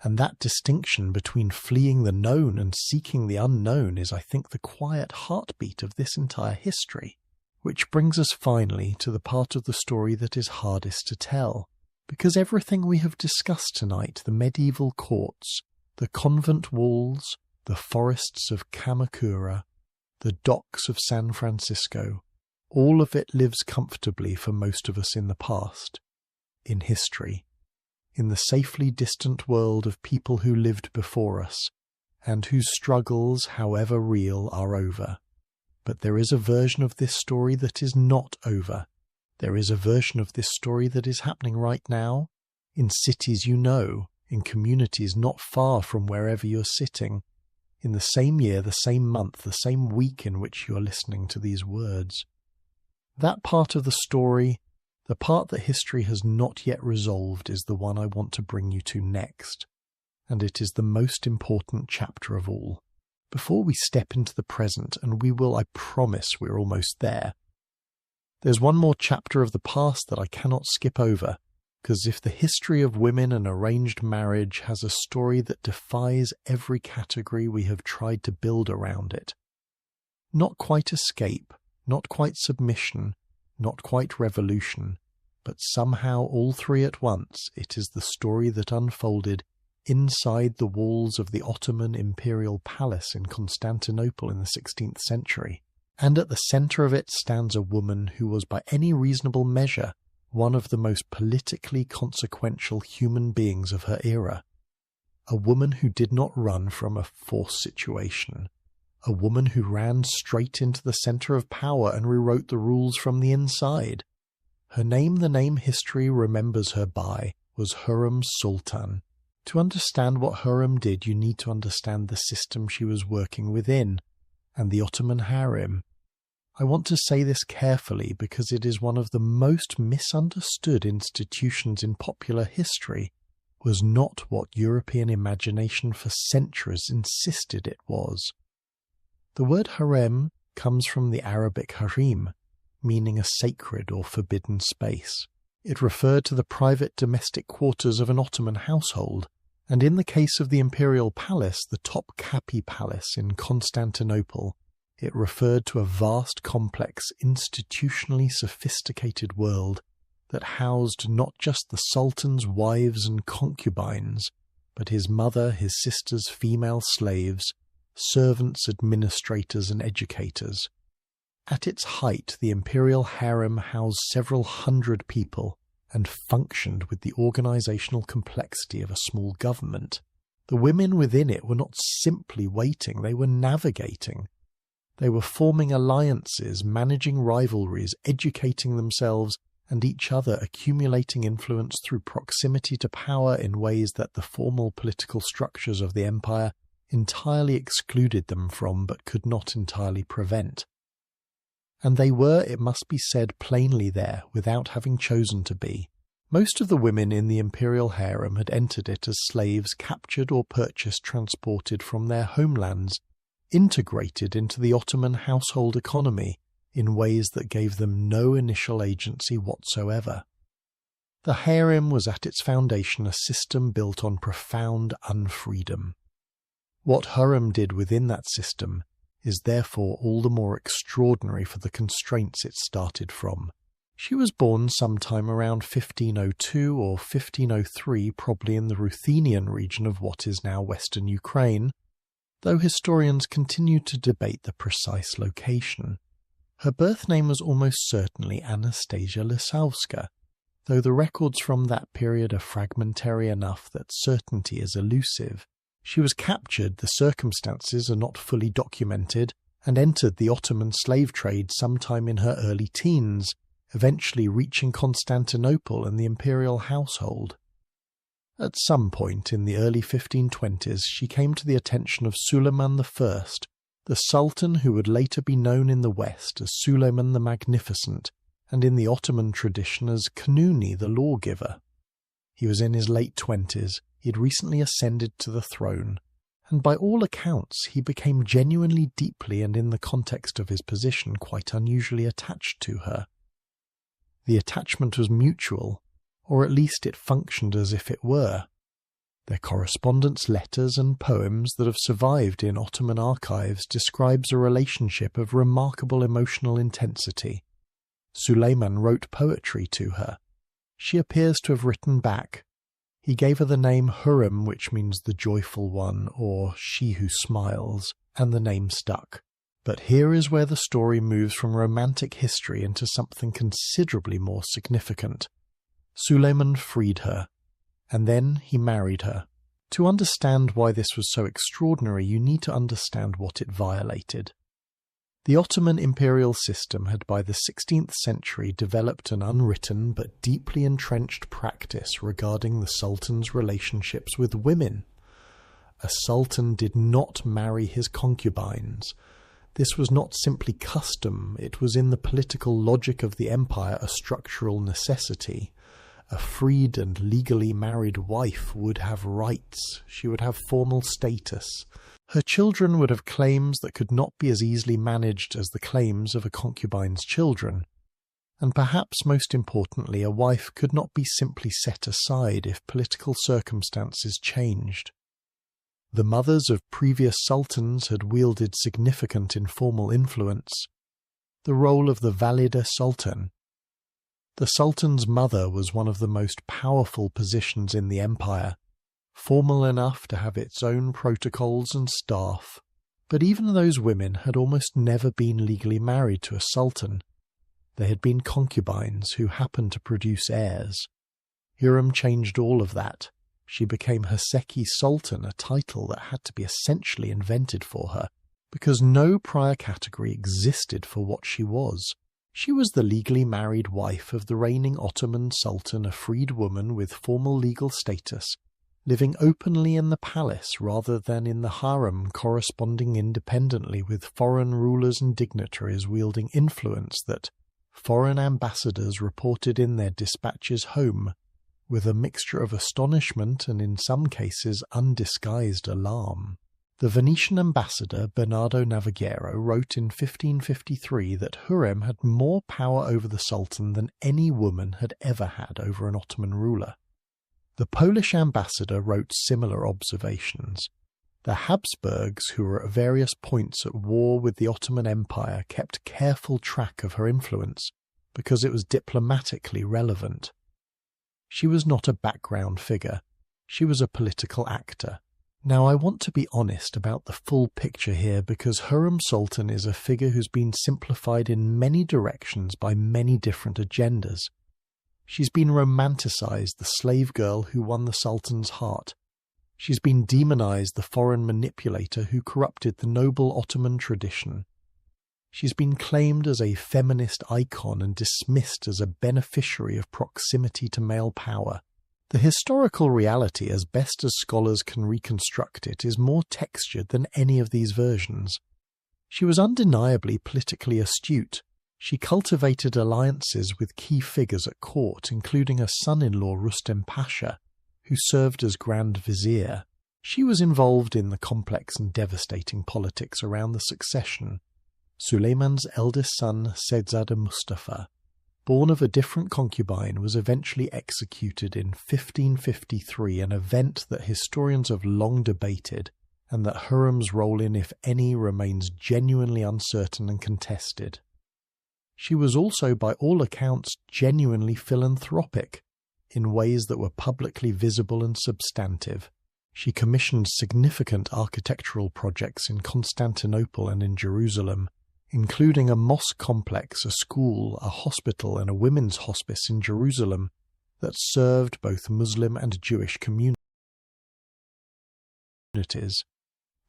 S1: And that distinction between fleeing the known and seeking the unknown is, I think, the quiet heartbeat of this entire history. Which brings us finally to the part of the story that is hardest to tell. Because everything we have discussed tonight, the medieval courts, the convent walls, the forests of Kamakura, the docks of San Francisco, all of it lives comfortably for most of us in the past, in history, in the safely distant world of people who lived before us, and whose struggles, however real, are over. But there is a version of this story that is not over. There is a version of this story that is happening right now, in cities you know, in communities not far from wherever you're sitting, in the same year, the same month, the same week in which you are listening to these words. That part of the story, the part that history has not yet resolved, is the one I want to bring you to next, and it is the most important chapter of all. Before we step into the present, and we will, I promise we're almost there, there's one more chapter of the past that I cannot skip over, because if the history of women and arranged marriage has a story that defies every category we have tried to build around it, not quite escape, not quite submission, not quite revolution, but somehow all three at once, it is the story that unfolded inside the walls of the Ottoman imperial palace in Constantinople in the 16th century. And at the centre of it stands a woman who was by any reasonable measure one of the most politically consequential human beings of her era. A woman who did not run from a forced situation. A woman who ran straight into the centre of power and rewrote the rules from the inside. Her name, the name history remembers her by, was Hurrem Sultan. To understand what Hurrem did, you need to understand the system she was working within, and the Ottoman harem. I want to say this carefully because it is one of the most misunderstood institutions in popular history, was not what European imagination for centuries insisted it was. The word harem comes from the Arabic harem, meaning a sacred or forbidden space. It referred to the private domestic quarters of an Ottoman household, and in the case of the imperial palace, the Topkapi Palace in Constantinople, it referred to a vast, complex, institutionally sophisticated world that housed not just the sultan's wives and concubines, but his mother, his sisters, female slaves, servants, administrators, and educators. At its height, the imperial harem housed several hundred people and functioned with the organizational complexity of a small government. The women within it were not simply waiting, they were navigating. They were forming alliances, managing rivalries, educating themselves and each other, accumulating influence through proximity to power in ways that the formal political structures of the empire entirely excluded them from but could not entirely prevent. And they were, it must be said, plainly there, without having chosen to be. Most of the women in the imperial harem had entered it as slaves captured or purchased, transported from their homelands, integrated into the Ottoman household economy in ways that gave them no initial agency whatsoever. The harem was at its foundation a system built on profound unfreedom. What Hurrem did within that system is therefore all the more extraordinary for the constraints it started from. She was born sometime around 1502 or 1503, probably in the Ruthenian region of what is now western Ukraine, though historians continue to debate the precise location. Her birth name was almost certainly Anastasia Lisowska, though the records from that period are fragmentary enough that certainty is elusive. She was captured, the circumstances are not fully documented, and entered the Ottoman slave trade sometime in her early teens, eventually reaching Constantinople and the imperial household. At some point in the early 1520s, she came to the attention of Suleiman I, the Sultan who would later be known in the West as Suleiman the Magnificent, and in the Ottoman tradition as Kanuni the Lawgiver. He was in his late 20s, he had recently ascended to the throne, and by all accounts he became genuinely deeply and in the context of his position quite unusually attached to her. The attachment was mutual, or at least it functioned as if it were. Their correspondence, letters and poems that have survived in Ottoman archives describes a relationship of remarkable emotional intensity. Suleiman wrote poetry to her. She appears to have written back. He gave her the name Hurrem, which means the joyful one, or she who smiles, and the name stuck. But here is where the story moves from romantic history into something considerably more significant. Suleiman freed her, and then he married her. To understand why this was so extraordinary, you need to understand what it violated. The Ottoman imperial system had by the 16th century developed an unwritten but deeply entrenched practice regarding the sultan's relationships with women. A sultan did not marry his concubines. This was not simply custom, it was in the political logic of the empire a structural necessity. A freed and legally married wife would have rights, she would have formal status. Her children would have claims that could not be as easily managed as the claims of a concubine's children. And perhaps most importantly, a wife could not be simply set aside if political circumstances changed. The mothers of previous sultans had wielded significant informal influence. The role of the Valide Sultan. The sultan's mother was one of the most powerful positions in the empire, formal enough to have its own protocols and staff, but even those women had almost never been legally married to a sultan. They had been concubines who happened to produce heirs. Hurrem changed all of that. She became Haseki Sultan, a title that had to be essentially invented for her, because no prior category existed for what she was. She was the legally married wife of the reigning Ottoman Sultan, a freed woman with formal legal status, living openly in the palace rather than in the harem, corresponding independently with foreign rulers and dignitaries wielding influence that foreign ambassadors reported in their dispatches home, with a mixture of astonishment and in some cases undisguised alarm. The Venetian ambassador Bernardo Navigero wrote in 1553 that Hurrem had more power over the Sultan than any woman had ever had over an Ottoman ruler. The Polish ambassador wrote similar observations. The Habsburgs, who were at various points at war with the Ottoman Empire, kept careful track of her influence because it was diplomatically relevant. She was not a background figure. She was a political actor. Now, I want to be honest about the full picture here because Hurrem Sultan is a figure who's been simplified in many directions by many different agendas. She's been romanticized, the slave girl who won the Sultan's heart. She's been demonized, the foreign manipulator who corrupted the noble Ottoman tradition. She's been claimed as a feminist icon and dismissed as a beneficiary of proximity to male power. The historical reality, as best as scholars can reconstruct it, is more textured than any of these versions. She was undeniably politically astute. She cultivated alliances with key figures at court, including her son-in-law Rustem Pasha, who served as Grand Vizier. She was involved in the complex and devastating politics around the succession. Suleiman's eldest son, Saidzada Mustafa, born of a different concubine, was eventually executed in 1553, an event that historians have long debated, and that Hurrem's role in, if any, remains genuinely uncertain and contested. She was also, by all accounts, genuinely philanthropic, in ways that were publicly visible and substantive. She commissioned significant architectural projects in Constantinople and in Jerusalem, including a mosque complex, a school, a hospital, and a women's hospice in Jerusalem that served both Muslim and Jewish communities.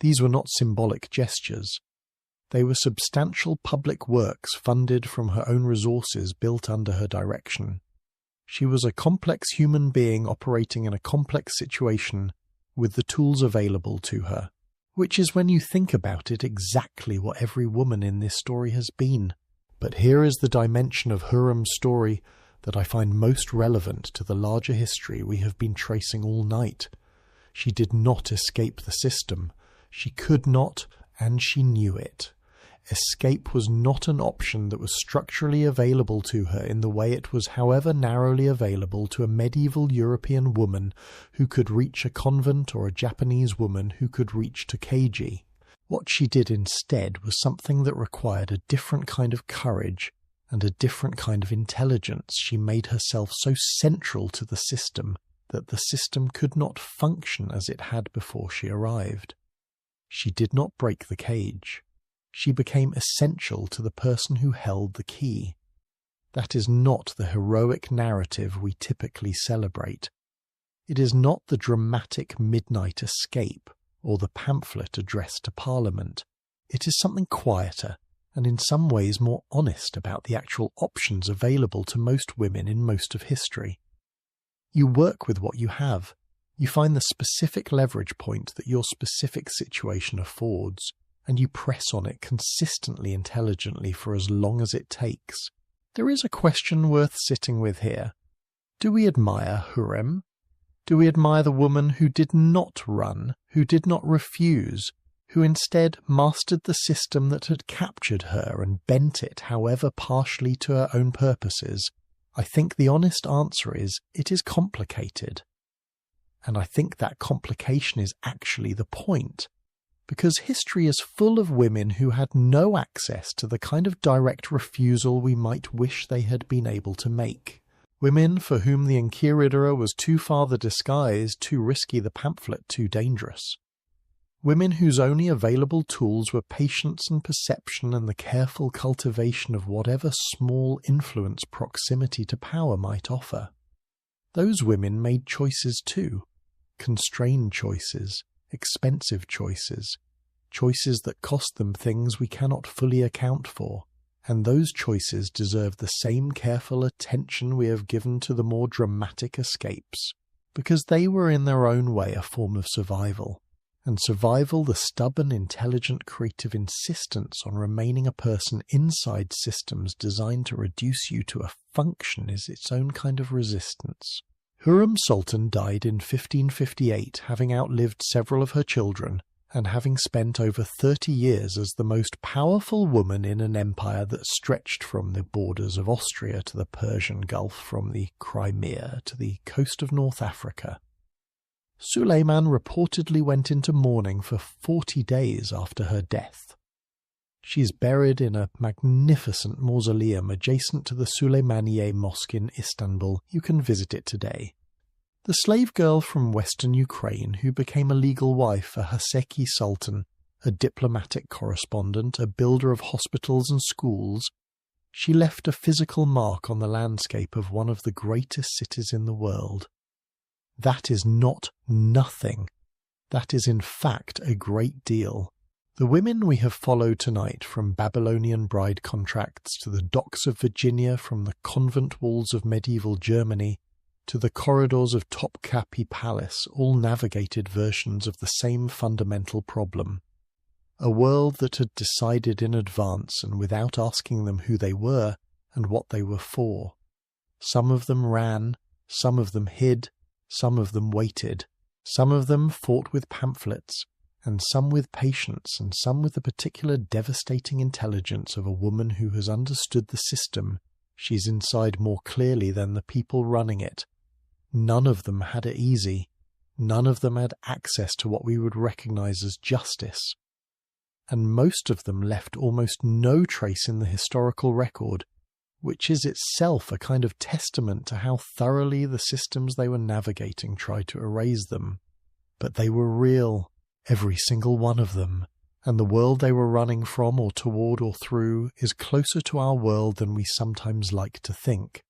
S1: These were not symbolic gestures. They were substantial public works funded from her own resources built under her direction. She was a complex human being operating in a complex situation with the tools available to her, which is, when you think about it, exactly what every woman in this story has been. But here is the dimension of Hurrem's story that I find most relevant to the larger history we have been tracing all night. She did not escape the system. She could not, and she knew it. Escape was not an option that was structurally available to her in the way it was, however narrowly, available to a medieval European woman who could reach a convent or a Japanese woman who could reach Tokaji. What she did instead was something that required a different kind of courage and a different kind of intelligence. She made herself so central to the system that the system could not function as it had before she arrived. She did not break the cage. She became essential to the person who held the key. That is not the heroic narrative we typically celebrate. It is not the dramatic midnight escape or the pamphlet addressed to Parliament. It is something quieter and in some ways more honest about the actual options available to most women in most of history. You work with what you have. You find the specific leverage point that your specific situation affords, and you press on it consistently, intelligently for as long as it takes. There is a question worth sitting with here. Do we admire Hurrem? Do we admire the woman who did not run, who did not refuse, who instead mastered the system that had captured her and bent it, however partially, to her own purposes? I think the honest answer is, it is complicated. And I think that complication is actually the point. Because history is full of women who had no access to the kind of direct refusal we might wish they had been able to make. Women for whom the Enchiridion was too far the disguise, too risky the pamphlet, too dangerous. Women whose only available tools were patience and perception and the careful cultivation of whatever small influence proximity to power might offer. Those women made choices too. Constrained choices. Expensive choices, choices that cost them things we cannot fully account for, and those choices deserve the same careful attention we have given to the more dramatic escapes, because they were in their own way a form of survival, and survival, the stubborn, intelligent, creative insistence on remaining a person inside systems designed to reduce you to a function, is its own kind of resistance. Hurrem Sultan died in 1558, having outlived several of her children, and having spent over 30 years as the most powerful woman in an empire that stretched from the borders of Austria to the Persian Gulf, from the Crimea to the coast of North Africa, Suleiman reportedly went into mourning for 40 days after her death. She is buried in a magnificent mausoleum adjacent to the Süleymaniye Mosque in Istanbul. You can visit it today. The slave girl from western Ukraine who became a legal wife, a Haseki sultan, a diplomatic correspondent, a builder of hospitals and schools, she left a physical mark on the landscape of one of the greatest cities in the world. That is not nothing. That is in fact a great deal. The women we have followed tonight, from Babylonian bride contracts to the docks of Virginia, from the convent walls of medieval Germany to the corridors of Topkapi Palace, all navigated versions of the same fundamental problem. A world that had decided in advance and without asking them who they were and what they were for. Some of them ran, some of them hid, some of them waited, some of them fought with pamphlets, and some with patience, and some with the particular devastating intelligence of a woman who has understood the system she's inside more clearly than the people running it. None of them had it easy. None of them had access to what we would recognize as justice. And most of them left almost no trace in the historical record, which is itself a kind of testament to how thoroughly the systems they were navigating tried to erase them. But they were real, every single one of them, and the world they were running from or toward or through is closer to our world than we sometimes like to think.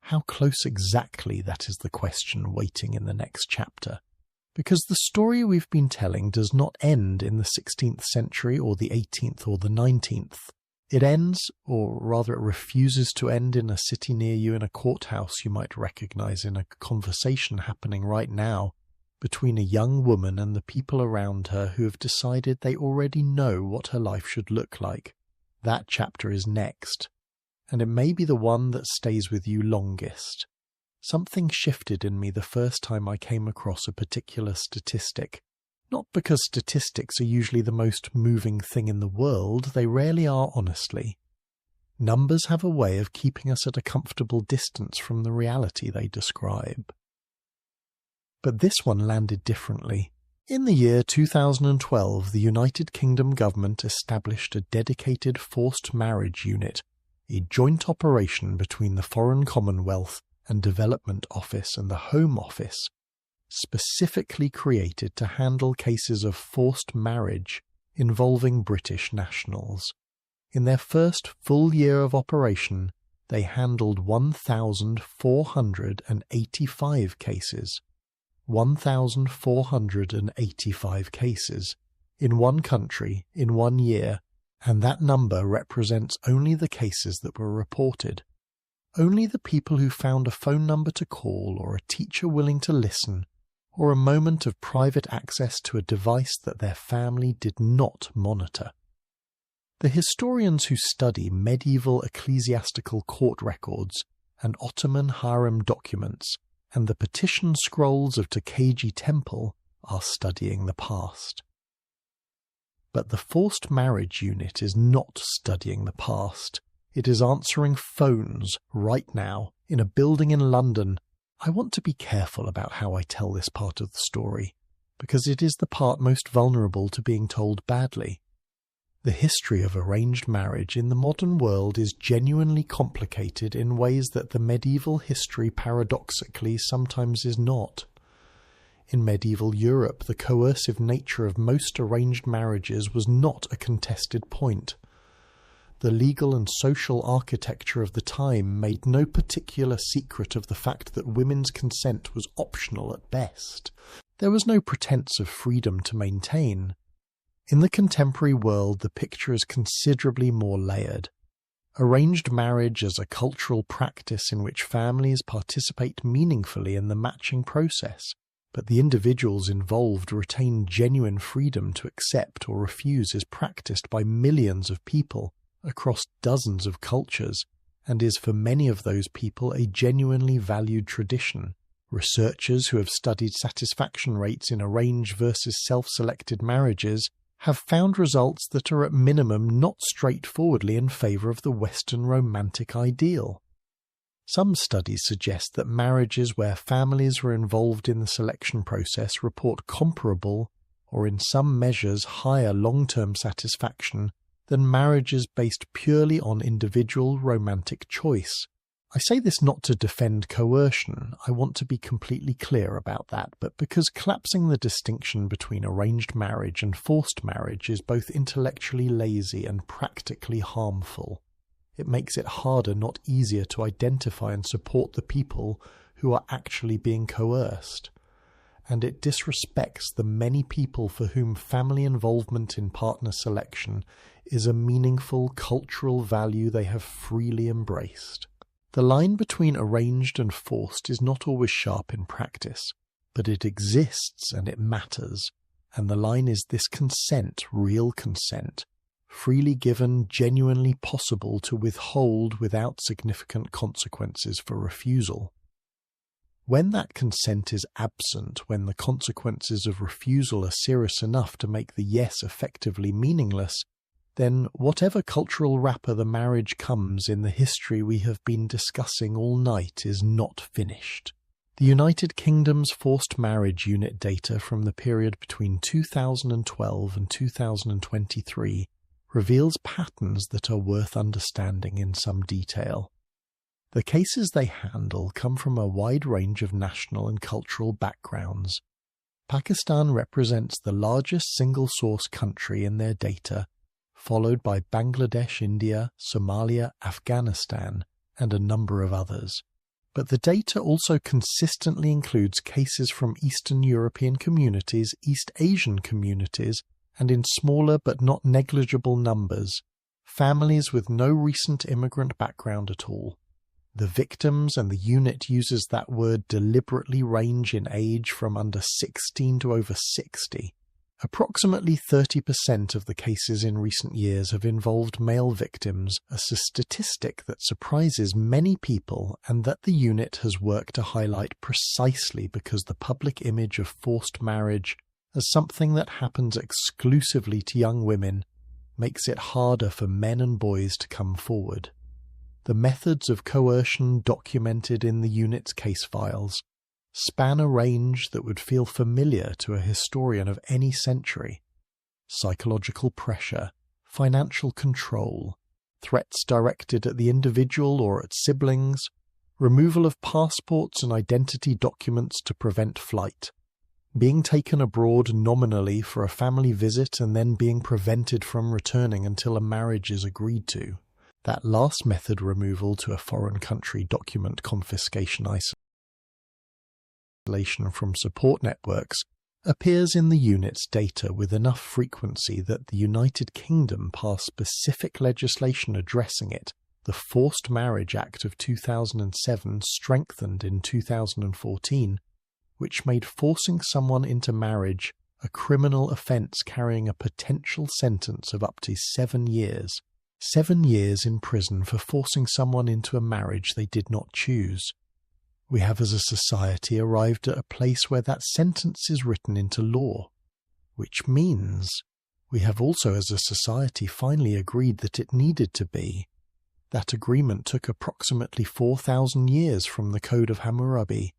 S1: How close exactly, that is the question waiting in the next chapter. Because the story we've been telling does not end in the 16th century or the 18th or the 19th. It ends, or rather it refuses to end, in a city near you, in a courthouse you might recognize, in a conversation happening right now between a young woman and the people around her who have decided they already know what her life should look like. That chapter is next, and it may be the one that stays with you longest. Something shifted in me the first time I came across a particular statistic. Not because statistics are usually the most moving thing in the world, they rarely are, honestly. Numbers have a way of keeping us at a comfortable distance from the reality they describe. But this one landed differently. In the year 2012, the United Kingdom government established a dedicated forced marriage unit, a joint operation between the Foreign Commonwealth and Development Office and the Home Office, specifically created to handle cases of forced marriage involving British nationals. In their first full year of operation, they handled 1,485 cases. 1,485 cases in one country in 1 year, and that number represents only the cases that were reported. Only the people who found a phone number to call, or a teacher willing to listen, or a moment of private access to a device that their family did not monitor. The historians who study medieval ecclesiastical court records and Ottoman harem documents and the petition scrolls of Tokaji Temple are studying the past. But the forced marriage unit is not studying the past. It is answering phones right now in a building in London. I want to be careful about how I tell this part of the story, because it is the part most vulnerable to being told badly. The history of arranged marriage in the modern world is genuinely complicated in ways that the medieval history paradoxically sometimes is not. In medieval Europe, the coercive nature of most arranged marriages was not a contested point. The legal and social architecture of the time made no particular secret of the fact that women's consent was optional at best. There was no pretense of freedom to maintain. In the contemporary world, the picture is considerably more layered. Arranged marriage as a cultural practice in which families participate meaningfully in the matching process, but the individuals involved retain genuine freedom to accept or refuse, is practiced by millions of people across dozens of cultures, and is for many of those people a genuinely valued tradition. Researchers who have studied satisfaction rates in arranged versus self-selected marriages have found results that are at minimum not straightforwardly in favour of the Western romantic ideal. Some studies suggest that marriages where families were involved in the selection process report comparable, or in some measures higher long-term satisfaction than marriages based purely on individual romantic choice. I say this not to defend coercion, I want to be completely clear about that, but because collapsing the distinction between arranged marriage and forced marriage is both intellectually lazy and practically harmful. It makes it harder, not easier, to identify and support the people who are actually being coerced. And it disrespects the many people for whom family involvement in partner selection is a meaningful cultural value they have freely embraced. The line between arranged and forced is not always sharp in practice, but it exists and it matters, and the line is this consent, real consent, freely given, genuinely possible to withhold without significant consequences for refusal. When that consent is absent, when the consequences of refusal are serious enough to make the yes effectively meaningless, then whatever cultural wrapper the marriage comes in the history we have been discussing all night is not finished. The United Kingdom's forced marriage unit data from the period between 2012 and 2023 reveals patterns that are worth understanding in some detail. The cases they handle come from a wide range of national and cultural backgrounds. Pakistan represents the largest single-source country in their data, followed by Bangladesh, India, Somalia, Afghanistan, and a number of others. But the data also consistently includes cases from Eastern European communities, East Asian communities, and in smaller but not negligible numbers, families with no recent immigrant background at all. The victims, and the unit uses that word deliberately, range in age from under 16 to over 60. Approximately 30% of the cases in recent years have involved male victims, a statistic that surprises many people and that the unit has worked to highlight precisely because the public image of forced marriage as something that happens exclusively to young women makes it harder for men and boys to come forward. The methods of coercion documented in the unit's case files span a range that would feel familiar to a historian of any century. Psychological pressure, financial control, threats directed at the individual or at siblings, removal of passports and identity documents to prevent flight, being taken abroad nominally for a family visit and then being prevented from returning until a marriage is agreed to. That last method, removal to a foreign country, document confiscation, isolation from support networks, appears in the unit's data with enough frequency that the United Kingdom passed specific legislation addressing it. The Forced Marriage Act of 2007, strengthened in 2014, which made forcing someone into marriage a criminal offence carrying a potential sentence of up to 7 years. 7 years in prison for forcing someone into a marriage they did not choose. We have as a society arrived at a place where that sentence is written into law, which means we have also as a society finally agreed that it needed to be. That agreement took approximately 4,000 years from the Code of Hammurabi,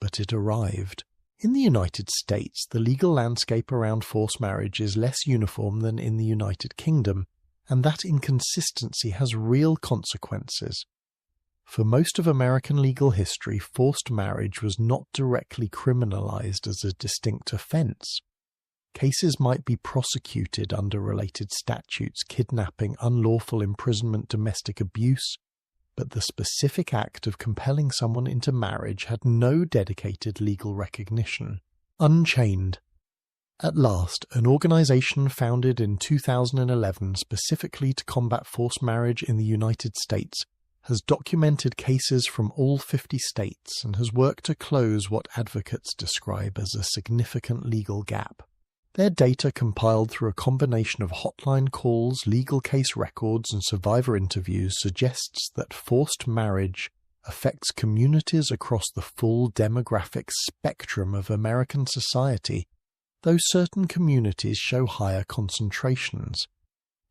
S1: but it arrived. In the United States, the legal landscape around forced marriage is less uniform than in the United Kingdom, and that inconsistency has real consequences. For most of American legal history, forced marriage was not directly criminalized as a distinct offense. Cases might be prosecuted under related statutes, kidnapping, unlawful imprisonment, domestic abuse, but the specific act of compelling someone into marriage had no dedicated legal recognition. Unchained. At last, an organization founded in 2011 specifically to combat forced marriage in the United States has documented cases from all 50 states and has worked to close what advocates describe as a significant legal gap. Their data, compiled through a combination of hotline calls, legal case records, and survivor interviews, suggests that forced marriage affects communities across the full demographic spectrum of American society, though certain communities show higher concentrations.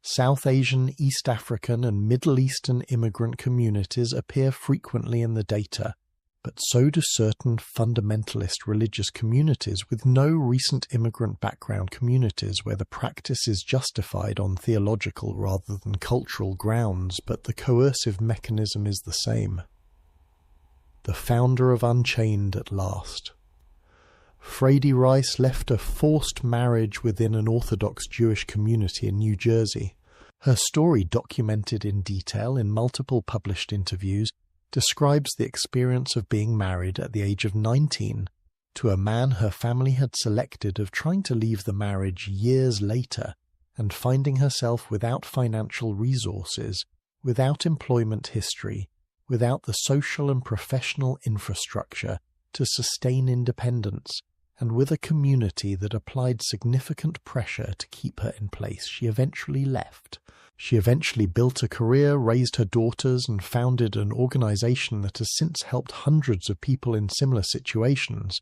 S1: South Asian, East African, and Middle Eastern immigrant communities appear frequently in the data, but so do certain fundamentalist religious communities with no recent immigrant background communities where the practice is justified on theological rather than cultural grounds, but the coercive mechanism is the same. The founder of Unchained at last. Frady Rice left a forced marriage within an Orthodox Jewish community in New Jersey. Her story, documented in detail in multiple published interviews, describes the experience of being married at the age of 19 to a man her family had selected, of trying to leave the marriage years later and finding herself without financial resources, without employment history, without the social and professional infrastructure to sustain independence, and with a community that applied significant pressure to keep her in place. She eventually left. She eventually built a career, raised her daughters, and founded an organization that has since helped hundreds of people in similar situations.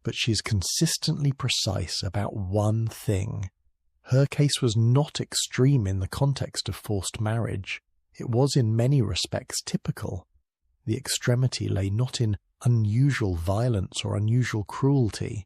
S1: But she's consistently precise about one thing. Her case was not extreme in the context of forced marriage. It was in many respects typical. The extremity lay not in unusual violence or unusual cruelty.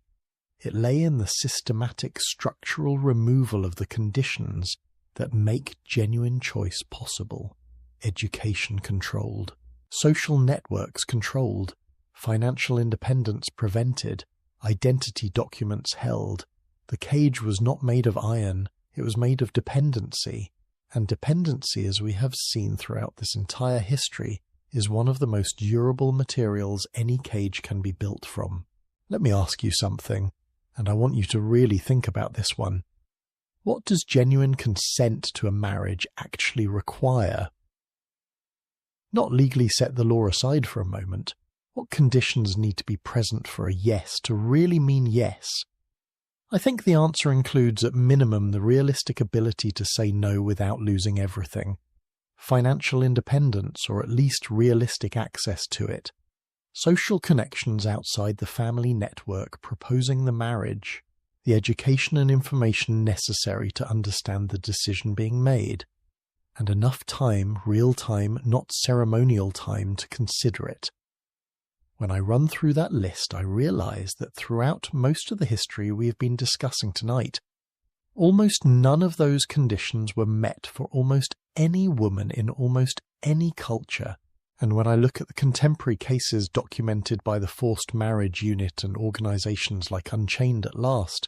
S1: It lay in the systematic structural removal of the conditions that make genuine choice possible. Education controlled, social networks controlled, financial independence prevented, identity documents held. The cage was not made of iron, it was made of dependency, and dependency, as we have seen throughout this entire history, is one of the most durable materials any cage can be built from. Let me ask you something, and I want you to really think about this one. What does genuine consent to a marriage actually require? Not legally set the law aside for a moment. What conditions need to be present for a yes to really mean yes? I think the answer includes at minimum the realistic ability to say no without losing everything, financial independence or at least realistic access to it, social connections outside the family network proposing the marriage, the education and information necessary to understand the decision being made, and enough time, real time, not ceremonial time, to consider it. When I run through that list, I realize that throughout most of the history we have been discussing tonight, almost none of those conditions were met for almost any woman in almost any culture. And when I look at the contemporary cases documented by the Forced Marriage Unit and organizations like Unchained at last,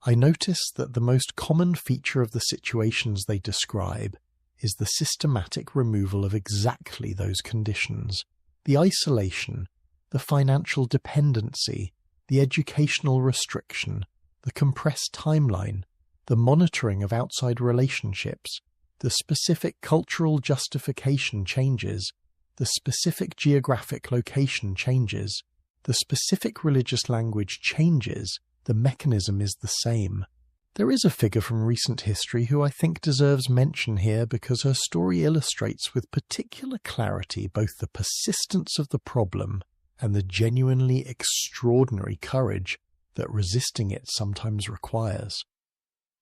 S1: I notice that the most common feature of the situations they describe is the systematic removal of exactly those conditions. The isolation, the financial dependency, the educational restriction, the compressed timeline, the monitoring of outside relationships, the specific cultural justification changes, the specific geographic location changes, the specific religious language changes, the mechanism is the same. There is a figure from recent history who I think deserves mention here because her story illustrates with particular clarity both the persistence of the problem and the genuinely extraordinary courage that resisting it sometimes requires.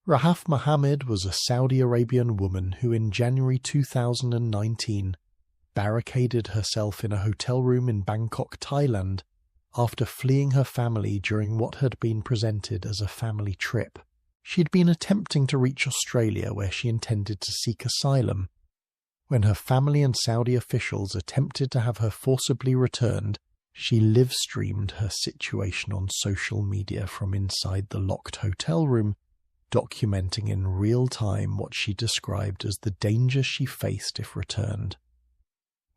S1: Rahaf Mohammed was a Saudi Arabian woman who in January 2019 barricaded herself in a hotel room in Bangkok, Thailand, after fleeing her family during what had been presented as a family trip. She had been attempting to reach Australia, where she intended to seek asylum. When her family and Saudi officials attempted to have her forcibly returned, she live-streamed her situation on social media from inside the locked hotel room, documenting in real time what she described as the danger she faced if returned.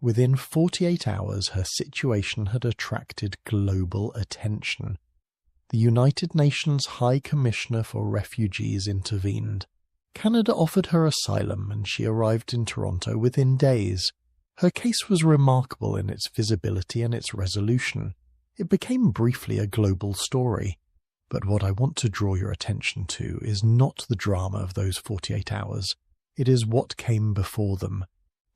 S1: Within 48 hours, her situation had attracted global attention. The United Nations High Commissioner for Refugees intervened. Canada offered her asylum, and she arrived in Toronto within days. Her case was remarkable in its visibility and its resolution. It became briefly a global story. But what I want to draw your attention to is not the drama of those 48 hours. It is what came before them.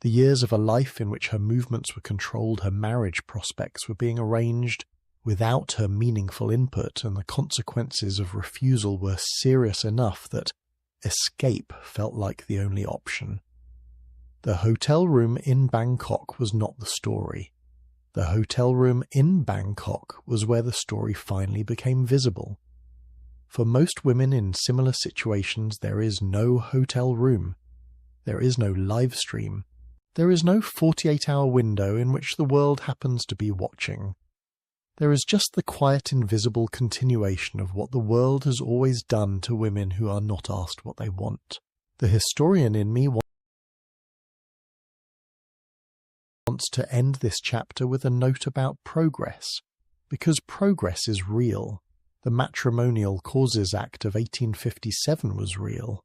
S1: The years of a life in which her movements were controlled, her marriage prospects were being arranged without her meaningful input, and the consequences of refusal were serious enough that escape felt like the only option. The hotel room in Bangkok was not the story. The hotel room in Bangkok was where the story finally became visible. For most women in similar situations, there is no hotel room. There is no live stream. There is no 48-hour window in which the world happens to be watching. There is just the quiet, invisible continuation of what the world has always done to women who are not asked what they want. The historian in me wants to end this chapter with a note about progress, because progress is real. The Matrimonial Causes Act of 1857 was real.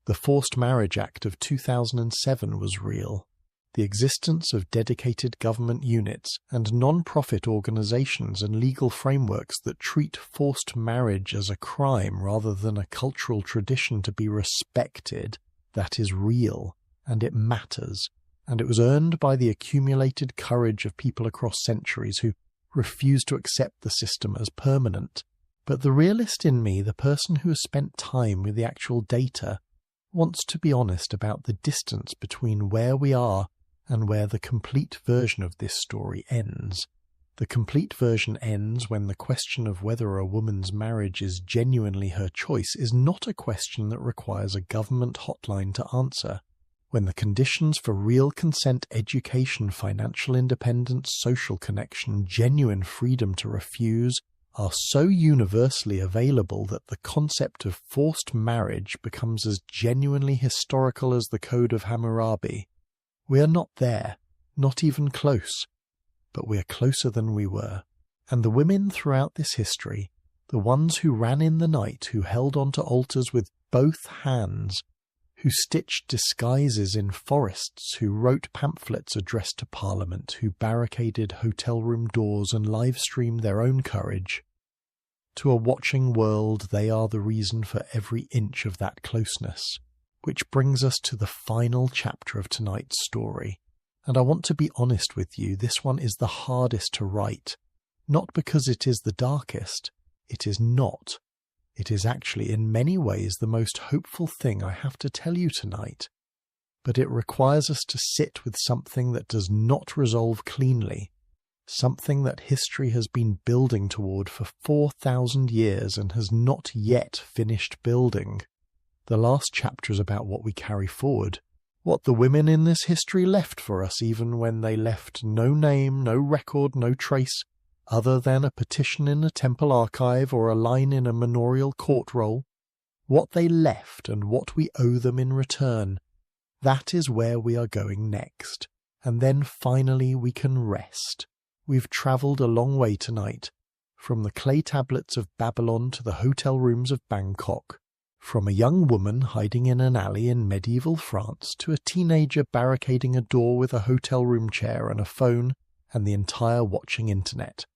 S1: The Forced Marriage Act of 2007 was real. The existence of dedicated government units and non-profit organizations and legal frameworks that treat forced marriage as a crime rather than a cultural tradition to be respected, that is real, and it matters, and it was earned by the accumulated courage of people across centuries who refused to accept the system as permanent. But the realist in me, the person who has spent time with the actual data, wants to be honest about the distance between where we are and where the complete version of this story ends. The complete version ends when the question of whether a woman's marriage is genuinely her choice is not a question that requires a government hotline to answer. When the conditions for real consent, education, financial independence, social connection, genuine freedom to refuse are so universally available that the concept of forced marriage becomes as genuinely historical as the Code of Hammurabi. We are not there, not even close, but we are closer than we were. And the women throughout this history, the ones who ran in the night, who held onto altars with both hands, who stitched disguises in forests, who wrote pamphlets addressed to Parliament, who barricaded hotel room doors and live-streamed their own courage, to a watching world, they are the reason for every inch of that closeness. Which brings us to the final chapter of tonight's story. And I want to be honest with you, this one is the hardest to write. Not because it is the darkest. It is not. It is actually in many ways the most hopeful thing I have to tell you tonight. But it requires us to sit with something that does not resolve cleanly. Something that history has been building toward for 4,000 years and has not yet finished building. The last chapter is about what we carry forward, what the women in this history left for us even when they left no name, no record, no trace, other than a petition in a temple archive or a line in a manorial court roll. What they left and what we owe them in return. That is where we are going next. And then finally we can rest. We've travelled a long way tonight, from the clay tablets of Babylon to the hotel rooms of Bangkok. From a young woman hiding in an alley in medieval France to a teenager barricading a door with a hotel room chair and a phone and the entire watching internet.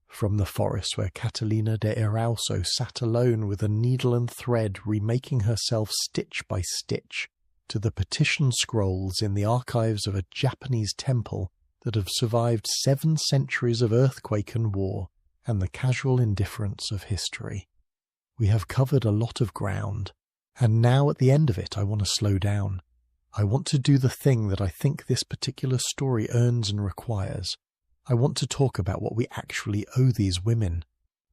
S1: From the forest where Catalina de Erauso sat alone with a needle and thread remaking herself stitch by stitch to the petition scrolls in the archives of a Japanese temple that have survived 7 centuries of earthquake and war and the casual indifference of history. We have covered a lot of ground, and now at the end of it I want to slow down. I want to do the thing that I think this particular story earns and requires. I want to talk about what we actually owe these women.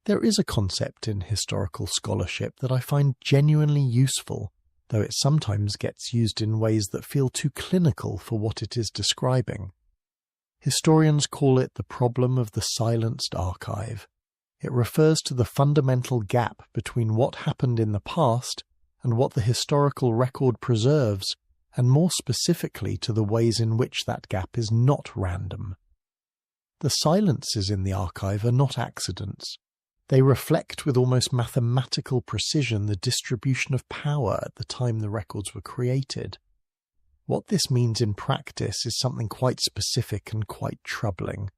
S1: There is a concept in historical scholarship that I find genuinely useful, though it sometimes gets used in ways that feel too clinical for what it is describing. Historians call it the problem of the silenced archive. It refers to the fundamental gap between what happened in the past and what the historical record preserves, and more specifically to the ways in which that gap is not random. The silences in the archive are not accidents. They reflect with almost mathematical precision the distribution of power at the time the records were created. What this means in practice is something quite specific and quite troubling.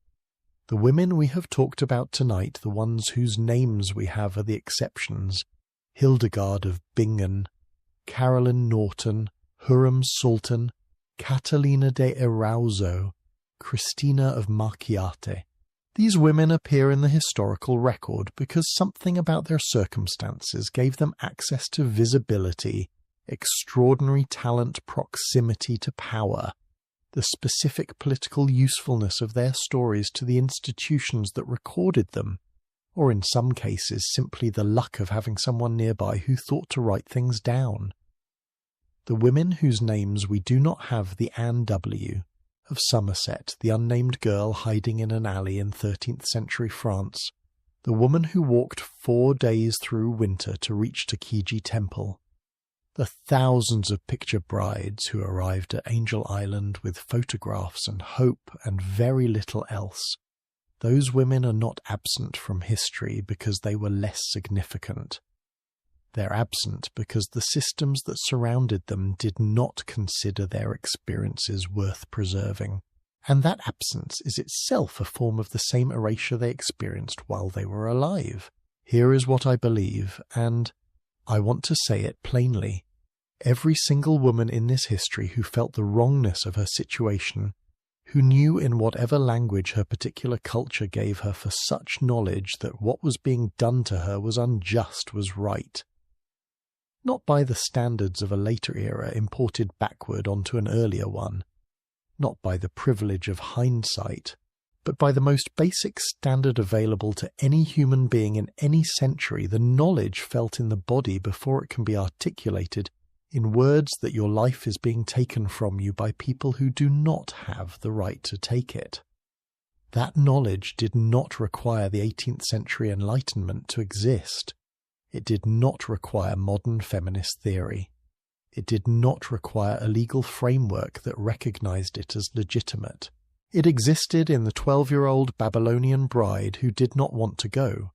S1: The women we have talked about tonight, the ones whose names we have are the exceptions, Hildegard of Bingen, Caroline Norton, Hurrem Sultan, Catalina de Erauso, Cristina of Marchiate. These women appear in the historical record because something about their circumstances gave them access to visibility, extraordinary talent, proximity to power, the specific political usefulness of their stories to the institutions that recorded them, or in some cases simply the luck of having someone nearby who thought to write things down. The women whose names we do not have, the Anne W. of Somerset, the unnamed girl hiding in an alley in 13th century France, the woman who walked 4 days through winter to reach Takiji Temple, the thousands of picture brides who arrived at Angel Island with photographs and hope and very little else. Those women are not absent from history because they were less significant. They're absent because the systems that surrounded them did not consider their experiences worth preserving. And that absence is itself a form of the same erasure they experienced while they were alive. Here is what I believe, and I want to say it plainly. Every single woman in this history who felt the wrongness of her situation, who knew in whatever language her particular culture gave her for such knowledge that what was being done to her was unjust, was right. Not by the standards of a later era imported backward onto an earlier one, not by the privilege of hindsight, but by the most basic standard available to any human being in any century, the knowledge felt in the body before it can be articulated in words that your life is being taken from you by people who do not have the right to take it. That knowledge did not require the 18th century Enlightenment to exist. It did not require modern feminist theory. It did not require a legal framework that recognized it as legitimate. It existed in the 12-year-old Babylonian bride who did not want to go.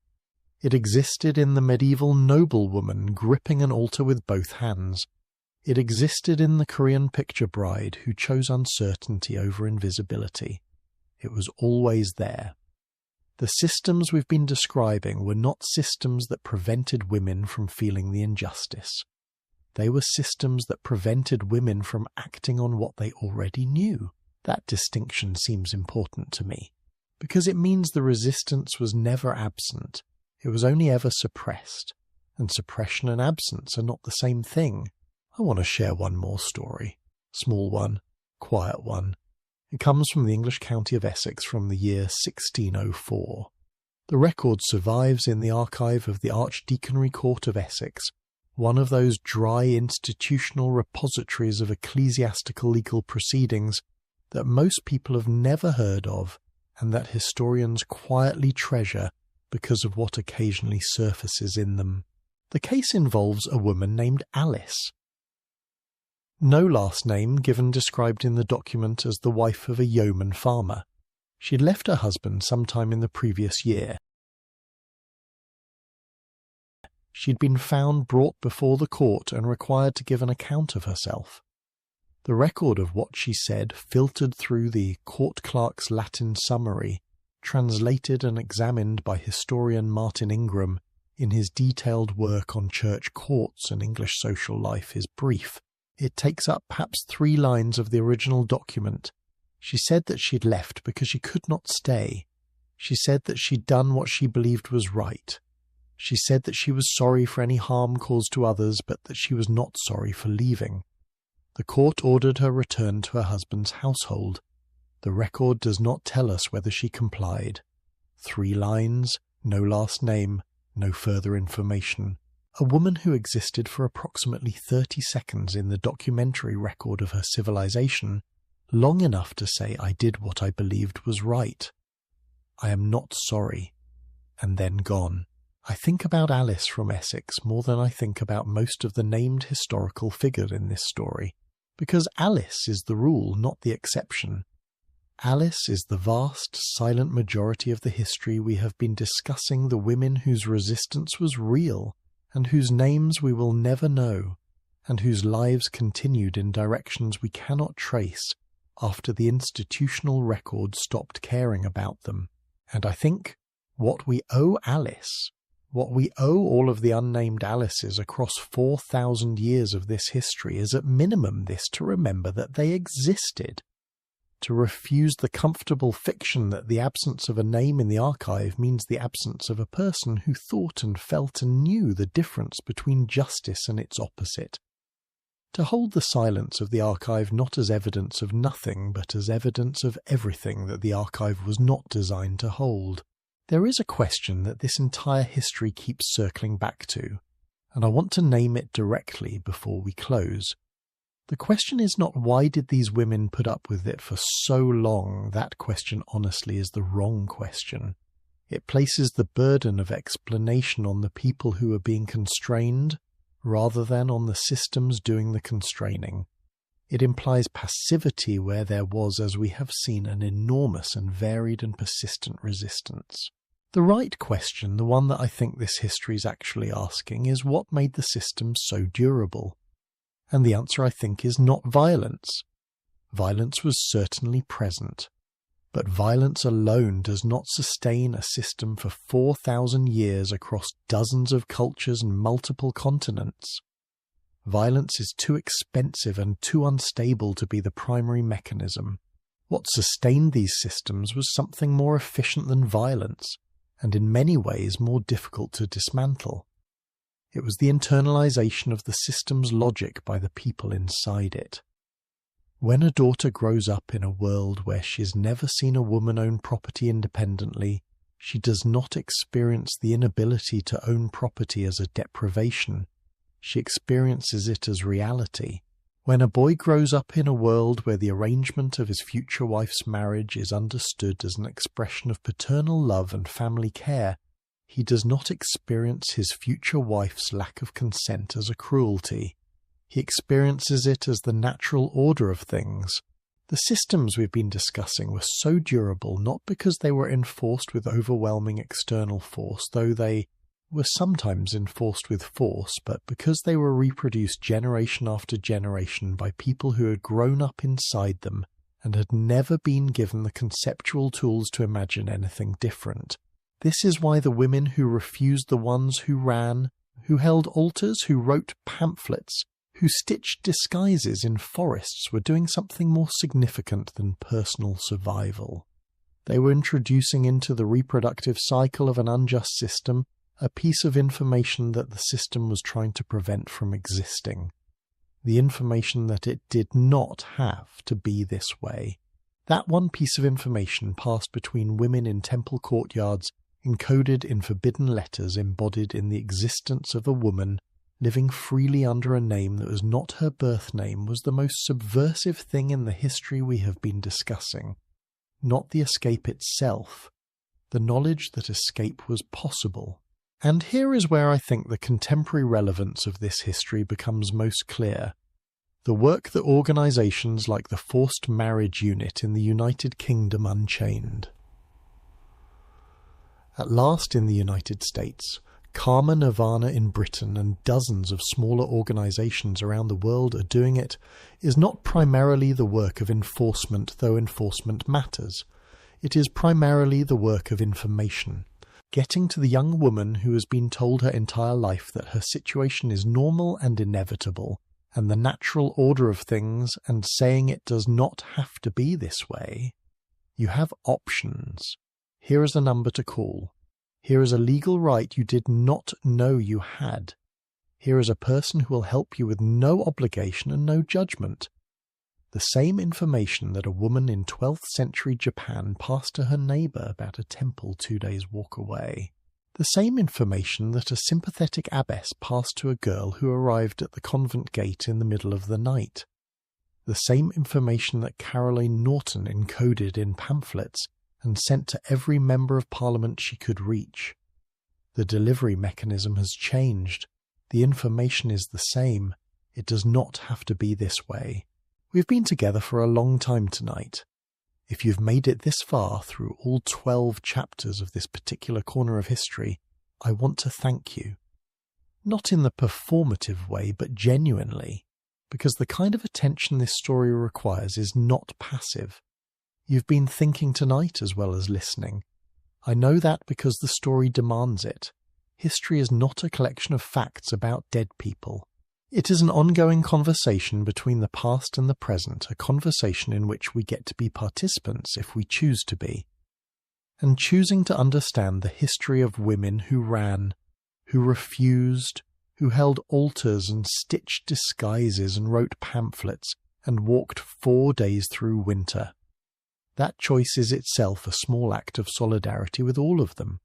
S1: It existed in the medieval noblewoman gripping an altar with both hands. It existed in the Korean picture bride who chose uncertainty over invisibility. It was always there. The systems we've been describing were not systems that prevented women from feeling the injustice. They were systems that prevented women from acting on what they already knew. That distinction seems important to me, because it means the resistance was never absent. It was only ever suppressed, and suppression and absence are not the same thing. I want to share one more story. Small one, quiet one. It comes from the English county of Essex from the year 1604. The record survives in the archive of the Archdeaconry Court of Essex, one of those dry institutional repositories of ecclesiastical legal proceedings that most people have never heard of and that historians quietly treasure because of what occasionally surfaces in them. The case involves a woman named Alice. No last name given described in the document as the wife of a yeoman farmer. She had left her husband sometime in the previous year. She'd been found brought before the court and required to give an account of herself. The record of what she said filtered through the court clerk's Latin summary, translated and examined by historian Martin Ingram in his detailed work on church courts and English social life, is brief. It takes up perhaps 3 lines of the original document. She said that she'd left because she could not stay. She said that she'd done what she believed was right. She said that she was sorry for any harm caused to others, but that she was not sorry for leaving. The court ordered her returned to her husband's household. The record does not tell us whether she complied. 3 lines, no last name, no further information. A woman who existed for approximately 30 seconds in the documentary record of her civilization, long enough to say I did what I believed was right. I am not sorry. And then gone. I think about Alice from Essex more than I think about most of the named historical figures in this story, because Alice is the rule, not the exception. Alice is the vast, silent majority of the history we have been discussing, the women whose resistance was real, and whose names we will never know, and whose lives continued in directions we cannot trace after the institutional record stopped caring about them. And I think what we owe Alice What we owe all of the unnamed Alices across 4,000 years of this history is at minimum this: to remember that they existed, to refuse the comfortable fiction that the absence of a name in the archive means the absence of a person who thought and felt and knew the difference between justice and its opposite, to hold the silence of the archive not as evidence of nothing, but as evidence of everything that the archive was not designed to hold. There is a question that this entire history keeps circling back to, and I want to name it directly before we close. The question is not why did these women put up with it for so long. That question honestly is the wrong question. It places the burden of explanation on the people who are being constrained, rather than on the systems doing the constraining. It implies passivity where there was, as we have seen, an enormous and varied and persistent resistance. The right question, the one that I think this history is actually asking, is what made the system so durable? And the answer, I think, is not violence. Violence was certainly present, but violence alone does not sustain a system for 4,000 years across dozens of cultures and multiple continents. Violence is too expensive and too unstable to be the primary mechanism. What sustained these systems was something more efficient than violence, and in many ways more difficult to dismantle. It was the internalization of the system's logic by the people inside it. When a daughter grows up in a world where she's never seen a woman own property independently, she does not experience the inability to own property as a deprivation. She experiences it as reality. When a boy grows up in a world where the arrangement of his future wife's marriage is understood as an expression of paternal love and family care, he does not experience his future wife's lack of consent as a cruelty. He experiences it as the natural order of things. The systems we've been discussing were so durable not because they were enforced with overwhelming external force, though they were sometimes enforced with force, but because they were reproduced generation after generation by people who had grown up inside them and had never been given the conceptual tools to imagine anything different. This is why the women who refused the ones who ran, who held altars, who wrote pamphlets, who stitched disguises in forests were doing something more significant than personal survival. They were introducing into the reproductive cycle of an unjust system a piece of information that the system was trying to prevent from existing. The information that it did not have to be this way. That one piece of information passed between women in temple courtyards, encoded in forbidden letters embodied in the existence of a woman living freely under a name that was not her birth name, was the most subversive thing in the history we have been discussing. Not the escape itself, the knowledge that escape was possible. And here is where I think the contemporary relevance of this history becomes most clear. The work that organisations like the Forced Marriage Unit in the United Kingdom unchained. At last in the United States, Karma Nirvana in Britain and dozens of smaller organisations around the world are doing it, is not primarily the work of enforcement, though enforcement matters. It is primarily the work of information. Getting to the young woman who has been told her entire life that her situation is normal and inevitable, and the natural order of things, and saying it does not have to be this way. You have options. Here is a number to call. Here is a legal right you did not know you had. Here is a person who will help you with no obligation and no judgment. The same information that a woman in 12th century Japan passed to her neighbour about a temple 2 days' walk away. The same information that a sympathetic abbess passed to a girl who arrived at the convent gate in the middle of the night. The same information that Caroline Norton encoded in pamphlets and sent to every member of Parliament she could reach. The delivery mechanism has changed. The information is the same. It does not have to be this way. We've been together for a long time tonight. If you've made it this far through all 12 chapters of this particular corner of history, I want to thank you. Not in the performative way, but genuinely, because the kind of attention this story requires is not passive. You've been thinking tonight as well as listening. I know that because the story demands it. history is not a collection of facts about dead people. It is an ongoing conversation between the past and the present, a conversation in which we get to be participants if we choose to be. And choosing to understand the history of women who ran, who refused, who held altars and stitched disguises and wrote pamphlets and walked 4 days through winter. That choice is itself a small act of solidarity with all of them.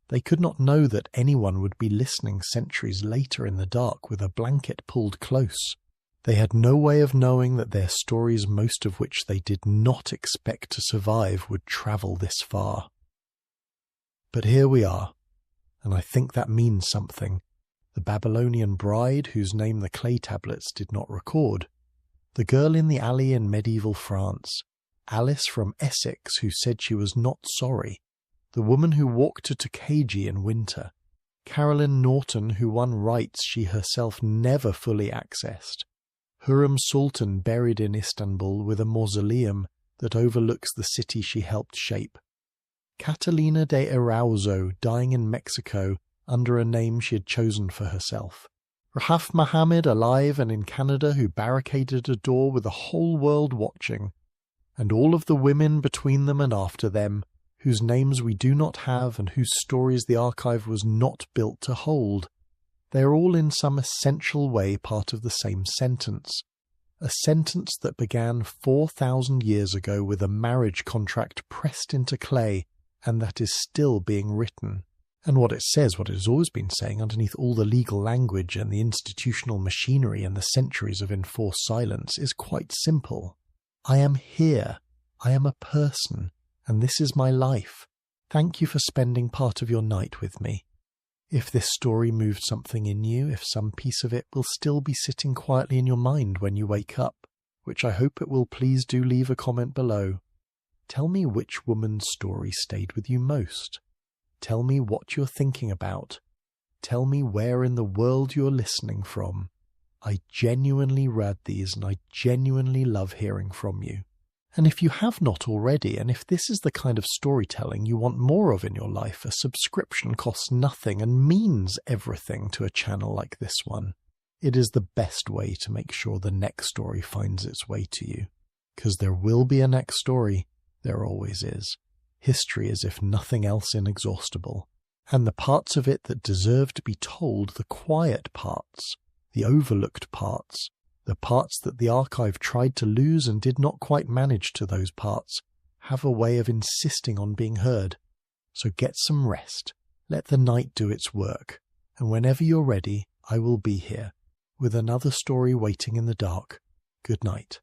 S1: They could not know that anyone would be listening centuries later in the dark with a blanket pulled close. They had no way of knowing that their stories, most of which they did not expect to survive, would travel this far. But here we are, and I think that means something. The Babylonian bride whose name the clay tablets did not record. The girl in the alley in medieval France. Alice from Essex who said she was not sorry. The woman who walked to Tokaji in winter. Caroline Norton who won rights she herself never fully accessed. Hurrem Sultan buried in Istanbul with a mausoleum that overlooks the city she helped shape. Catalina de Arauzo dying in Mexico under a name she had chosen for herself. Rahaf Mohammed alive and in Canada who barricaded a door with the whole world watching. And all of the women between them and after them, whose names we do not have and whose stories the archive was not built to hold. They are all in some essential way part of the same sentence. A sentence that began 4,000 years ago with a marriage contract pressed into clay, and that is still being written. And what it says, what it has always been saying underneath all the legal language and the institutional machinery and the centuries of enforced silence, is quite simple. I am here. I am a person. And this is my life. Thank you for spending part of your night with me. If this story moved something in you, if some piece of it will still be sitting quietly in your mind when you wake up, which I hope it will, please do leave a comment below. Tell me which woman's story stayed with you most. Tell me what you're thinking about. Tell me where in the world you're listening from. I genuinely read these and I genuinely love hearing from you. And if you have not already, and if this is the kind of storytelling you want more of in your life, a subscription costs nothing and means everything to a channel like this one. It is the best way to make sure the next story finds its way to you. Because there will be a next story. There always is. History is, if nothing else, inexhaustible. And the parts of it that deserve to be told, the quiet parts, the overlooked parts, the parts that the archive tried to lose and did not quite manage to those parts, have a way of insisting on being heard. So get some rest, let the night do its work, and whenever you're ready, I will be here, with another story waiting in the dark. Good night.